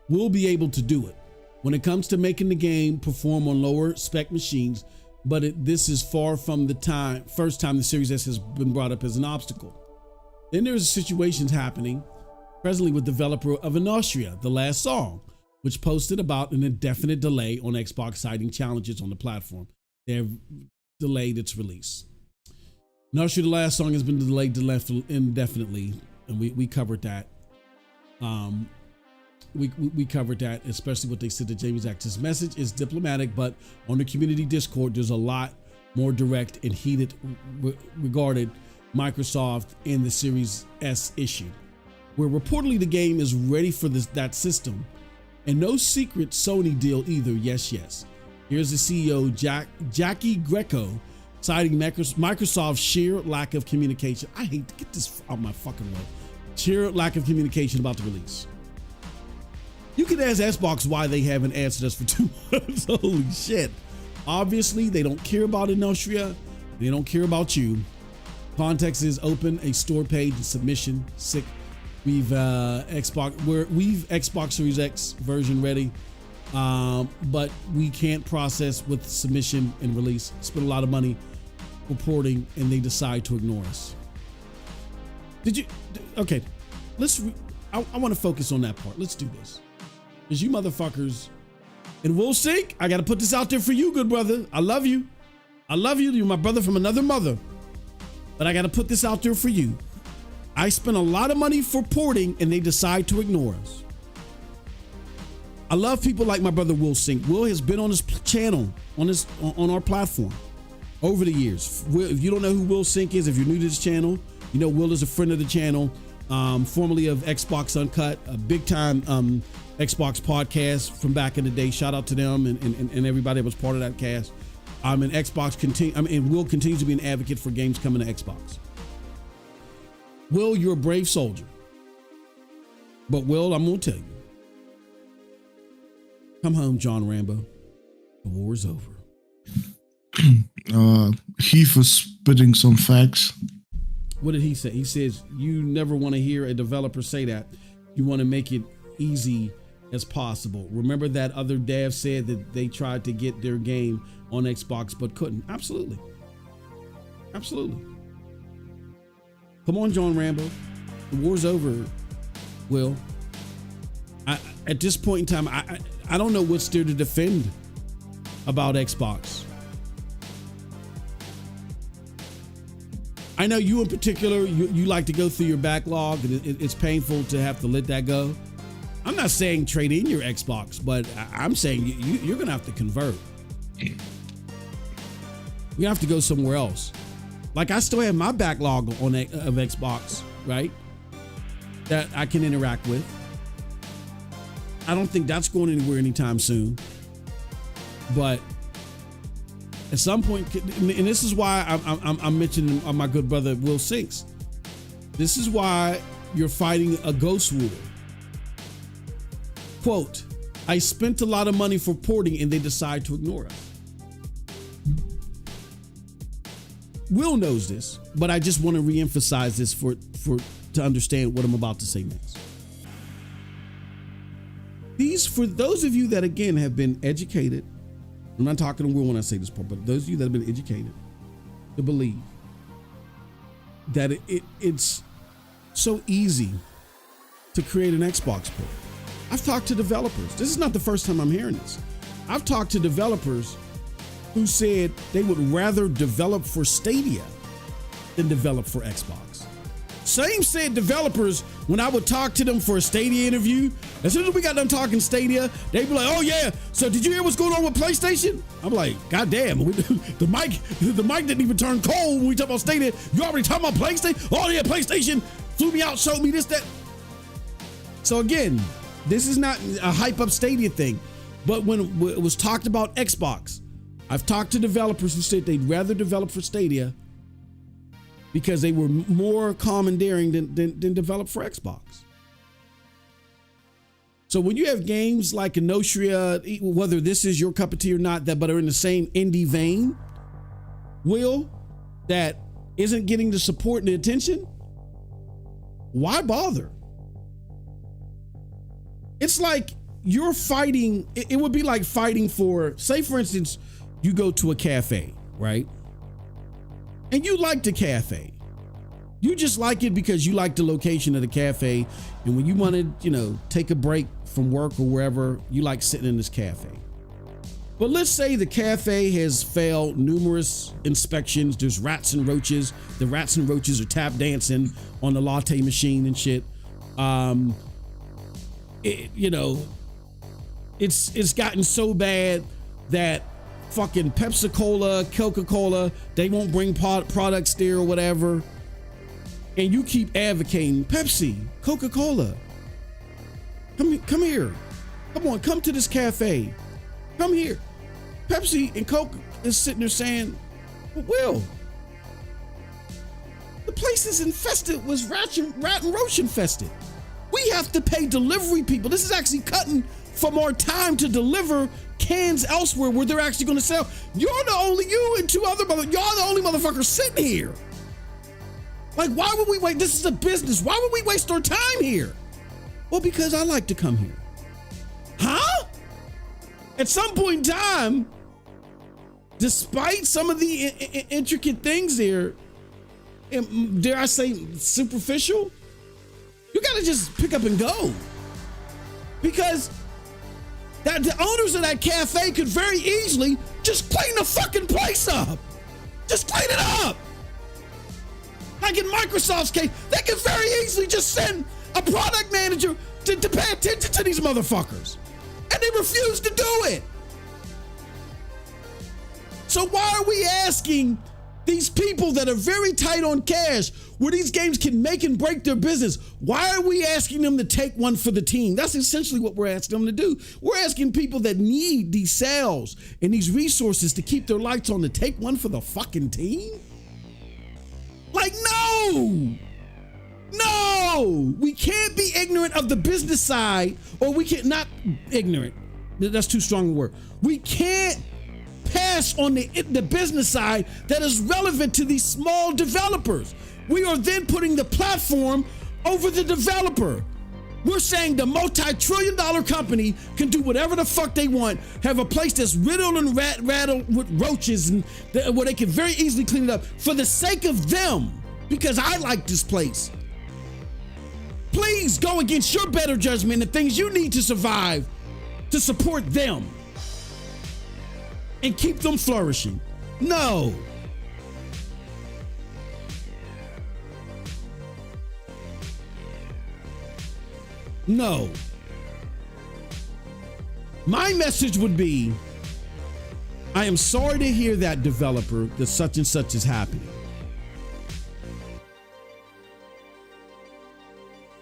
we'll be able to do it when it comes to making the game perform on lower spec machines, but this is far from the first time the Series S has been brought up as an obstacle. Then there's situations happening presently with developer of Enotria, The Last Song, which posted about an indefinite delay on Xbox, citing challenges on the platform. They have delayed its release. Enotria, The Last Song has been delayed indefinitely, and we covered that. We covered that, especially what they said to Jamie's Access message is diplomatic, but on the community Discord, there's a lot more direct and heated regarding Microsoft and the Series S issue, where reportedly the game is ready for that system, and no secret Sony deal either. Yes. Here's the CEO, Jackie Greco, citing Microsoft's sheer lack of communication. I hate to get this out my fucking way. Sheer lack of communication about the release. You can ask Xbox why they haven't answered us for 2 months. Holy shit. Obviously, they don't care about Enotria. They don't care about you. Context is open a store page and submission. Sick. We've Xbox Series X version ready. But we can't process with submission and release. Spend a lot of money reporting, and they decide to ignore us. Okay, I want to focus on that part. Let's do this. Because you motherfuckers, and Will Sink, I got to put this out there for you, good brother. I love you. I love you. You're my brother from another mother. But I got to put this out there for you. I spent a lot of money for porting, and they decide to ignore us. I love people like my brother Will Sink. Will has been on this channel, on our platform over the years. If you don't know who Will Sink is, if you're new to this channel, you know Will is a friend of the channel, formerly of Xbox Uncut, a big time Xbox podcast from back in the day. Shout out to them and everybody that was part of that cast. And Will continues to be an advocate for games coming to Xbox. Will, you're a brave soldier. But Will, I'm gonna tell you. Come home, John Rambo. The war's over. Heath was spitting some facts. What did he say? He says, you never want to hear a developer say that. You want to make it easy as possible. Remember that other dev said that they tried to get their game on Xbox but couldn't. Absolutely. Absolutely. Come on, John Rambo. The war's over, Will. At this point in time, I don't know what's there to defend about Xbox. I know you in particular, you like to go through your backlog, and it's painful to have to let that go. I'm not saying trade in your Xbox, but I'm saying you're going to have to convert. You have to go somewhere else. Like I still have my backlog of Xbox, right? That I can interact with. I don't think that's going anywhere anytime soon. But at some point, and this is why I'm mentioning my good brother Will Sinks. This is why you're fighting a ghost war. Quote, I spent a lot of money for porting and they decide to ignore us. Will knows this, but I just want to reemphasize this to understand what I'm about to say next. For those of you that again have been educated, I'm not talking to Will when I say this part, but those of you that have been educated to believe that it's so easy to create an Xbox port. I've talked to developers. This is not the first time I'm hearing this. I've talked to developers who said they would rather develop for Stadia than develop for Xbox. Same said developers when I would talk to them for a Stadia interview. As soon as we got done talking Stadia, they'd be like, oh yeah, so did you hear what's going on with PlayStation? I'm like, God damn, the mic didn't even turn cold when we talk about Stadia. You already talking about PlayStation? Oh yeah, PlayStation flew me out, showed me this, that. So again, this is not a hype up Stadia thing, but when it was talked about Xbox, I've talked to developers who said they'd rather develop for Stadia because they were more commandeering than develop for Xbox. So when you have games like Enotria, whether this is your cup of tea or not, but are in the same indie vein, Will, that isn't getting the support and the attention, why bother? It's like you're fighting, it would be like fighting for, say for instance, you go to a cafe, right? And you like the cafe. You just like it because you like the location of the cafe. And when you want to, take a break from work or wherever, you like sitting in this cafe. But let's say the cafe has failed numerous inspections. There's rats and roaches. The rats and roaches are tap dancing on the latte machine and shit. It's gotten so bad that fucking Pepsi Cola, Coca-Cola, they won't bring products there or whatever. And you keep advocating Pepsi, Coca-Cola. Come here. Come on, come to this cafe. Come here. Pepsi and Coke is sitting there saying, Will. The place is infested, was rat and roach infested. We have to pay delivery people. This is actually cutting from our time to deliver cans elsewhere where they're actually going to sell. You and two other y'all the only motherfuckers sitting here. Like, why would we wait? This is a business. Why would we waste our time here? Well, because I like to come here. Huh? At some point in time, despite some of the intricate things there, dare I say superficial, you gotta just pick up and go. Because that the owners of that cafe could very easily just clean the fucking place up. Just clean it up. Like in Microsoft's case, they could very easily just send a product manager to pay attention to these motherfuckers. And they refuse to do it. So why are we asking these people that are very tight on cash, where these games can make and break their business, why are we asking them to take one for the team? That's essentially what we're asking them to do. We're asking people that need these sales and these resources to keep their lights on to take one for the fucking team? Like, no! No! We can't be ignorant of the business side, or we can't, not ignorant, that's too strong a word. We can't pass on the business side that is relevant to these small developers. We are then putting the platform over the developer. We're saying the multi-trillion-dollar company can do whatever the fuck they want, have a place that's riddled and rattled with roaches, and where they can very easily clean it up for the sake of them, because I like this place. Please go against your better judgment and things you need to survive to support them and keep them flourishing. No. No. My message would be, I am sorry to hear that, developer, that such and such is happening.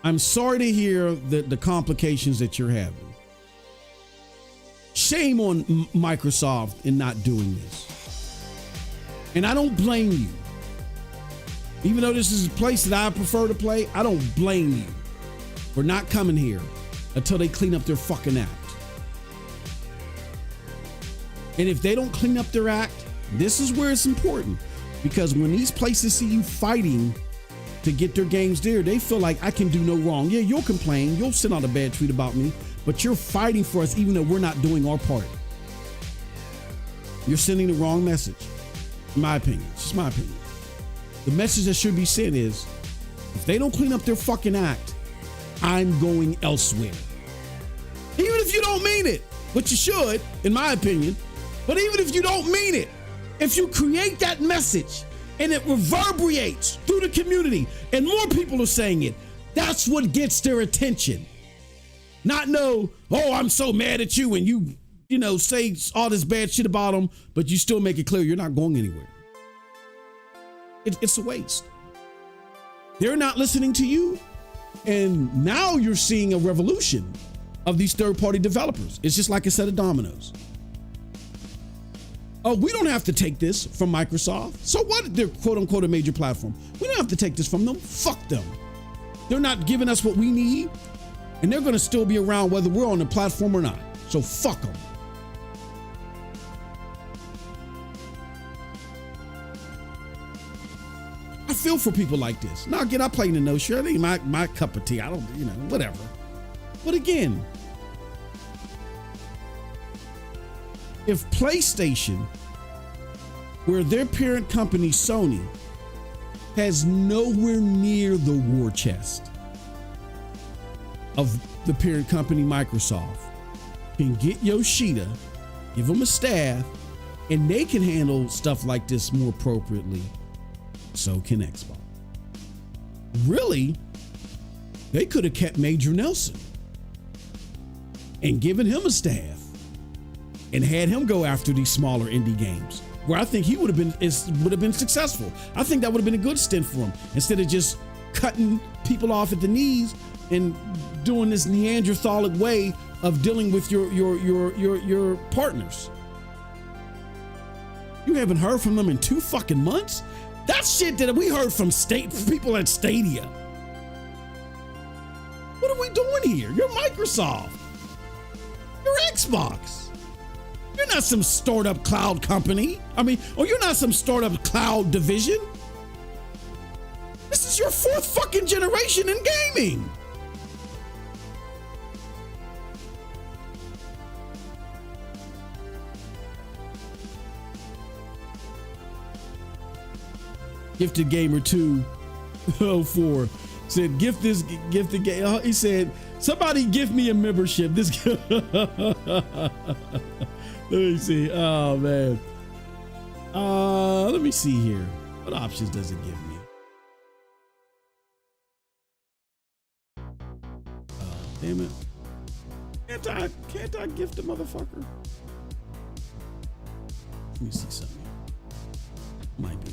I'm sorry to hear the complications that you're having. Shame on Microsoft in not doing this. And I don't blame you. Even though this is a place that I prefer to play, I don't blame you for not coming here until they clean up their fucking act. And if they don't clean up their act, this is where it's important. Because when these places see you fighting to get their games there, they feel like I can do no wrong. Yeah, you'll complain, you'll send out a bad tweet about me, but you're fighting for us even though we're not doing our part. You're sending the wrong message, in my opinion. It's just my opinion. The message that should be sent is, if they don't clean up their fucking act, I'm going elsewhere. Even if you don't mean it, which you should, in my opinion, but even if you don't mean it, if you create that message and it reverberates through the community and more people are saying it, that's what gets their attention. Not know, oh, I'm so mad at you, and you say all this bad shit about them, but you still make it clear you're not going anywhere. It's a waste. They're not listening to you, and now you're seeing a revolution of these third-party developers. It's just like a set of dominoes. Oh, we don't have to take this from Microsoft. So what? They're quote-unquote a major platform. We don't have to take this from them. Fuck them. They're not giving us what we need, and they're going to still be around whether we're on the platform or not. So fuck them. I feel for people like this. Now, again, I play in the no share. It ain't my cup of tea. I don't, whatever. But again, if PlayStation, where their parent company, Sony, has nowhere near the war chest of the parent company, Microsoft, can get Yoshida, give them a staff, and they can handle stuff like this more appropriately, so can Xbox. Really, they could have kept Major Nelson and given him a staff and had him go after these smaller indie games, where I think he would have been successful. I think that would have been a good stint for him, instead of just cutting people off at the knees and doing this Neanderthalic way of dealing with your partners. You haven't heard from them in 2 fucking months? That's shit that we heard from people at Stadia. What are we doing here? You're Microsoft. You're Xbox. You're not some startup cloud company. Or you're not some startup cloud division. This is your 4th fucking generation in gaming. Gifted Gamer 204 said, gift the game. He said, somebody give me a membership. This let me see. Oh man. Let me see here. What options does it give me? Damn it. Can't I gift a motherfucker? Let me see something. Might be.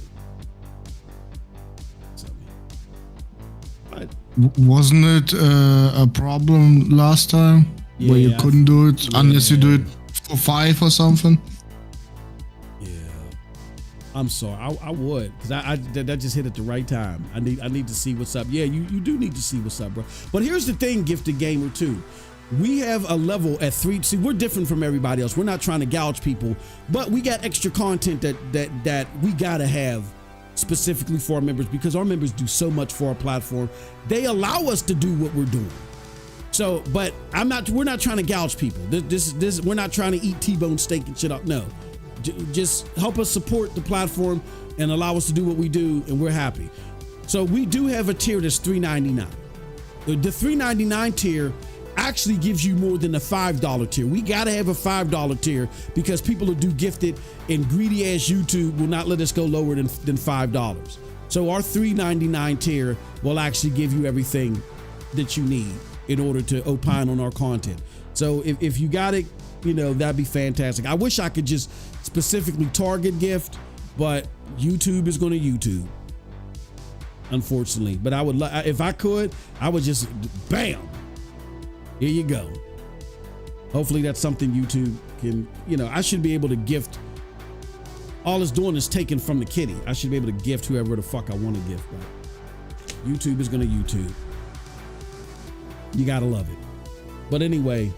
Wasn't it a problem last time where you couldn't do it unless you do it for 5 or something? Yeah, I'm sorry. I would, because that just hit at the right time. I need to see what's up. Yeah, you do need to see what's up, bro. But here's the thing, Gifted Gamer 2. We have a level at 3. See, we're different from everybody else. We're not trying to gouge people, but we got extra content that we gotta have specifically for our members, because our members do so much for our platform. They allow us to do what we're doing. So, but we're not trying to gouge people. This we're not trying to eat T-bone steak and shit up. No, just help us support the platform and allow us to do what we do, and we're happy. So we do have a tier that's $3.99. The $3.99 tier actually gives you more than a $5 tier. We gotta have a $5 tier because people who do gifted and greedy ass YouTube will not let us go lower than $5. So our $3.99 tier will actually give you everything that you need in order to opine on our content. So if you got it, that'd be fantastic. I wish I could just specifically target gift, but YouTube is gonna YouTube, unfortunately. But I would, if I could, I would just bam. Here you go. Hopefully that's something YouTube can, I should be able to gift. All it's doing is taking from the kitty. I should be able to gift whoever the fuck I want to gift, but YouTube is gonna YouTube. You gotta love it. But anyway,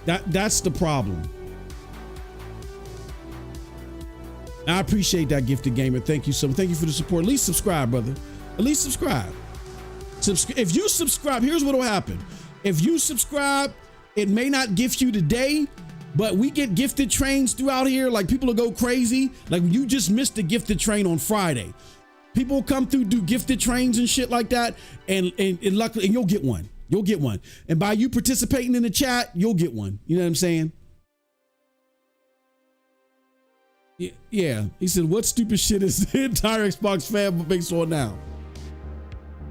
that's the problem. I appreciate that, Gifted Gamer. Thank you so much. Thank you for the support. At least subscribe, brother. At least subscribe. If you subscribe, here's what will happen. If you subscribe, it may not gift you today, but we get gifted trains throughout here. Like, people will go crazy. Like, you just missed the gifted train on Friday. People will come through, do gifted trains and shit like that, and luckily, and you'll get one. You'll get one. And by you participating in the chat, you'll get one. You know what I'm saying? Yeah. He said, what stupid shit is the entire Xbox fan based on now?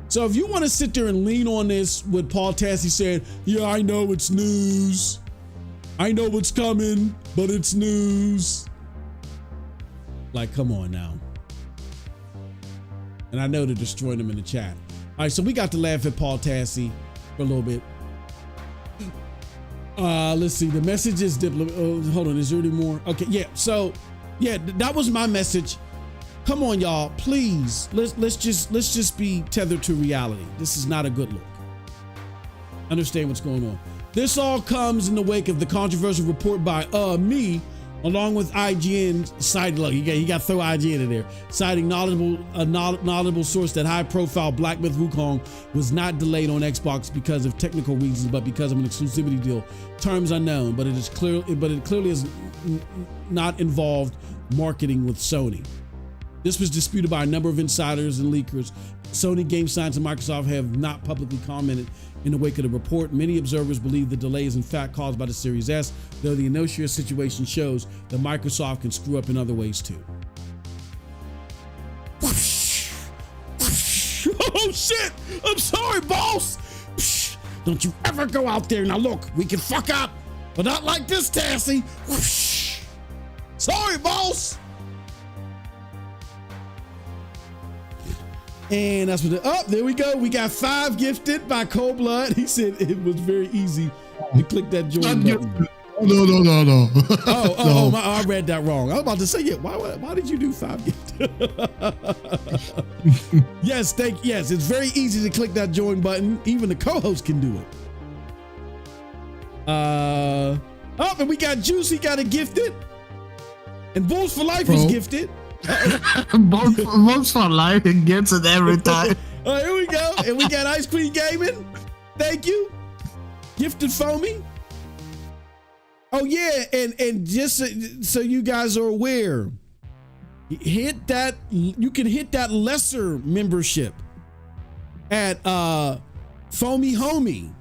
So if you want to sit there and lean on this with Paul Tassi saying, yeah, I know it's news. I know what's coming, but it's news. Like, come on now. And I know they're destroying them in the chat. All right, so we got to laugh at Paul Tassi for a little bit. Let's see, the message is hold on, is there any more? Okay, yeah, so yeah, that was my message. Come on, y'all, please. Let's just be tethered to reality. This is not a good look. Understand what's going on. This all comes in the wake of the controversial report by me, along with IGN citing, look, you got to throw IGN in there, citing a knowledgeable source that high-profile Black Myth Wukong was not delayed on Xbox because of technical reasons, but because of an exclusivity deal. Terms unknown, but it clearly is not involved marketing with Sony. This was disputed by a number of insiders and leakers. Sony, Game Science, and Microsoft have not publicly commented in the wake of the report. Many observers believe the delay is in fact caused by the Series S, though the Enotria situation shows that Microsoft can screw up in other ways too. Whoosh, whoosh. Oh shit! I'm sorry, boss! Psh, don't you ever go out there. Now look, we can fuck up, but not like this, Tassie. Whoosh. Sorry, boss! And that's what there we go. We got 5 gifted by Cold Blood. He said it was very easy to click that join button. No. I read that wrong. I was about to say it. Why did you do 5 gifts? Yes, yes. It's very easy to click that join button. Even the co-host can do it. And we got Juicy got it gifted, and Bulls for Life was gifted. Bulls for Life gets it every time. Here we go, and we got Ice Queen Gaming. Thank you, gifted Foamy. Oh yeah, and just so you guys are aware, hit that. You can hit that lesser membership at Foamy Homie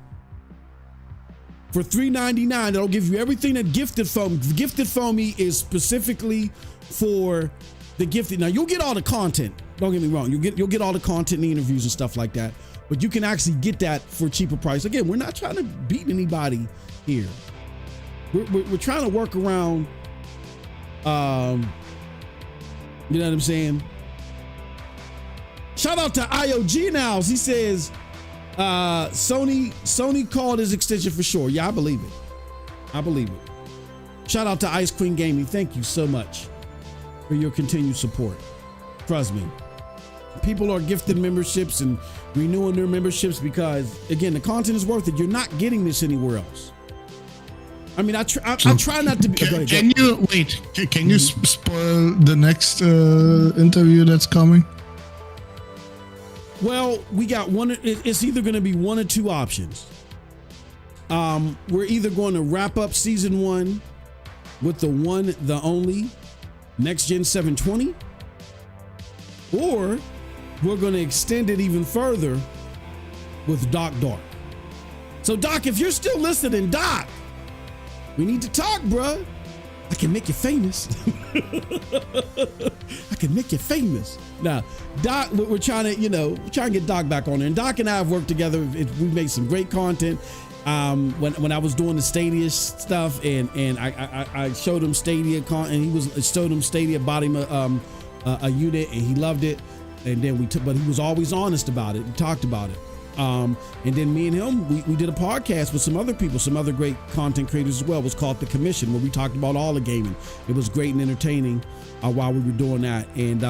for $3.99. That'll give you everything that Gifted Foamy. Gifted Foamy is specifically for the gifted. Now you'll get all the content. Don't get me wrong. You'll get all the content, and the interviews and stuff like that. But you can actually get that for a cheaper price. Again, we're not trying to beat anybody here. We're trying to work around. You know what I'm saying? Shout out to IOG Nows. He says, Sony called his extension for sure. Yeah, I believe it. Shout out to Ice Queen Gaming. Thank you so much for your continued support. Trust me, people are gifted memberships and renewing their memberships because, again, the content is worth it. You're not getting this anywhere else. I mean, I try not to be. Can you spoil the next interview that's coming? Well, we got one. It's either going to be one or two options. We're either going to wrap up season 1 with the only Next Gen 720, or we're going to extend it even further with Doc Dark. So, Doc, if you're still listening, Doc, we need to talk, bruh. I can make you famous. I can make you famous. Now, Doc, we're trying to get Doc back on there. And Doc and I have worked together. We've made some great content. When I was doing the Stadia stuff, and I showed him Stadia and he showed him Stadia, bought him a unit, and he loved it. And then but he was always honest about it. He talked about it. And then me and him, we did a podcast with some other people, some other great content creators as well. It was called The Commission, where we talked about all the gaming. It was great and entertaining while we were doing that. And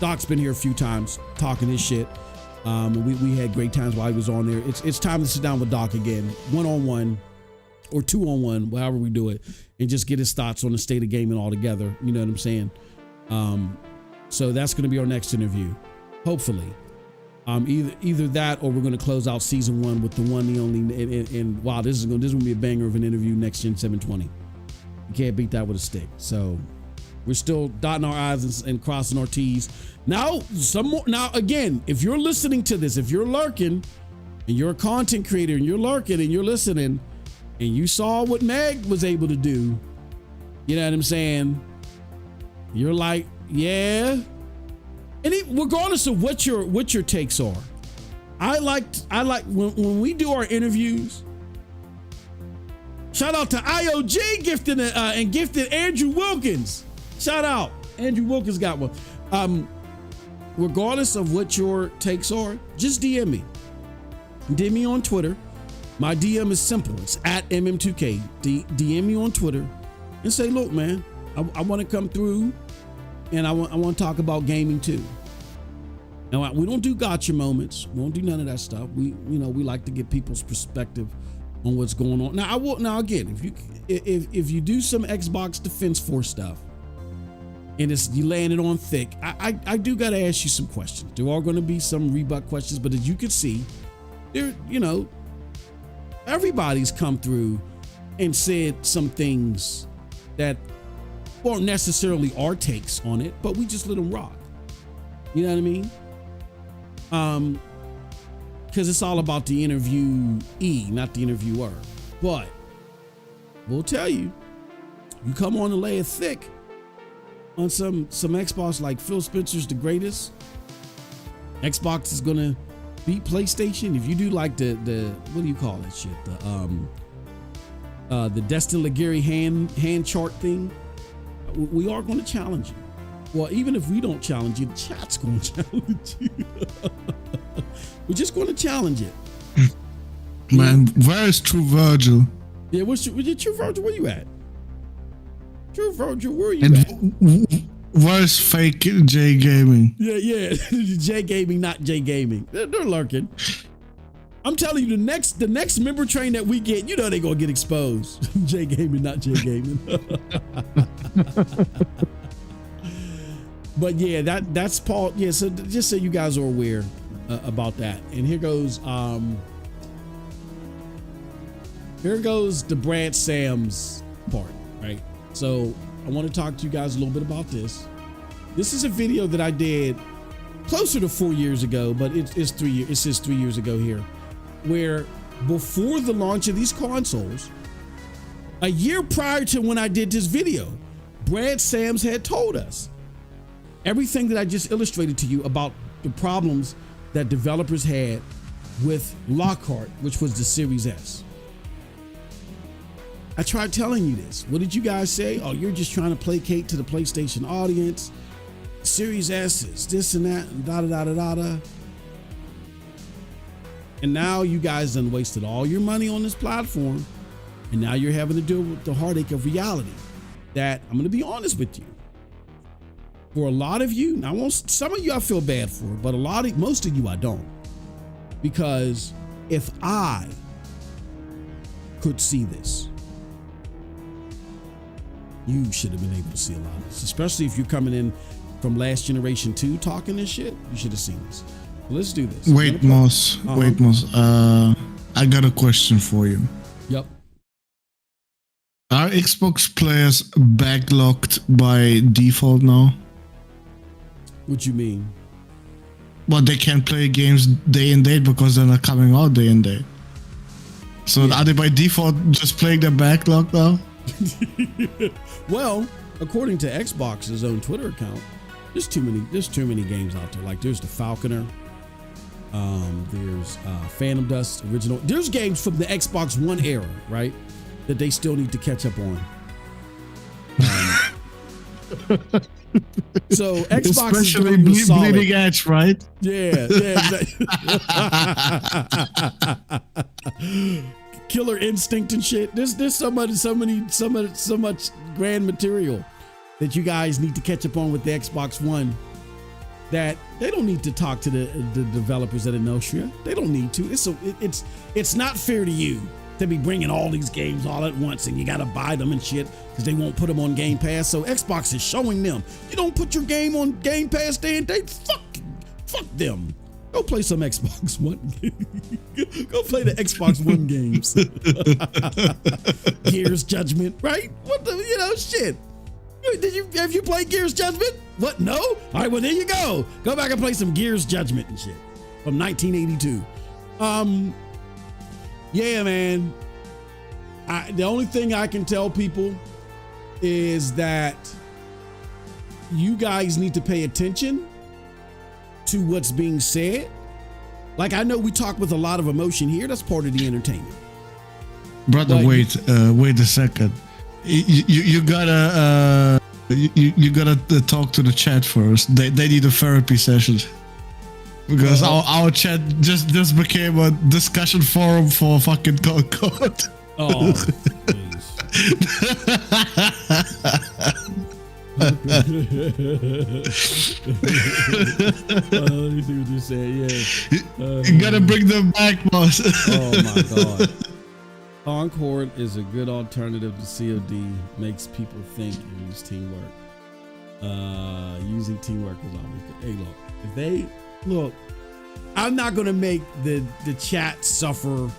Doc's been here a few times talking his shit. And we had great times while he was on there. It's time to sit down with Doc again, 1-on-1 or 2-on-1, however we do it, and just get his thoughts on the state of gaming altogether. You know what I'm saying? So that's going to be our next interview, hopefully. Either that, or we're going to close out season 1 with the one, the only, and wow, this is going to be a banger of an interview. Next Gen 720. You can't beat that with a stick. So we're still dotting our I's and crossing our T's. Now, Now, again, if you're listening to this, if you're lurking, and you're a content creator, and you're lurking, and you're listening, and you saw what Meg was able to do, you know what I'm saying? You're like, yeah. And regardless of what your takes are, I like when we do our interviews. Shout out to IOG gifted and gifted Andrew Wilkins. Shout out, Andrew Wilkins got one. Regardless of what your takes are, just DM me. DM me on Twitter. My DM is simple. It's at MM2K. DM me on Twitter and say, look, man, I want to come through. And I want to talk about gaming too. Now, we don't do gotcha moments. We don't do none of that stuff. We like to get people's perspective on what's going on. Now again, if you do some Xbox Defense Force stuff and you laying it on thick, I do got to ask you some questions. There are going to be some rebut questions, but as you can see, everybody's come through and said some things that weren't necessarily our takes on it, but we just let them rock. You know what I mean? Because it's all about the interviewee, not the interviewer. But we'll tell you, you come on and lay it thick on some Xbox, like Phil Spencer's the greatest. Xbox is gonna beat PlayStation. If you do like the what do you call that shit? The Destin Liguri hand chart thing. We are going to challenge you. Well, even if we don't challenge you, the chat's going to challenge you. We're just going to challenge it. Man, where is True Virgil? Yeah, True Virgil, where you at? True Virgil, where are you at? Where's fake J Gaming? Yeah. J Gaming, not J Gaming. They're lurking. I'm telling you, the next member train that we get, you know they're gonna get exposed. J Gaming, not J Gaming. But yeah, that's Paul. Yeah, so just so you guys are aware about that. And here goes the Brad Sams part, right? So I want to talk to you guys a little bit about this. This is a video that I did closer to 4 years ago, but it's 3 years. It says 3 years ago here, where before the launch of these consoles, a year prior to when I did this video, Brad Sams had told us everything that I just illustrated to you about the problems that developers had with Lockhart, which was the Series S. I tried telling you this. What did you guys say? Oh, you're just trying to placate to the PlayStation audience. Series S is this and that and da-da-da-da-da. And now you guys done wasted all your money on this platform. And now you're having to deal with the heartache of reality that, I'm going to be honest with you. For a lot of you, now some of you I feel bad for, but most of you I don't. Because if I could see this, you should have been able to see a lot of this, especially if you're coming in from last generation 2 talking this shit. You should have seen this. Let's do this. Wait, Moss. Wait, Moss. I got a question for you. Yep. Are Xbox players backlogged by default now? What you mean? Well, they can't play games day and date because they're not coming out day and date. So are they by default just playing their backlog now? Well, according to Xbox's own Twitter account, there's too many games out there. Like there's the Falconer, there's Phantom Dust original. There's games from the Xbox One era, right, that they still need to catch up on. So Xbox especially is Bleeding Edge, right? Yeah. Killer Instinct and shit. There's so much grand material that you guys need to catch up on with the Xbox One that they don't need to talk to the developers at Enotria. They don't need to. It's not fair to you to be bringing all these games all at once and you got to buy them and shit because they won't put them on Game Pass. So Xbox is showing them, you don't put your game on Game Pass day and date, fuck them. Go play some Xbox One. Go play the Xbox One games. Gears Judgment, right? What the, shit. Have you played Gears Judgment? What, no? All right, well, there you go. Go back and play some Gears Judgment and shit from 1982. Yeah, man. The only thing I can tell people is that you guys need to pay attention to what's being said. Like, I know we talk with a lot of emotion here. That's part of the entertainment. Brother, but wait a second. You gotta talk to the chat first. They need a therapy session. Because our chat just became a discussion forum for fucking Concord. Oh, please. Let me see what you say. Yeah, you gotta bring them back, boss. Oh my god. Concord is a good alternative to COD. Makes people think and use teamwork. Using teamwork is always good. Hey, look, if they look, I'm not gonna make the chat suffer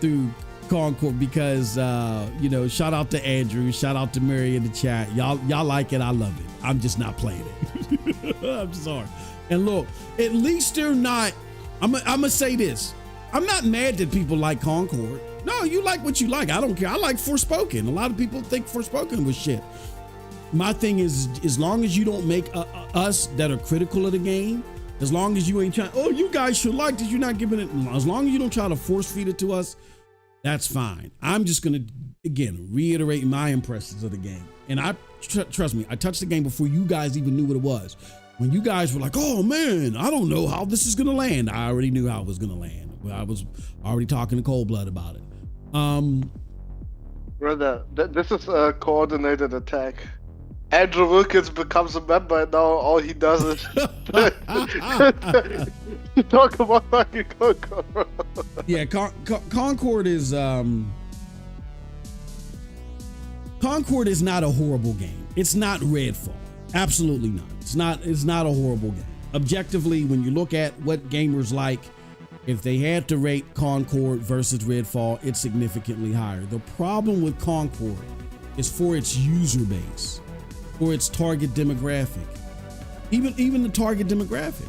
through Concord because shout out to Andrew, shout out to Mary in the chat. Y'all like it, I love it. I'm just not playing it. I'm sorry. And look, at least they're not. I'm gonna say this. I'm not mad that people like Concord. No, you like what you like. I don't care. I like Forspoken. A lot of people think Forspoken was shit. My thing is, as long as you don't make us that are critical of the game, as long as you ain't trying, oh, you guys should like this, you're not giving it, as long as you don't try to force feed it to us, that's fine. I'm just going to, again, reiterate my impressions of the game. And I trust me, I touched the game before you guys even knew what it was. When you guys were like, oh man, I don't know how this is going to land. I already knew how it was going to land. I was already talking to Cold Blood about it. Brother, this is a coordinated attack. Andrew Wilkins becomes a member, and now all he does is talk about fucking Concord. Yeah, Concord is Concord is not a horrible game. It's not Redfall. Absolutely not. It's not a horrible game. Objectively, when you look at what gamers like, if they had to rate Concord versus Redfall, it's significantly higher. The problem with Concord is for its user base, for its target demographic. Even the target demographic,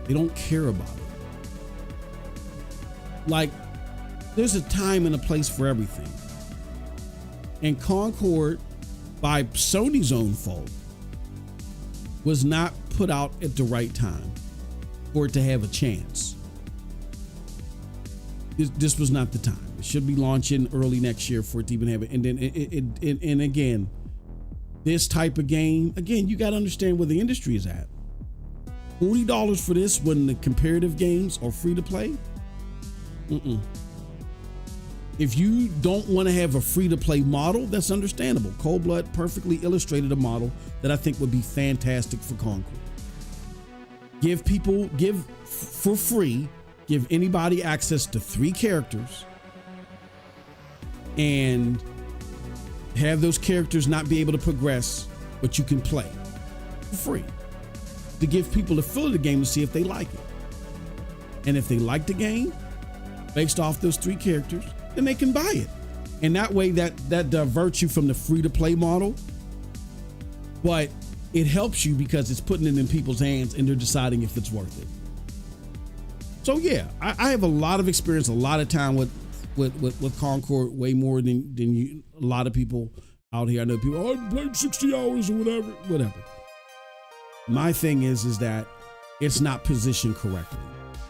they don't care about it. Like, there's a time and a place for everything. And Concord, by Sony's own fault, was not put out at the right time for it to have a chance. This was not the time. It should be launching early next year for it to even have it. And then and again, this type of game, again, you got to understand where the industry is at. $40 for this when the comparative games are free to play? If you don't want to have a free to play model, that's understandable. Cold Blood perfectly illustrated a model that I think would be fantastic for Concord. Give for free, give anybody access to 3 characters and have those characters not be able to progress, but you can play for free to give people the feel of the game to see if they like it. And if they like the game based off those 3 characters, then they can buy it. And that way that diverts you from the free to play model, but it helps you because it's putting it in people's hands and they're deciding if it's worth it. So yeah, I have a lot of experience, a lot of time with Concord, way more than you, a lot of people out here. I know people, I played 60 hours or whatever. My thing is that it's not positioned correctly.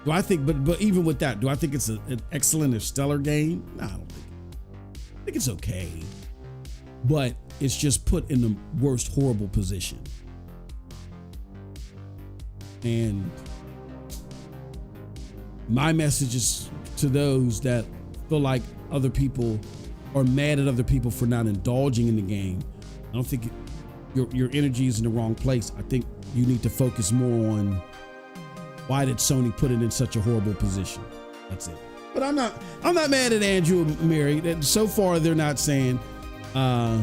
Do I think, but even with that, do I think it's an excellent or stellar game? No, I don't think. I think it's okay, but it's just put in the worst horrible position. And my message is to those that feel like other people are mad at other people for not indulging in the game. I don't think your energy is in the wrong place. I think you need to focus more on why did Sony put it in such a horrible position. That's it. But I'm not mad at Andrew and Mary. So far, they're not saying, yeah,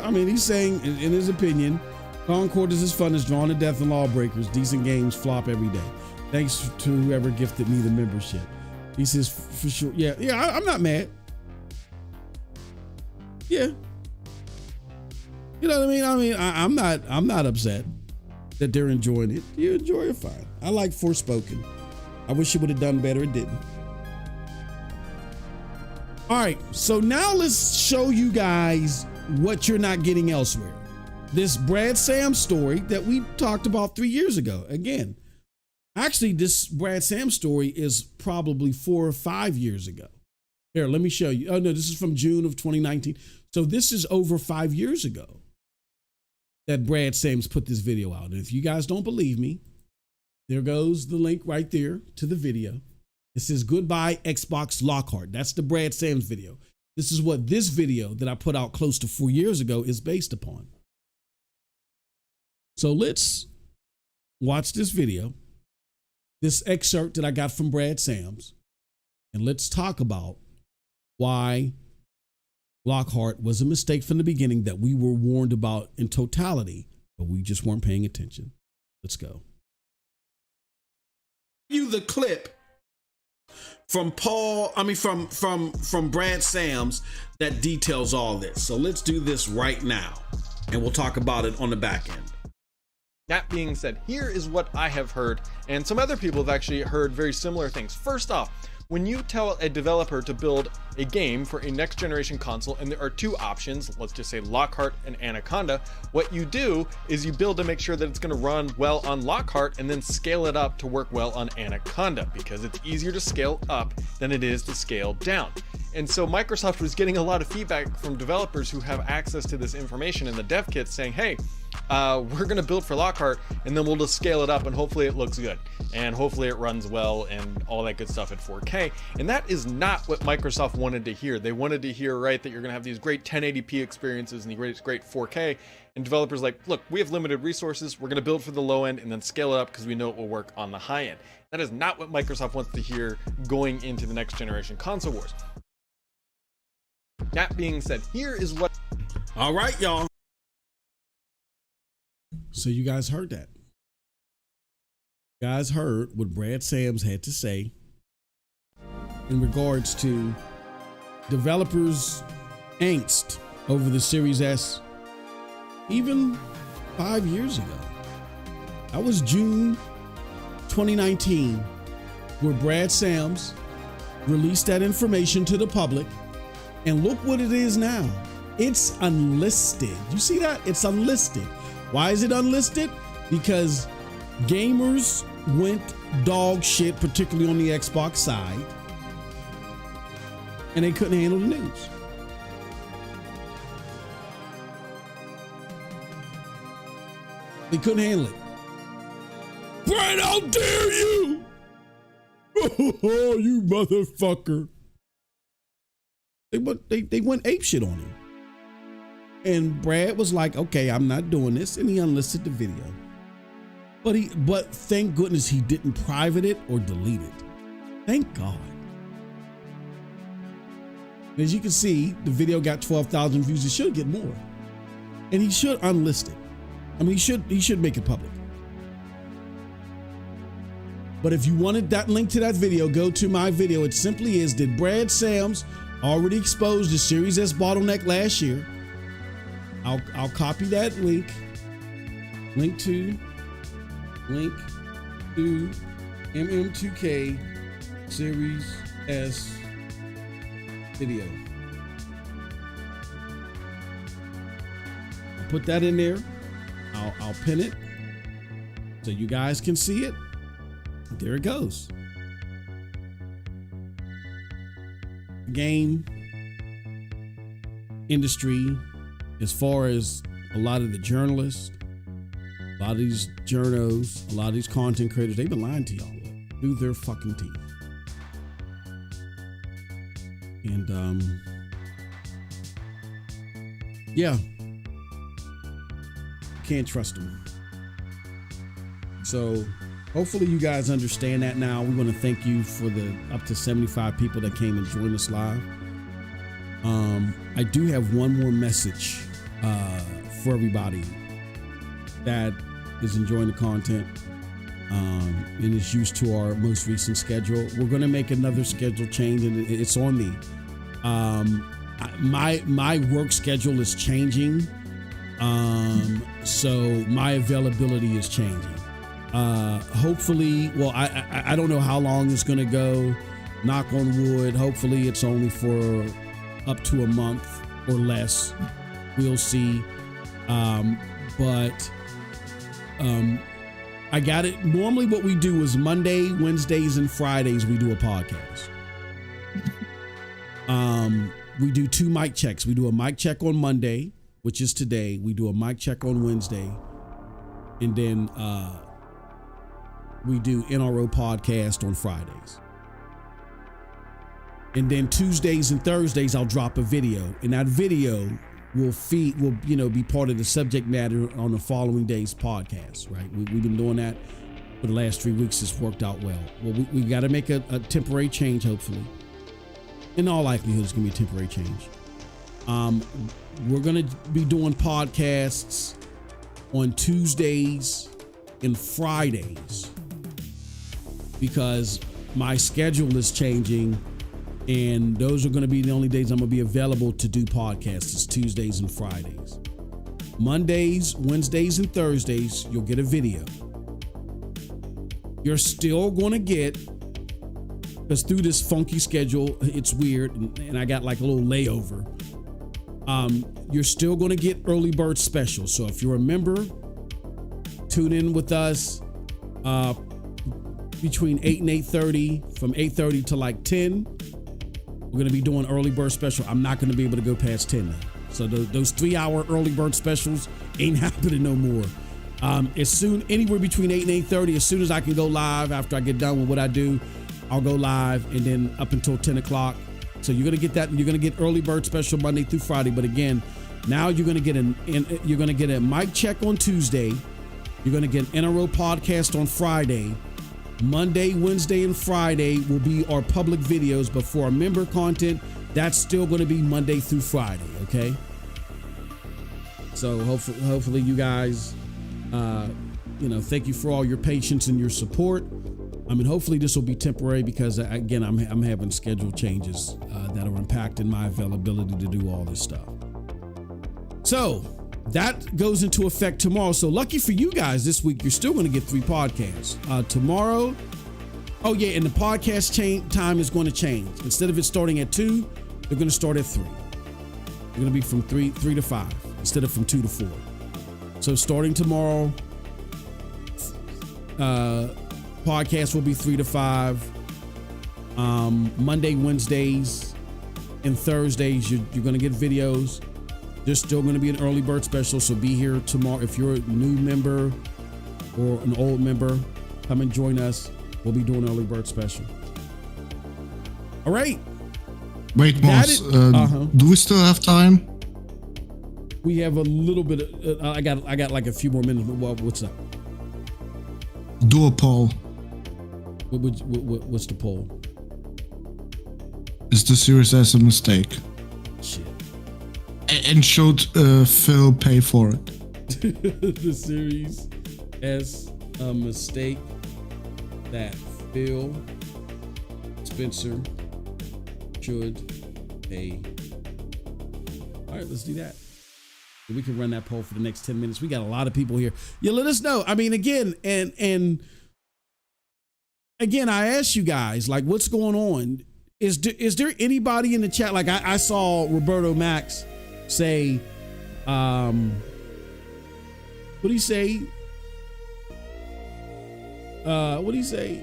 I mean, he's saying in his opinion, Concord is as fun as Drawn to Death and Lawbreakers. Decent games flop every day. Thanks to whoever gifted me the membership. He says, for sure. Yeah, I'm not mad. Yeah. You know what I mean? I'm not upset that they're enjoying it. You enjoy it, fine. I like Forspoken. I wish it would have done better. It didn't. All right, so now let's show you guys what you're not getting elsewhere. This Brad Sam story that we talked about 3 years ago. Again, actually, this Brad Sam story is probably 4 or 5 years ago. Here, let me show you. Oh no, this is from June of 2019. So this is over 5 years ago that Brad Sams put this video out. And if you guys don't believe me, there goes the link right there to the video. It says, "Goodbye Xbox Lockhart." That's the Brad Sams video. This is what this video that I put out close to 4 years ago is based upon. So let's watch this video, this excerpt that I got from Brad Sams, and let's talk about why Lockhart was a mistake from the beginning that we were warned about in totality, but we just weren't paying attention. Let's go. You the clip from from Brad Sams that details all this. So let's do this right now, and we'll talk about it on the back end. That being said, here is what I have heard, and some other people have actually heard very similar things. First off, when you tell a developer to build a game for a next generation console and there are 2 options, let's just say Lockhart and Anaconda, what you do is you build to make sure that it's going to run well on Lockhart and then scale it up to work well on Anaconda, because it's easier to scale up than it is to scale down. And so Microsoft was getting a lot of feedback from developers who have access to this information in the dev kits saying, hey, we're going to build for Lockhart, and then we'll just scale it up, and hopefully it looks good, and hopefully it runs well, and all that good stuff at 4K. And that is not what Microsoft wanted to hear. They wanted to hear, right, that you're going to have these great 1080p experiences and the great 4K. And developers like, look, we have limited resources. We're going to build for the low end and then scale it up because we know it will work on the high end. That is not what Microsoft wants to hear going into the next generation console wars. That being said, here is what... All right, y'all. So you guys heard that. You guys heard what Brad Sams had to say in regards to developers' angst over the Series S even 5 years ago. That was June 2019 where Brad Sams released that information to the public, and look what it is now. It's unlisted. You see that? It's unlisted. Why is it unlisted? Because gamers went dog shit, particularly on the Xbox side, and they couldn't handle the news. They couldn't handle it. Brad, how dare you? Oh, you motherfucker. They went apeshit on him. And Brad was like, okay, I'm not doing this. And he unlisted the video. But thank goodness he didn't private it or delete it. Thank God. As you can see, the video got 12,000 views. It should get more. And he should unlist it. I mean, he should make it public. But if you wanted that link to that video, go to my video. It simply is, did Brad Sams already expose the Series S bottleneck last year? I'll copy that link. Link to MM2K Series S video. I'll put that in there. I'll pin it so you guys can see it. There it goes. Game industry, as far as a lot of the journalists, a lot of these journos, a lot of these content creators, they've been lying to y'all through their fucking teeth. And yeah, can't trust them. So hopefully you guys understand that now. We want to thank you for the up to 75 people that came and joined us live. I do have one more message for everybody that is enjoying the content and is used to our most recent schedule. We're going to make another schedule change, and it's on me. My work schedule is changing, so my availability is changing. Hopefully, well, I don't know how long it's going to go. Knock on wood. Hopefully, it's only for up to a month or less. We'll see. But I got it. Normally what we do is Monday, Wednesdays, and Fridays we do a podcast. We do 2 mic checks. We do a mic check on Monday, which is today. We do a mic check on Wednesday. And then we do NRO podcast on Fridays. And then Tuesdays and Thursdays I'll drop a video, and that video will be part of the subject matter on the following day's podcast, right? We've been doing that for the last 3 weeks. It's worked out well. Well, we got to make a temporary change, hopefully. In all likelihood, it's going to be a temporary change. We're going to be doing podcasts on Tuesdays and Fridays because my schedule is changing, and those are going to be the only days I'm going to be available to do podcasts. It's Tuesdays and Fridays. Mondays, Wednesdays, and Thursdays, you'll get a video. You're still going to get, because through this funky schedule, it's weird, and I got like a little layover. You're still going to get early bird specials. So if you're a member, tune in with us between 8 and 8:30, from 8:30 to like 10. We're going to be doing early bird special. I'm not going to be able to go past 10 now. So those 3-hour early bird specials ain't happening no more. As soon, anywhere between 8 and 8:30, as soon as I can go live after I get done with what I do, I'll go live, and then up until 10 o'clock. So you're gonna get that. You're gonna get early bird special Monday through Friday. But again, now you're gonna get a mic check on Tuesday. You're gonna get an NRO podcast on Friday. Monday, Wednesday, and Friday will be our public videos, but for our member content, that's still going to be Monday through Friday. Okay. So hopefully you guys, thank you for all your patience and your support. I mean, hopefully this will be temporary because again, I'm having schedule changes that are impacting my availability to do all this stuff. So that goes into effect tomorrow. So lucky for you guys, this week you're still going to get 3 podcasts. Tomorrow, oh yeah, and the podcast time is going to change. Instead of it starting at 2, they're going to start at 3. They're going to be from 3 to 5 instead of from 2 to 4. So starting tomorrow, podcast will be 3 to 5. Monday, Wednesdays, and Thursdays, you're going to get videos. There's still going to be an early bird special, so be here tomorrow. If you're a new member or an old member, come and join us. We'll be doing early bird special. All right. Wait, Moss, do we still have time? We have a little bit of, I got like a few more minutes, but what's up? Do a poll. What's the poll? Is the Series S a mistake? Shit. And should Phil pay for it? The Series S a mistake that Phil Spencer should pay. All right, let's do that. We can run that poll for the next 10 minutes. We got a lot of people here. Yeah, let us know. I mean, again, and again, I asked you guys, like, what's going on? Is there anybody in the chat? Like, I saw Roberto Max say, what do you say? What do you say?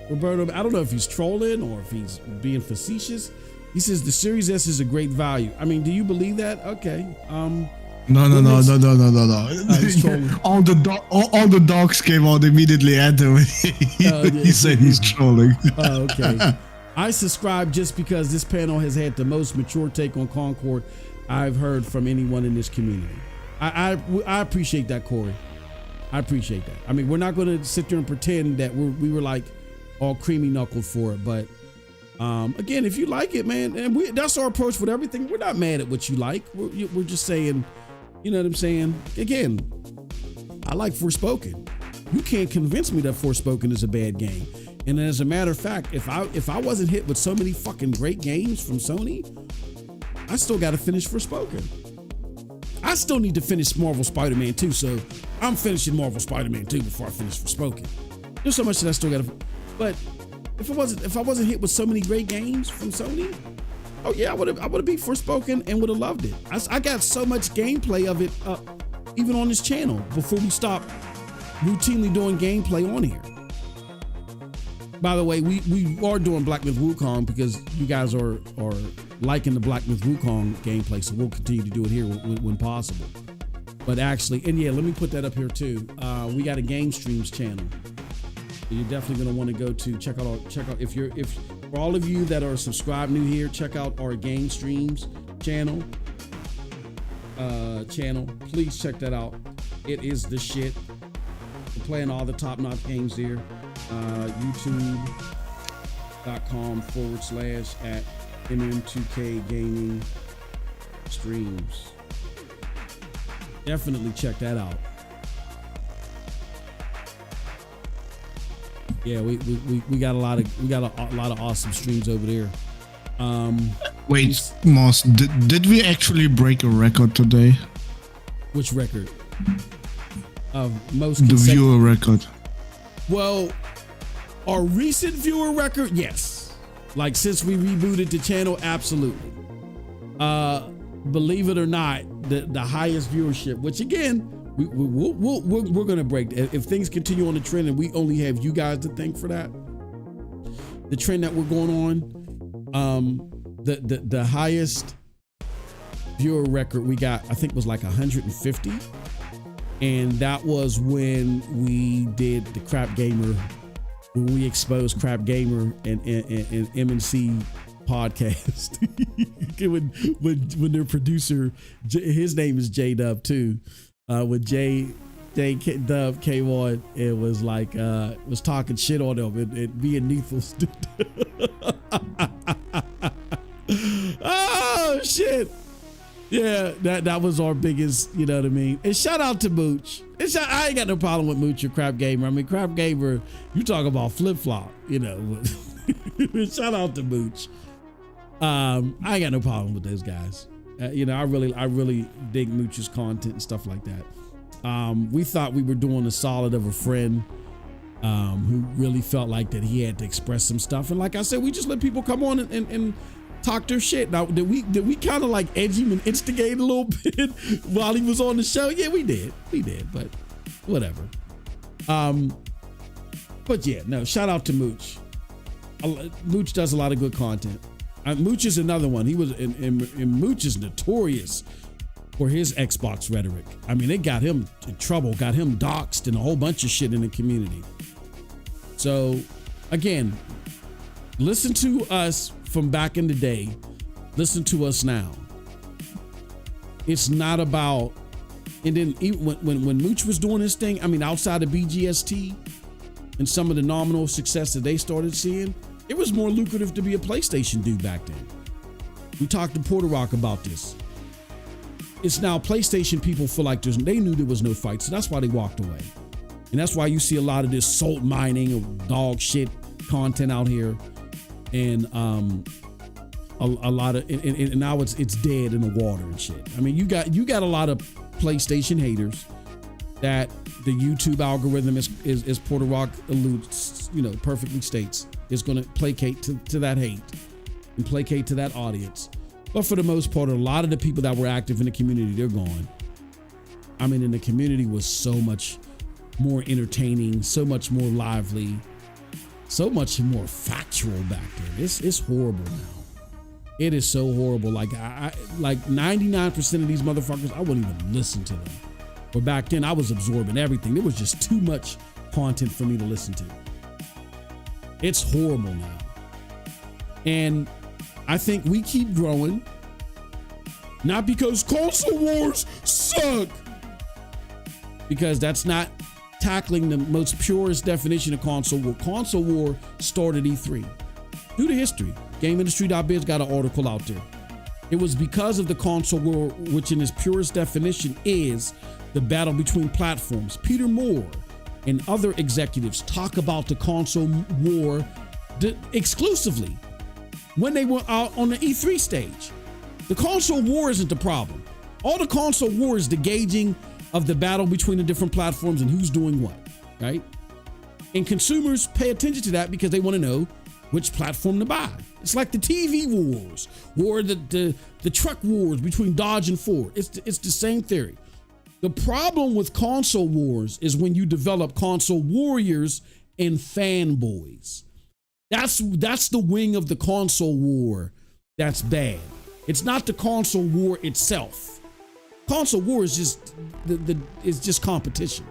Roberto, I don't know if he's trolling or if he's being facetious. He says the Series S is a great value. I mean, do you believe that? Okay. No. All the dogs came out immediately after he said he's trolling. Oh, okay. I subscribe just because this panel has had the most mature take on Concord I've heard from anyone in this community. I appreciate that, Corey. I appreciate that. I mean, we're not going to sit there and pretend that we were like all creamy knuckled for it, but again, if you like it, man, and that's our approach with everything. We're not mad at what you like. We're just saying, you know what I'm saying? Again, I like Forspoken. You can't convince me that Forspoken is a bad game. And as a matter of fact, if I wasn't hit with so many fucking great games from Sony, I still got to finish Forspoken. I still need to finish Marvel Spider-Man 2, so I'm finishing Marvel Spider-Man 2 before I finish Forspoken. There's so much that I still got to, but if I wasn't hit with so many great games from Sony, oh yeah, I would have beat Forspoken and would have loved it. I got so much gameplay of it, even on this channel before we stop routinely doing gameplay on here. By the way, we are doing Black Myth Wukong because you guys are liking the Black Myth Wukong gameplay, so we'll continue to do it here when possible. But actually, and yeah, let me put that up here too. We got a game streams channel. You're definitely going to want to go to check out if for all of you that are subscribed new here, check out our game streams channel. Please check that out. It is the shit. We're playing all the top-notch games there. youtube.com/@MM2K Gaming streams. Definitely check that out. Yeah, we got a lot of awesome streams over there. Wait, Moss, did we actually break a record today? Which record? Most the viewer record. Well, our recent viewer record, yes. Like since we rebooted the channel, absolutely. Believe it or not, the highest viewership, which again, we're gonna break. If things continue on the trend, and we only have you guys to thank for that, the trend that we're going on, the highest viewer record we got, I think it was like 150. And that was when we did the Crap Gamer, when we exposed Crap Gamer and MNC podcast. when their producer, his name is J Dub too. When J Dub came on, it was like was talking shit on them and being needful. Oh shit. Yeah, that was our biggest, you know what I mean? And shout out to Mooch. I ain't got no problem with Mooch or Crap Gamer. I mean, Crap Gamer, you talk about flip-flop, you know. Shout out to Mooch. I ain't got no problem with those guys. You know, I really dig Mooch's content and stuff like that. We thought we were doing a solid of a friend who really felt like that he had to express some stuff. And like I said, we just let people come on and talk their shit. Now, did we kind of like edge him and instigate a little bit while he was on the show? Yeah, we did, but whatever. But yeah, no, shout out to Mooch. Mooch does a lot of good content. Mooch is another one. He was, and Mooch is notorious for his Xbox rhetoric. I mean, it got him in trouble, got him doxxed and a whole bunch of shit in the community. So again, listen to us from back in the day. Listen to us now. It's not about, and then even when Mooch was doing his thing, I mean, outside of BGST and some of the nominal success that they started seeing, it was more lucrative to be a PlayStation dude back then. We talked to Porter Rock about this. It's now PlayStation people feel like they knew there was no fight, so that's why they walked away. And that's why you see a lot of this salt mining of dog shit content out here. And a lot of and now it's dead in the water and shit. I mean, you got a lot of PlayStation haters that the YouTube algorithm is Porter Rock alludes, you know, perfectly states is going to placate to that hate and placate to that audience. But for the most part, a lot of the people that were active in the community, they're gone. I mean, and the community was so much more entertaining, so much more lively, so much more factual back there. It's horrible now. It is so horrible. Like like 99% of these motherfuckers, I wouldn't even listen to them. But back then, I was absorbing everything. There was just too much content for me to listen to. It's horrible now. And I think we keep growing, not because console wars suck, because that's not tackling the most purest definition of console war. Console war started E3. Due to history, GameIndustry.biz got an article out there. It was because of the console war, which in its purest definition is the battle between platforms. Peter Moore and other executives talk about the console war exclusively when they were out on the E3 stage. The console war isn't the problem. All the console war is the gauging of the battle between the different platforms and who's doing what, right? And consumers pay attention to that because they want to know which platform to buy. It's like the TV wars or the truck wars between Dodge and Ford. It's the same theory. The problem with console wars is when you develop console warriors and fanboys. That's the wing of the console war that's bad. It's not the console war itself. Console war is just competition,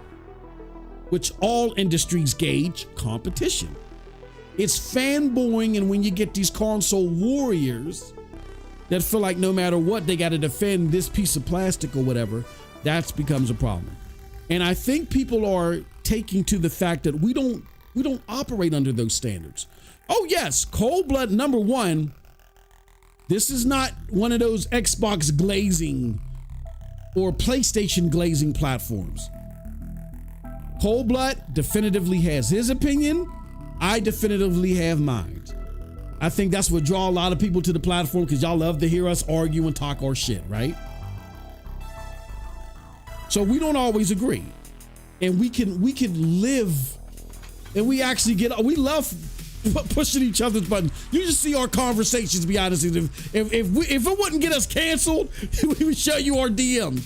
which all industries gauge competition. It's fanboying, and when you get these console warriors that feel like no matter what they got to defend this piece of plastic or whatever, that becomes a problem. And I think people are taking to the fact that we don't operate under those standards. Oh yes, Cold Blood number one. This is not one of those Xbox glazing or PlayStation glazing platforms. Cold Blood definitively has his opinion. I definitively have mine. I think that's what draw a lot of people to the platform, because y'all love to hear us argue and talk our shit, right? So we don't always agree, and we can live, and we love pushing each other's buttons. You just see our conversations. Be honest, if it wouldn't get us canceled, we would show you our DM.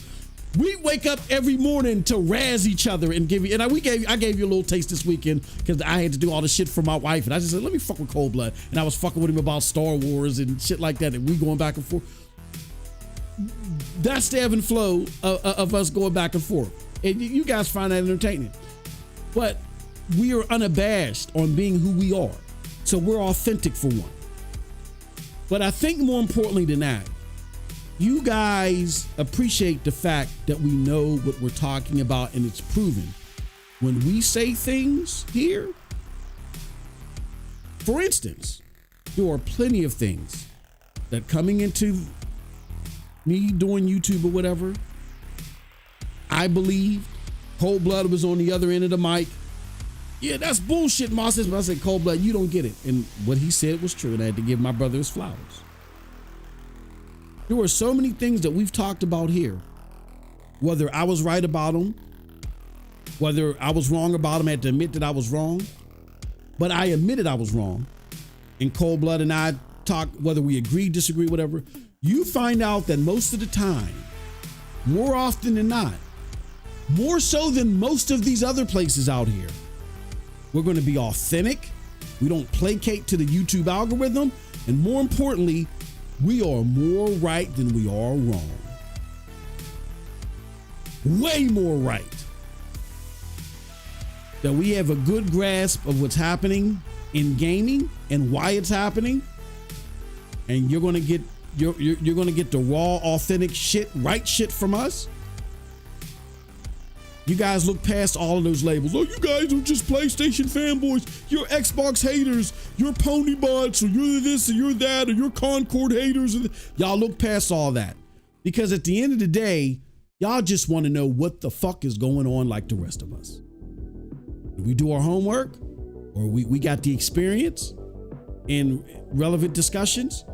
We wake up every morning to razz each other and give you, and I gave you a little taste this weekend because I had to do all the shit for my wife, and I just said, let me fuck with Cold Blood, and I was fucking with him about Star Wars and shit like that, and we going back and forth. that's the ebb and flow of us going back and forth. And you guys find that entertaining. But we are unabashed on being who we are. So we're authentic for one. But I think more importantly than that, you guys appreciate the fact that we know what we're talking about, and it's proven. When we say things here, for instance, there are plenty of things that coming into me doing YouTube or whatever, I believe Cold Blood was on the other end of the mic. Yeah, that's bullshit, Moss. But I said, Cold Blood, you don't get it. And what he said was true, and I had to give my brother his flowers. There were so many things that we've talked about here, whether I was right about them, whether I was wrong about them. I had to admit that I was wrong, but I admitted I was wrong. And Cold Blood and I talked, whether we agree, disagree, whatever. You find out that most of the time, more often than not, more so than most of these other places out here, we're going to be authentic. We don't placate to the YouTube algorithm. And more importantly, we are more right than we are wrong. Way more right. That we have a good grasp of what's happening in gaming and why it's happening. And you're going to get you're going to get the raw, authentic shit, right shit from us. You guys look past all of those labels. Oh, you guys are just PlayStation fanboys. You're Xbox haters. You're pony bots, or you're this, or you're that, or you're Concord haters. Y'all look past all that. Because at the end of the day, y'all just want to know what the fuck is going on like the rest of us. We do our homework, or we got the experience in relevant discussions,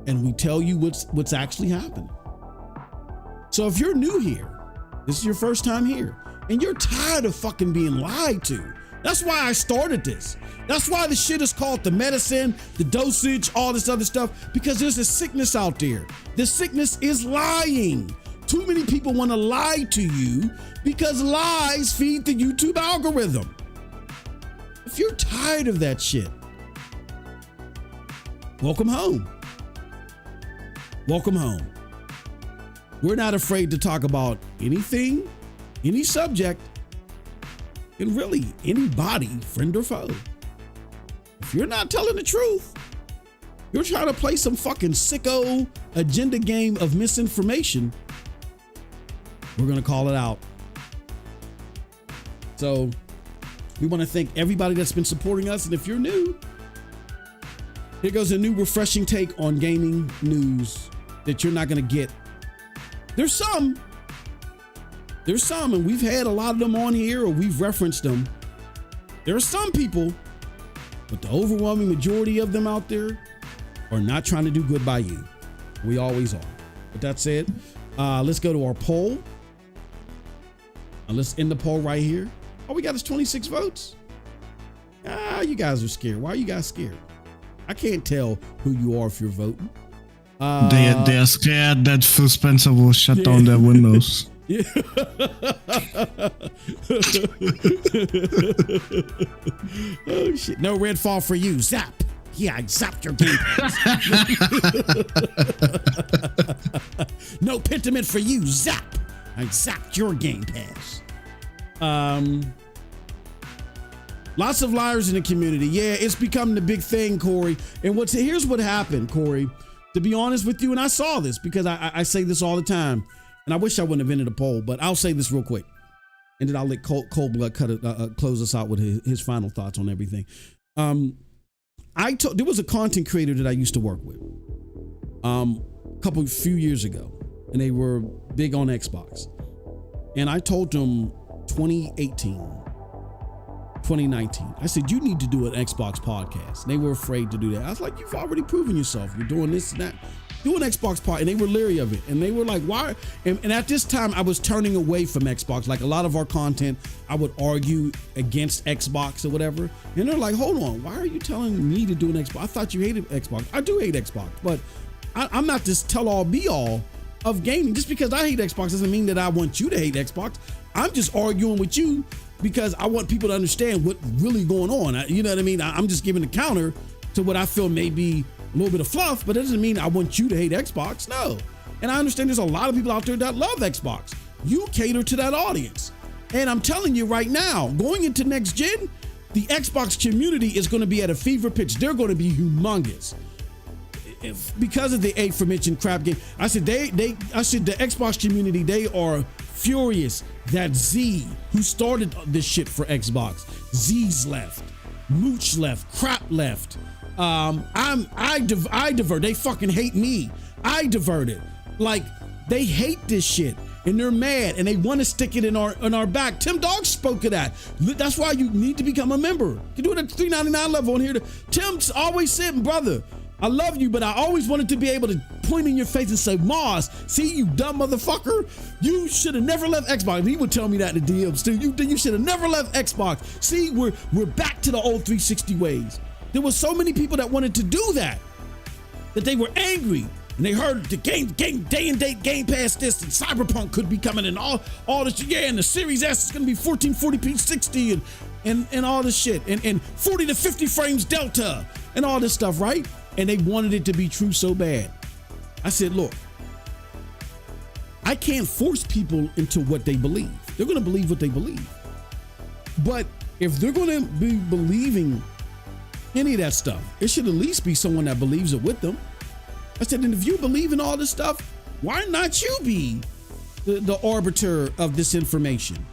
and we tell you what's actually happening. So if you're new here, this is your first time here, and you're tired of fucking being lied to. That's why I started this. That's why the shit is called the medicine, the dosage, all this other stuff, because there's a sickness out there. The sickness is lying. Too many people want to lie to you because lies feed the YouTube algorithm. If you're tired of that shit, welcome home. Welcome home. We're not afraid to talk about anything, any subject, and really anybody, friend or foe. If you're not telling the truth, you're trying to play some fucking sicko agenda game of misinformation, we're going to call it out. So we want to thank everybody that's been supporting us. And if you're new, here goes a new refreshing take on gaming news that you're not going to get. There's some, and we've had a lot of them on here, or we've referenced them. There are some people, but the overwhelming majority of them out there are not trying to do good by you. We always are. But that said, let's go to our poll. Let's end the poll right here. All we got is 26 votes. You guys are scared. Why are you guys scared? I can't tell who you are if you're voting. They are scared that Phil Spencer will shut down their windows. Yeah. Oh shit! No Redfall for you. Zap. Yeah, I zapped your Game Pass. No Pentiment for you. Zap. I zapped your Game Pass. Lots of liars in the community. Yeah, it's become the big thing, Corey. And here's what happened, Corey. To be honest with you, and I saw this because I say this all the time, and I wish I wouldn't have ended a poll, but I'll say this real quick, and then I'll let Cold Blood close us out with his final thoughts on everything. There was a content creator that I used to work with few years ago, and they were big on Xbox, and I told them 2019, I said, you need to do an Xbox podcast. And they were afraid to do that. I was like, you've already proven yourself. You're doing this and that. Do an Xbox podcast. And they were leery of it. And they were like, why? And at this time, I was turning away from Xbox. Like a lot of our content, I would argue against Xbox or whatever. And they're like, hold on, why are you telling me to do an Xbox? I thought you hated Xbox. I do hate Xbox, but I'm not this tell-all, be-all of gaming. Just because I hate Xbox doesn't mean that I want you to hate Xbox. I'm just arguing with you because I want people to understand what's really going on. You know what I mean? I'm just giving a counter to what I feel may be a little bit of fluff, but it doesn't mean I want you to hate Xbox. No, And I understand there's a lot of people out there that love Xbox. You cater to that audience. And I'm telling you right now, going into next gen, the Xbox community is going to be at a fever pitch. They're going to be humongous. Because of the aforementioned crap game, I said the Xbox community, they are furious that Z, who started this shit for Xbox, Z's left, Mooch left, Crap left. I divert. They fucking hate me. I diverted. Like, they hate this shit and they're mad and they want to stick it in our back. Tim Dog spoke of that. That's why you need to become a member. You can do it at the $3.99 level on here. Tim's always said, brother, I love you, but I always wanted to be able to point in your face and say, Mars, see, you dumb motherfucker, you should have never left Xbox. He would tell me that in the DMs too. You should have never left Xbox. See, we're back to the old 360 ways. There were so many people that wanted to do that they were angry. And they heard the game day and date Game Pass this and Cyberpunk could be coming and all this. Yeah, and the Series S is going to be 1440p 60 and all this shit and 40 to 50 frames delta and all this stuff, right? And they wanted it to be true so bad. I said, look, I can't force people into what they believe. They're going to believe what they believe. But if they're going to be believing any of that stuff, it should at least be someone that believes it with them. I said, and if you believe in all this stuff, why not you be the arbiter of this information?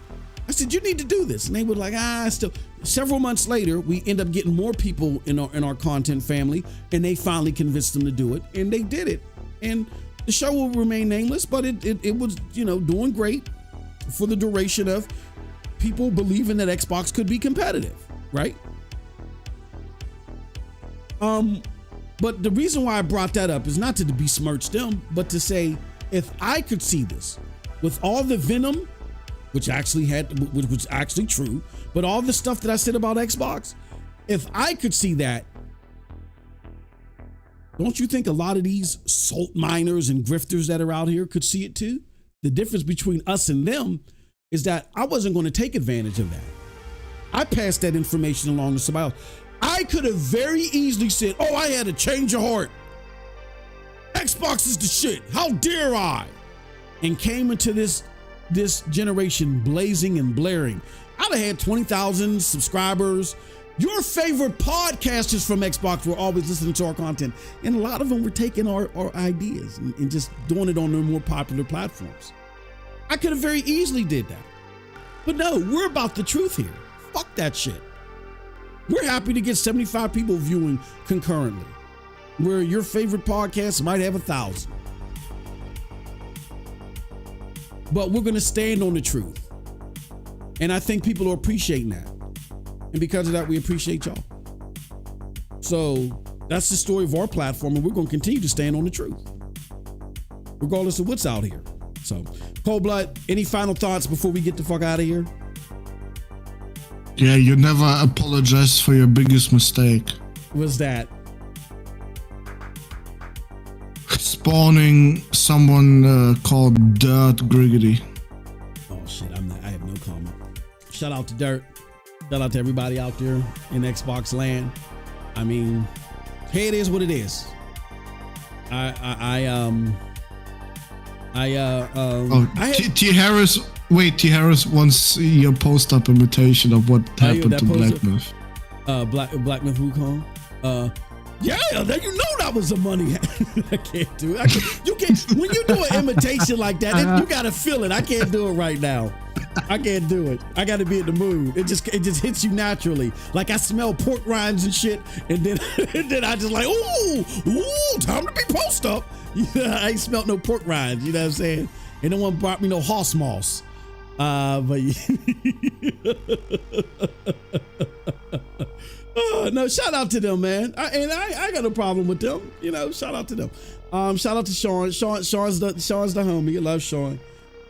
I said, you need to do this. And they were like, still. Several months later, we end up getting more people in our content family, and they finally convinced them to do it, and they did it. And the show will remain nameless, but it was, doing great for the duration of people believing that Xbox could be competitive, right? But the reason why I brought that up is not to besmirch them, but to say, if I could see this with all the venom, which was actually true, but all the stuff that I said about Xbox, if I could see that, don't you think a lot of these salt miners and grifters that are out here could see it too? The difference between us and them is that I wasn't going to take advantage of that. I passed that information along to somebody else. I could have very easily said, oh, I had a change of heart. Xbox is the shit. How dare I? And came into this generation blazing and blaring. I'd have had 20,000 subscribers. Your favorite podcasters from Xbox were always listening to our content. And a lot of them were taking our ideas and just doing it on their more popular platforms. I could have very easily did that. But no, we're about the truth here. Fuck that shit. We're happy to get 75 people viewing concurrently, where your favorite podcast might have 1,000. But we're going to stand on the truth. And I think people are appreciating that. And because of that, we appreciate y'all. So that's the story of our platform, and we're going to continue to stand on the truth, regardless of what's out here. So, Cold Blood, any final thoughts before we get the fuck out of here? Yeah, you never apologize for your biggest mistake. What's that? Spawning someone called Dirt Griggity. Oh shit, I have no comment. Shout out to Dirt. Shout out to everybody out there in Xbox land. I mean, hey, it is what it is. T. Harris. Wait, T. Harris wants your post-up imitation of what happened to Black Myth. Black Myth Wukong. Yeah, you know that was a money. I can't do it. You can't. When you do an imitation like that, you gotta feel it. I can't do it right now. I can't do it. I gotta be in the mood. It just hits you naturally. Like I smell pork rinds and shit, and then I just like, ooh, time to be post up. I ain't smelt no pork rinds. You know what I'm saying? And no one brought me no horse moss. But no, shout out to them, man. I got no problem with them. Shout out to them. Shout out to Sean. Sean's the homie. I love Sean.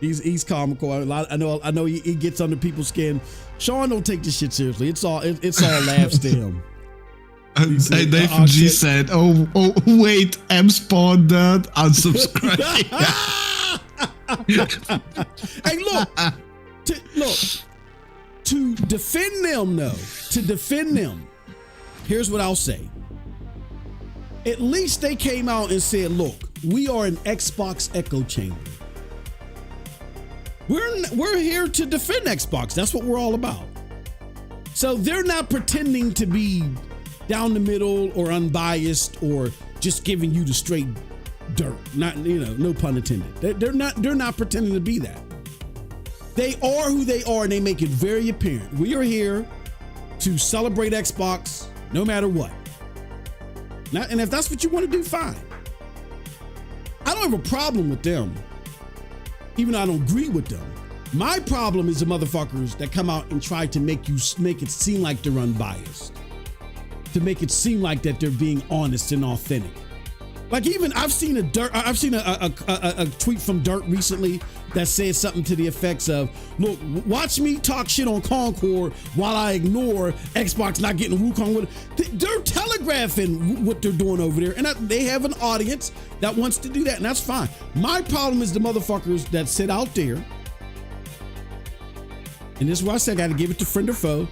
He's comical. I know he gets under people's skin. Sean don't take this shit seriously. It's all laughs to him. Nathan G said, "Oh wait, M spawned that. Unsubscribe." Hey, look. To defend them, here's what I'll say. At least they came out and said, look, we are an Xbox echo chamber. We're here to defend Xbox. That's what we're all about. So they're not pretending to be down the middle or unbiased or just giving you the straight dirt. Not, no pun intended. They're not pretending to be that. They are who they are, and they make it very apparent. We are here to celebrate Xbox no matter what. Now, and if that's what you want to do, fine. I don't have a problem with them, even though I don't agree with them. My problem is the motherfuckers that come out and try to make it seem like they're unbiased, to make it seem like that they're being honest and authentic. Like even I've seen a tweet from Dirt recently that said something to the effects of, look, watch me talk shit on Concord while I ignore Xbox not getting Wukong with. They're telegraphing what they're doing over there, and they have an audience that wants to do that, and that's fine. My problem is the motherfuckers that sit out there, and this is why I said I got to give it to friend or foe.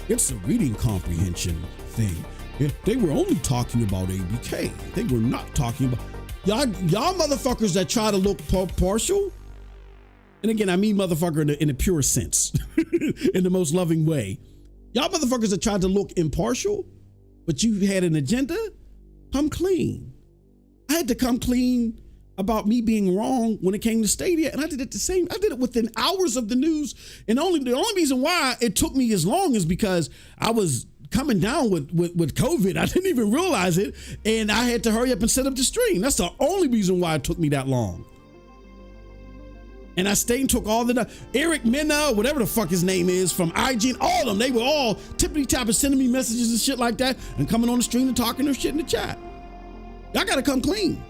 It's a reading comprehension thing. They were only talking about ABK. They were not talking about y'all motherfuckers that try to look partial. And again, I mean motherfucker in the purest sense, in the most loving way. Y'all motherfuckers that tried to look impartial, but you had an agenda. Come clean. I had to come clean about me being wrong when it came to Stadia, and I did it the same. I did it within hours of the news, and the only reason why it took me as long is because I was coming down with COVID. I didn't even realize it, and I had to hurry up and set up the stream. That's the only reason why it took me that long. And I stayed and took all the Eric Mena, whatever the fuck his name is, from IGN, all of them. They were all tippity-tapping, sending me messages and shit like that, and coming on the stream and talking their shit in the chat. Y'all gotta come clean.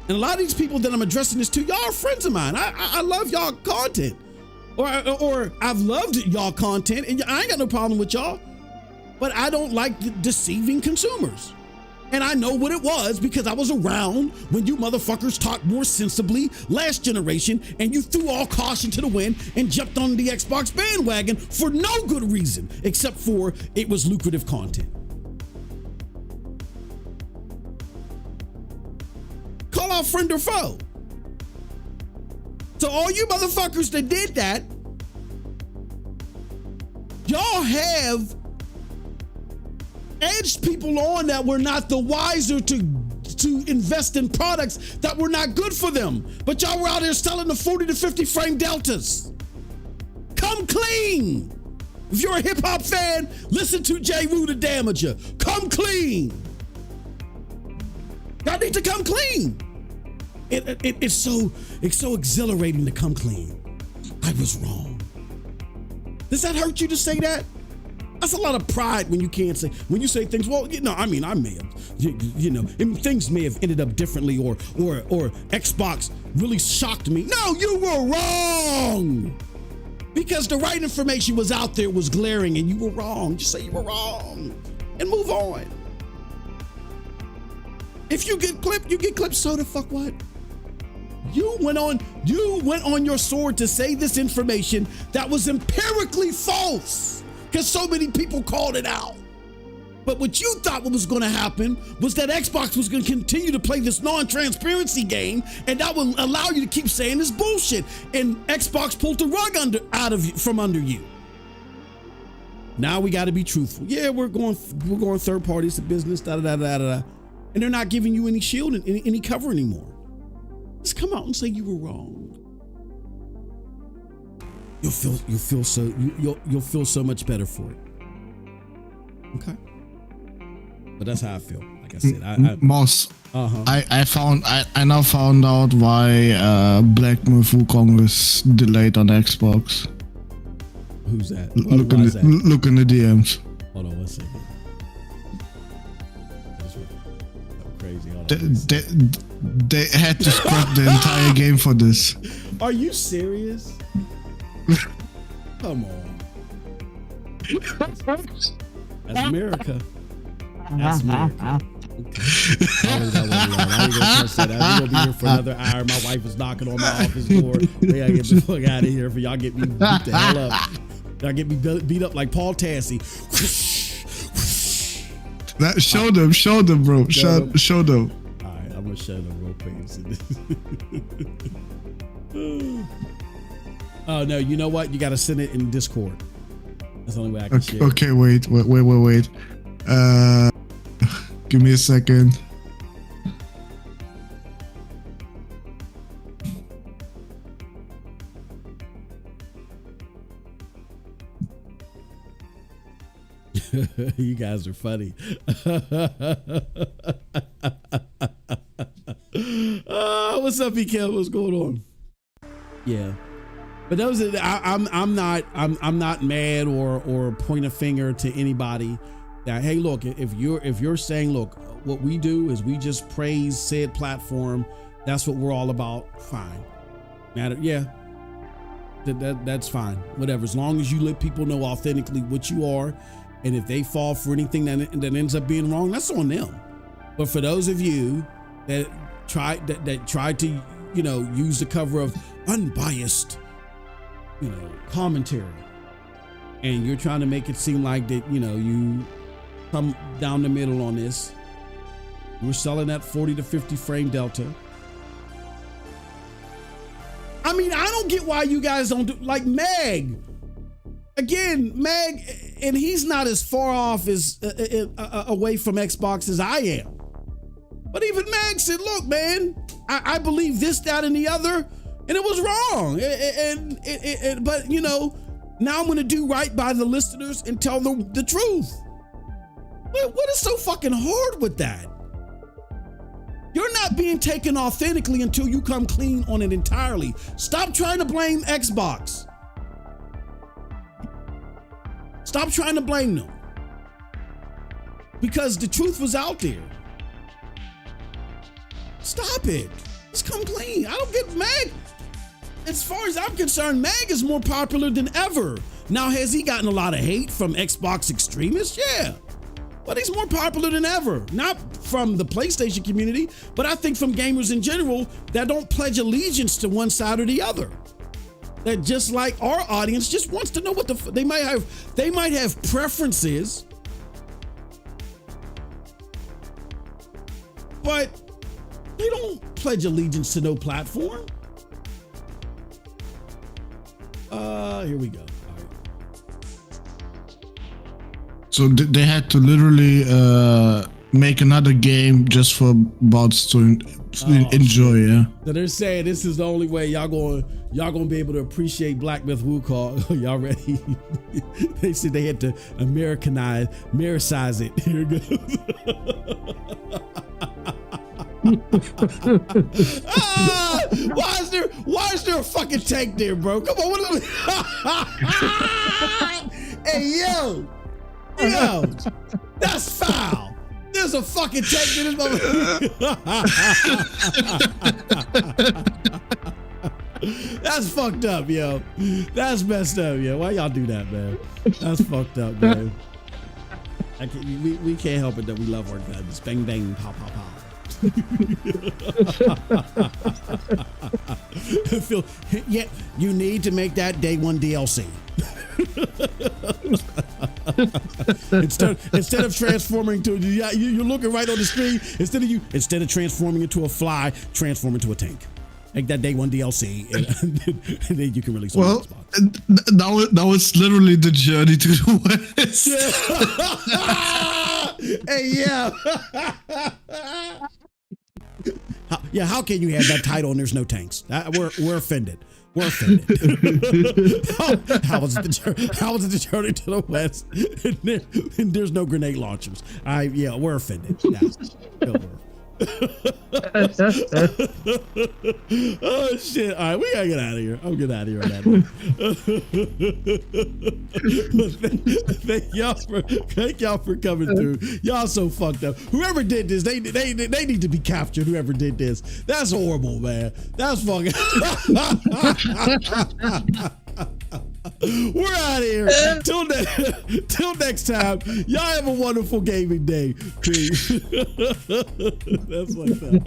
And a lot of these people that I'm addressing this to, y'all are friends of mine. I love y'all content, or I've loved y'all content, and I ain't got no problem with y'all. But I don't like deceiving consumers. And I know what it was because I was around when you motherfuckers talked more sensibly last generation, and you threw all caution to the wind and jumped on the Xbox bandwagon for no good reason, except for it was lucrative content. Call out friend or foe. So all you motherfuckers that did that, y'all have edged people on that were not the wiser to invest in products that were not good for them. But y'all were out here selling the 40 to 50 frame deltas. Come clean. If you're a hip hop fan, listen to J. Rue the Damager. Come clean. Y'all need to come clean. It's so exhilarating to come clean. I was wrong. Does that hurt you to say that? That's a lot of pride when you can't say, when you say things, well, I may have, things may have ended up differently, or Xbox really shocked me. No, you were wrong. Because the right information was out there, was glaring, and you were wrong. Just say you were wrong and move on. If you get clipped, you get clipped. So the fuck what? You went on your sword to say this information that was empirically false. Because so many people called it out. But what you thought was going to happen was that Xbox was going to continue to play this non-transparency game, and that would allow you to keep saying this bullshit. And Xbox pulled the rug from under you. Now we got to be truthful. Yeah, we're going third parties to business, da da da da da, and they're not giving you any shield and any cover anymore. Just come out and say you were wrong. You'll feel so much better for it. Okay, but that's how I feel. Like I said, Moss. I now found out why Black Myth Wukong was delayed on Xbox. Who's that? Look in the DMs. Hold on one second. That's crazy. They had to scrap the entire game for this. Are you serious? Come on. That's America. That's America. Okay. I ain't gonna touch that. I'm gonna be here for another hour. My wife is knocking on my office door. We gotta get the fuck out of here for y'all get me beat the hell up. Y'all get me beat up like Paul Tassi. Show them, bro. Show them. All right, I'm gonna gonna show them real quick. Oh no, you know what? You gotta send it in Discord. That's the only way I can share. Okay, wait. Give me a second. You guys are funny. What's up, EK? What's going on? Yeah, but those are, I'm not mad or point a finger to anybody. That hey, look, if you're saying, look, what we do is we just praise said platform. That's what we're all about. Fine, matter, yeah. That's fine. Whatever, as long as you let people know authentically what you are. And if they fall for anything that ends up being wrong, that's on them. But for those of you that try to, you know, use the cover of unbiased, you know, commentary, and you're trying to make it seem like that, you know, you come down the middle on this. We're selling that 40 to 50 frame delta. I mean, I don't get why you guys don't do like Meg. Again, Meg, and he's not as far off as away from Xbox as I am. But even Meg said, look, man, I believe this, that, and the other, and it was wrong. But, you know, now I'm going to do right by the listeners and tell them the truth. What is so fucking hard with that? You're not being taken authentically until you come clean on it entirely. Stop trying to blame Xbox. Stop trying to blame them. Because the truth was out there. Stop it. Just come clean. I don't get Meg. As far as I'm concerned, Meg is more popular than ever. Now, has he gotten a lot of hate from Xbox extremists? Yeah. But he's more popular than ever. Not from the PlayStation community, but I think from gamers in general that don't pledge allegiance to one side or the other. That just like our audience just wants to know what they might have preferences, but they don't pledge allegiance to no platform. Here we go. All right. So they had to literally make another game just for bots to enjoy, yeah. So they're saying this is the only way y'all gonna be able to appreciate Black Myth Wukong. Y'all ready? They said they had to Americanize it. Here it goes. Why is there a fucking tank there, bro? Come on, what is Hey, yo, that's foul. There's a fucking tank in this motherfucker. That's fucked up, yo. That's messed up, yo. Why y'all do that, man? That's fucked up, man. We can't help it that we love our guns. Bang, bang, pow, pow, pow. Phil, yeah, you need to make that day one DLC. instead of transforming to you're looking right on the screen. Instead of transforming into a fly, transform into a tank. Make that day one DLC, and then you can release. Well, now it's literally the journey to the west. Hey, yeah. How can you have that title and there's no tanks? We're offended. We're offended. How was it the journey to the west? And there's no grenade launchers. We're offended. Yeah. Oh shit! All right, we gotta get out of here. I'm getting out of here on that. Thank y'all for coming through. Y'all so fucked up. Whoever did this, they need to be captured. Whoever did this, that's horrible, man. That's fucking. We're out of here. Till next time. Y'all have a wonderful gaming day. Peace. That's like that.